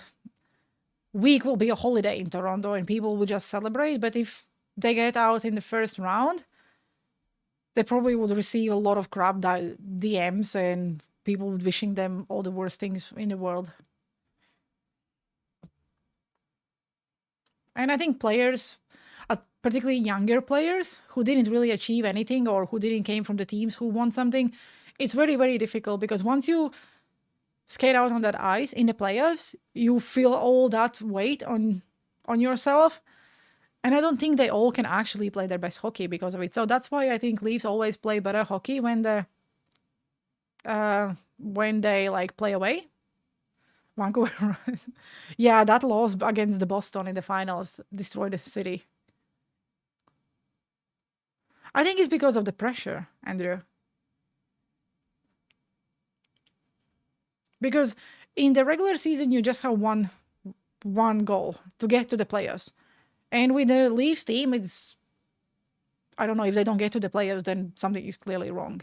Week will be a holiday in Toronto and people will just celebrate. But if they get out in the first round, they probably would receive a lot of crap DMs and people wishing them all the worst things in the world. And I think players, particularly younger players who didn't really achieve anything or who didn't came from the teams who won something, it's very, very difficult because once you skate out on that ice in the playoffs, you feel all that weight on yourself. And I don't think they all can actually play their best hockey because of it. So that's why I think Leafs always play better hockey when they like play away. Vancouver. Yeah, that loss against the Boston in the finals destroyed the city. I think it's because of the pressure, Andrew. Because in the regular season, you just have one goal to get to the playoffs. And with the Leafs team, it's... I don't know, if they don't get to the playoffs, then something is clearly wrong.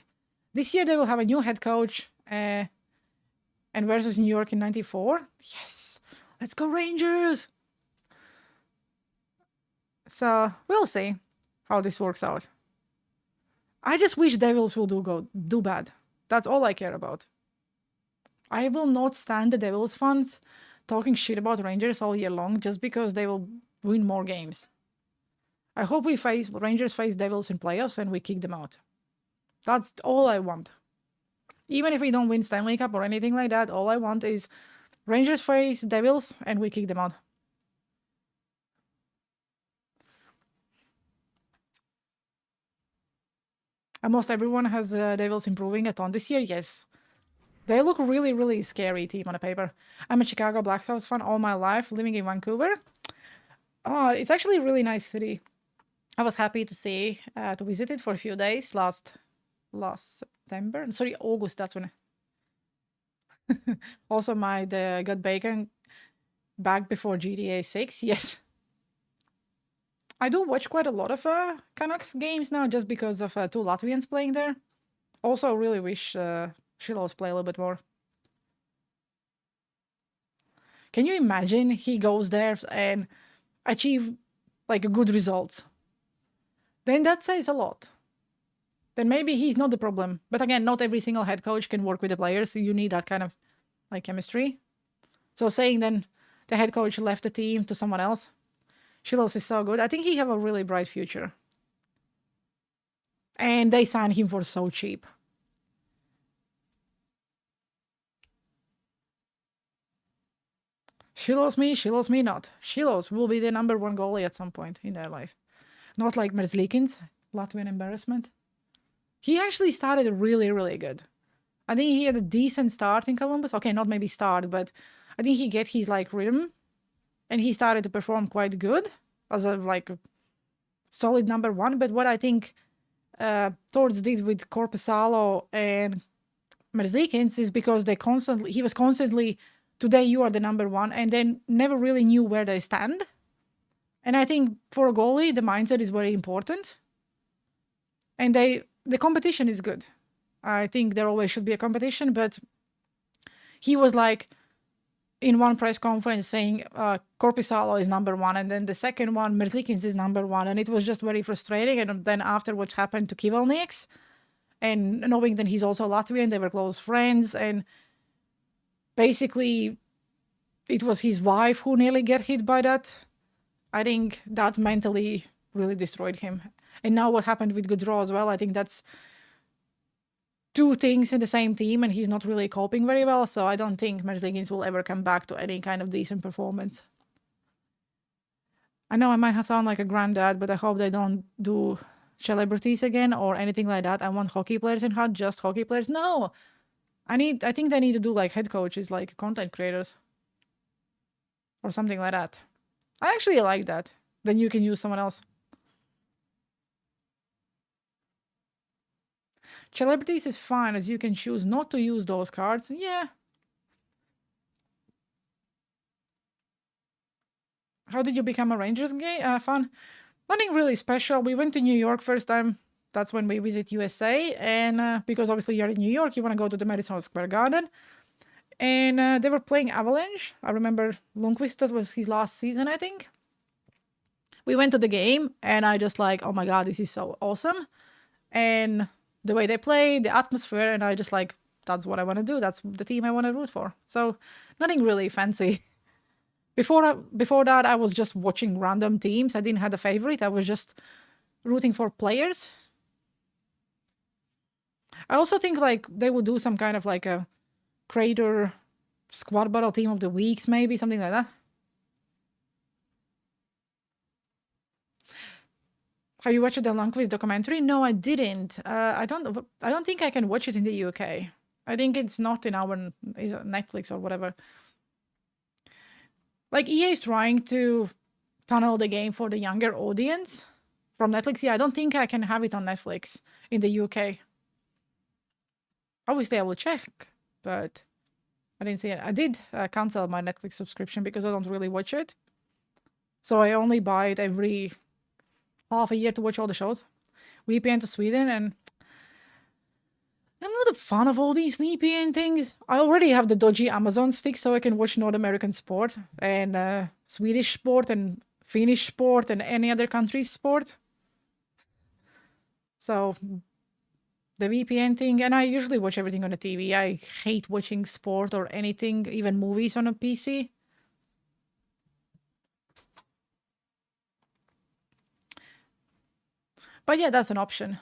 This year, they will have a new head coach, and versus New York in 94. Yes, let's go Rangers. So we'll see how this works out. I just wish Devils will do bad. That's all I care about. I will not stand the Devils fans talking shit about Rangers all year long just because they will win more games. I hope Rangers face Devils in playoffs and we kick them out. That's all I want. Even if we don't win Stanley Cup or anything like that, all I want is Rangers face Devils and we kick them out. Almost everyone has Devils improving a ton this year, yes. They look really, really scary team on the paper. I'm a Chicago Blackhawks fan all my life, living in Vancouver. Oh, it's actually a really nice city. I was happy to visit it for a few days last September. Sorry, August, that's when. Also, my got bacon back before GTA 6. Yes. I do watch quite a lot of Canucks games now just because of two Latvians playing there. Also, really wish Shilos play a little bit more. Can you imagine he goes there and achieve like a good results? Then that says a lot. Then maybe he's not the problem. But again, not every single head coach can work with the players. So you need that kind of like chemistry. So saying then the head coach left the team to someone else, Shilos is so good. I think he have a really bright future. And they signed him for so cheap. Shilos me not. Shilos will be the number one goalie at some point in their life. Not like Merzlikins, Latvian embarrassment. He actually started really, really good. I think he had a decent start in Columbus. Okay, not maybe start, but I think he get his like rhythm, and he started to perform quite good as a like solid number one. But what I think Torts did with Korpisalo and Merzlikins is because he was constantly, today you are the number one, and then never really knew where they stand. And I think for a goalie, the mindset is very important. And the competition is good. I think there always should be a competition, but he was like in one press conference saying Korpisalo is number one, and then the second one, Merzlikins is number one, and it was just very frustrating. And then after what happened to Kivelnieks, and knowing that he's also Latvian, they were close friends, and basically it was his wife who nearly get hit by that. I think that mentally really destroyed him. And now what happened with Gaudreau as well, I think that's two things in the same team, and he's not really coping very well. So I don't think Merzlikins will ever come back to any kind of decent performance. I know I might sound like a granddad, but I hope they don't do celebrities again or anything like that. I want hockey players and not just hockey players. No, I think they need to do like head coaches, like content creators or something like that. I actually like that. Then you can use someone else. Celebrities is fine as you can choose not to use those cards. Yeah. How did you become a Rangers fan? Nothing really special. We went to New York first time. That's when we visit USA. And because obviously you're in New York, you want to go to the Madison Square Garden. And they were playing Avalanche. I remember Lundqvist, that was his last season, I think. We went to the game and I just like, oh my God, this is so awesome. And the way they play, the atmosphere, and I just like, that's what I want to do. That's the team I want to root for. So nothing really fancy. Before that, I was just watching random teams. I didn't have a favorite. I was just rooting for players. I also think like they would do some kind of like a creator squad battle team of the weeks, maybe something like that. Have you watched the Lundqvist documentary? No, I didn't. I don't think I can watch it in the UK. I think it's not in our Netflix or whatever. Like EA is trying to tunnel the game for the younger audience from Netflix. Yeah, I don't think I can have it on Netflix in the UK. Obviously, I will check, but I didn't see it. I did cancel my Netflix subscription because I don't really watch it. So I only buy it every half a year to watch all the shows. VPN to Sweden, and I'm not a fan of all these VPN things. I already have the dodgy Amazon stick, so I can watch North American sport and Swedish sport and Finnish sport and any other country's sport. So the VPN thing, and I usually watch everything on the TV. I hate watching sport or anything, even movies on a PC. But yeah, that's an option.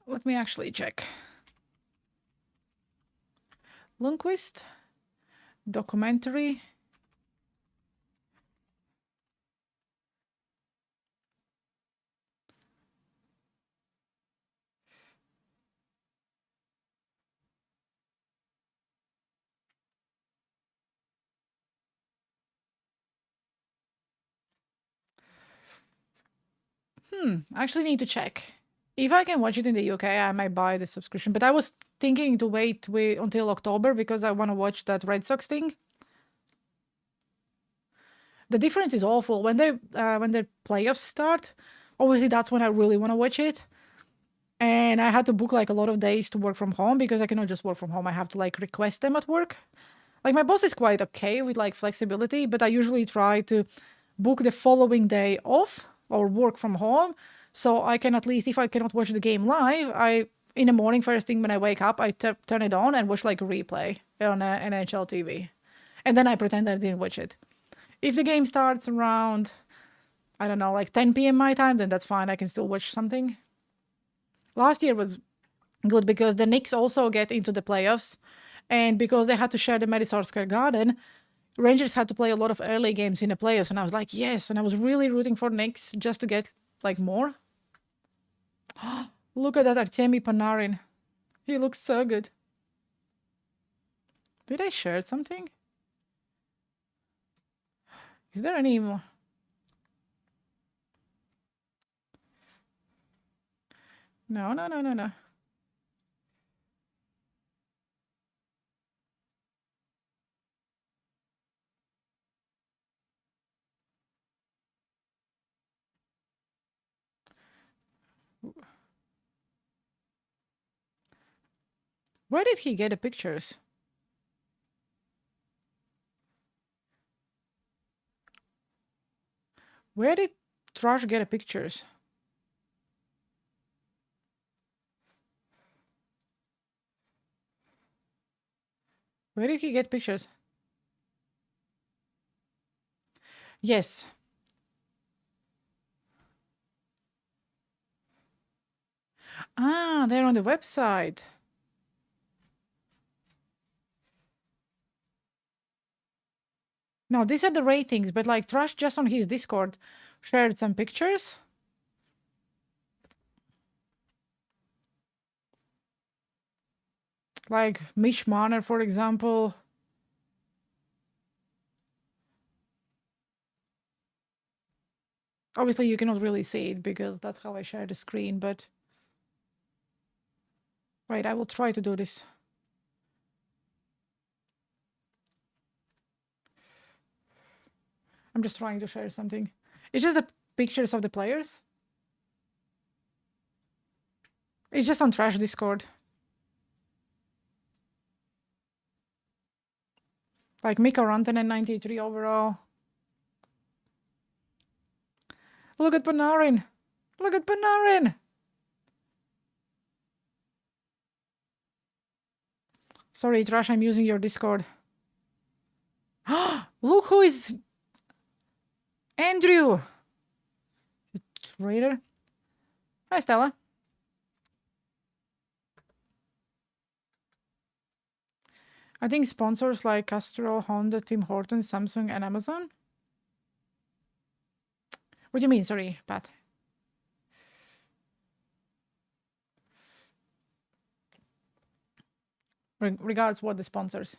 Let me actually check. Lundqvist documentary. I actually need to check If I can watch it in the UK, I might buy the subscription. But I was thinking to wait until October because I want to watch that Red Sox thing. The difference is awful. When the playoffs start, obviously that's when I really want to watch it. And I had to book like a lot of days to work from home because I cannot just work from home. I have to like request them at work. Like my boss is quite okay with like flexibility, but I usually try to book the following day off or work from home. So I can at least, if I cannot watch the game live, in the morning, first thing when I wake up, I turn it on and watch like a replay on NHL TV. And then I pretend I didn't watch it. If the game starts around, I don't know, like 10 p.m. my time, then that's fine. I can still watch something. Last year was good because the Knicks also get into the playoffs. And because they had to share the Madison Square Garden, Rangers had to play a lot of early games in the playoffs. And I was like, yes. And I was really rooting for Knicks just to get like more. Look at that Artemi Panarin. He looks so good. Did I share something? Is there any more? No. Where did he get the pictures? Where did Trash get the pictures? Where did he get pictures? Yes. Ah, they're on the website. No, these are the ratings, but like Trash just on his Discord shared some pictures. Like Mitch Marner, for example. Obviously, you cannot really see it because that's how I share the screen, but... Wait, I will try to do this. I'm just trying to share something. It's just the pictures of the players. It's just on Trash Discord. Like Mikko Rantanen, 93 overall. Look at Panarin. Look at Panarin. Sorry, Trash, I'm using your Discord. Look who is... Andrew. You traitor. Hi, Stella. I think sponsors like Castrol, Honda, Tim Hortons, Samsung, and Amazon. What do you mean? Sorry, Pat. Regards what the sponsors.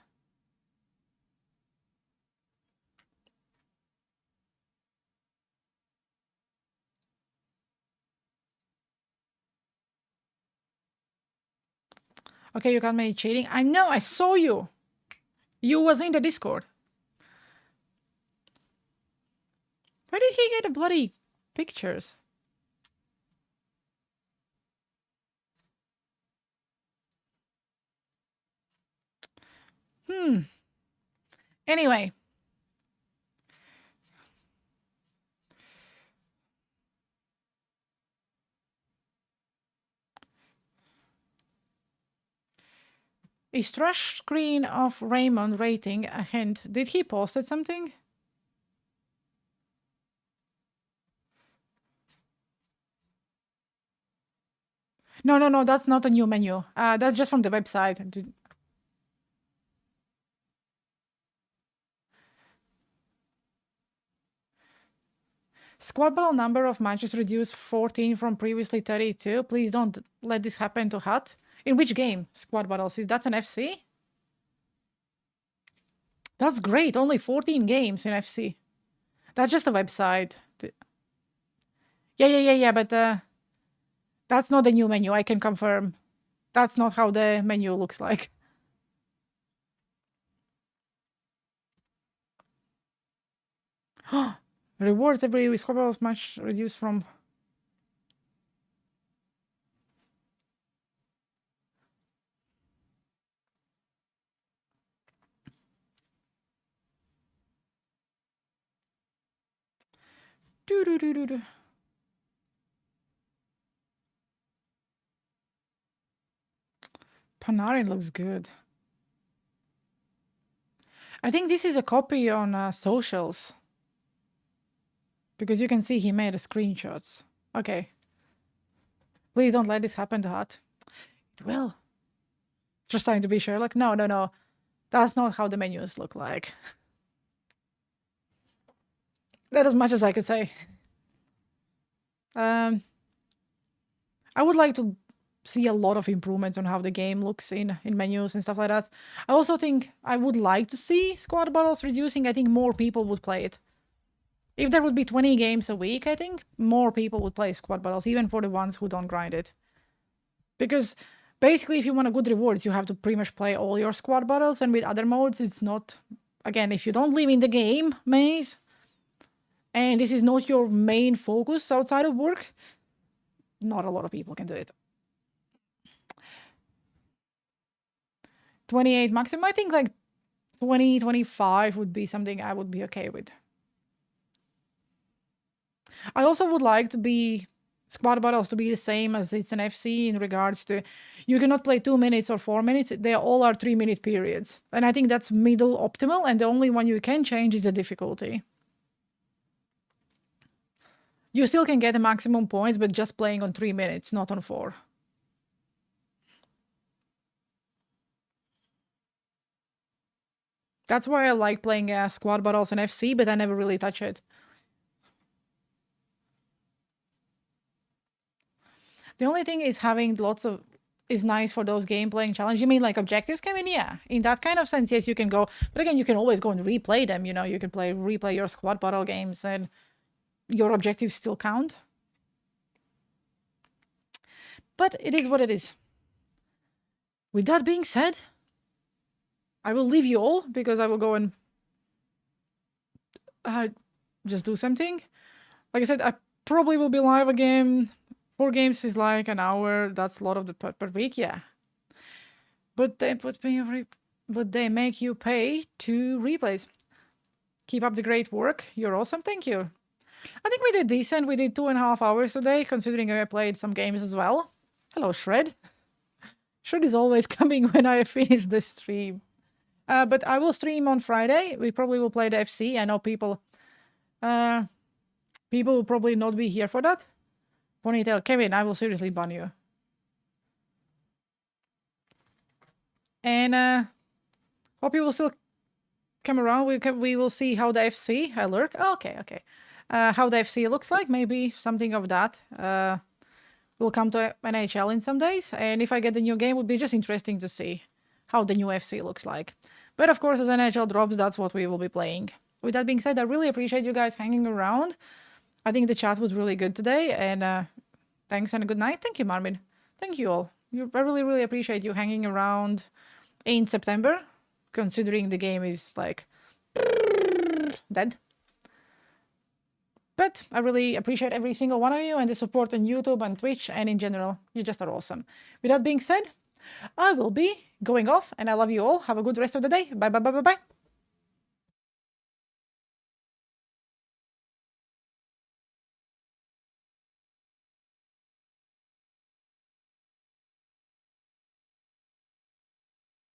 Okay, you got me cheating. I know, I saw you. You was in the Discord. Where did he get the bloody pictures? Anyway. Is Trash screen of Raymond rating a hint? Did he posted something? No, that's not a new menu. That's just from the website. Squad battle number of matches reduced 14 from previously 32. Please don't let this happen to Hut. In which game? Squad battles. Is that an FC? That's great. Only 14 games in FC. That's just a website. Yeah. But the That's not the new menu, I can confirm. That's not how the menu looks like. Rewards every squad battles match reduced from... Doo-doo-doo-doo-doo. Panarin looks good. I think this is a copy on socials. Because you can see he made screenshots. Okay. Please don't let this happen to Hut. It will. Just trying to be sure. Like, no, no, no. That's not how the menus look like. That's as much as I could say. I would like to see a lot of improvements on how the game looks in menus and stuff like that. I also think I would like to see squad battles reducing. I think more people would play it. If there would be 20 games a week, I think more people would play squad battles, even for the ones who don't grind it. Because basically, if you want a good rewards, you have to pretty much play all your squad battles, and with other modes, it's not... Again, if you don't live in the game, maze, and this is not your main focus outside of work, not a lot of people can do it. 28 maximum, I think like 20, 25 would be something I would be okay with. I also would like to be squad battles to be the same as it's an FC in regards to you cannot play 2 minutes or 4 minutes. They all are 3-minute periods. And I think that's middle optimal. And the only one you can change is the difficulty. You still can get the maximum points, but just playing on 3 minutes, not on 4. That's why I like playing squad battles and FC, but I never really touch it. The only thing is having lots of... is nice for those game playing challenge. You mean like objectives come in? Yeah. In that kind of sense, yes, you can go. But again, you can always go and replay them. You know, you can replay your squad battle games and your objectives still count. But it is what it is. With that being said, I will leave you all because I will go and just do something. Like I said, I probably will be live again. 4 games is like an hour. That's a lot of the per week, yeah. But they make you pay 2 replays. Keep up the great work. You're awesome. Thank you. I think we did decent. We did 2.5 hours today, considering I played some games as well. Hello, Shred. Shred is always coming when I finish the stream. But I will stream on Friday. We probably will play the FC. I know people will probably not be here for that. Ponytail, Kevin, I will seriously ban you. And hope you will still come around. We will see how the FC, I lurk. Oh, okay. How the FC looks like. Maybe something of that. We'll come to NHL in some days. And if I get the new game, it would be just interesting to see how the new FC looks like. But of course, as NHL drops, that's what we will be playing. With that being said, I really appreciate you guys hanging around. I think the chat was really good today, and thanks and a good night. Thank you, Marmin. Thank you all. I really, really appreciate you hanging around in September, considering the game is like dead. But I really appreciate every single one of you and the support on YouTube and Twitch, and in general, you just are awesome. With that being said, I will be going off, and I love you all. Have a good rest of the day. Bye, bye, bye, bye, bye.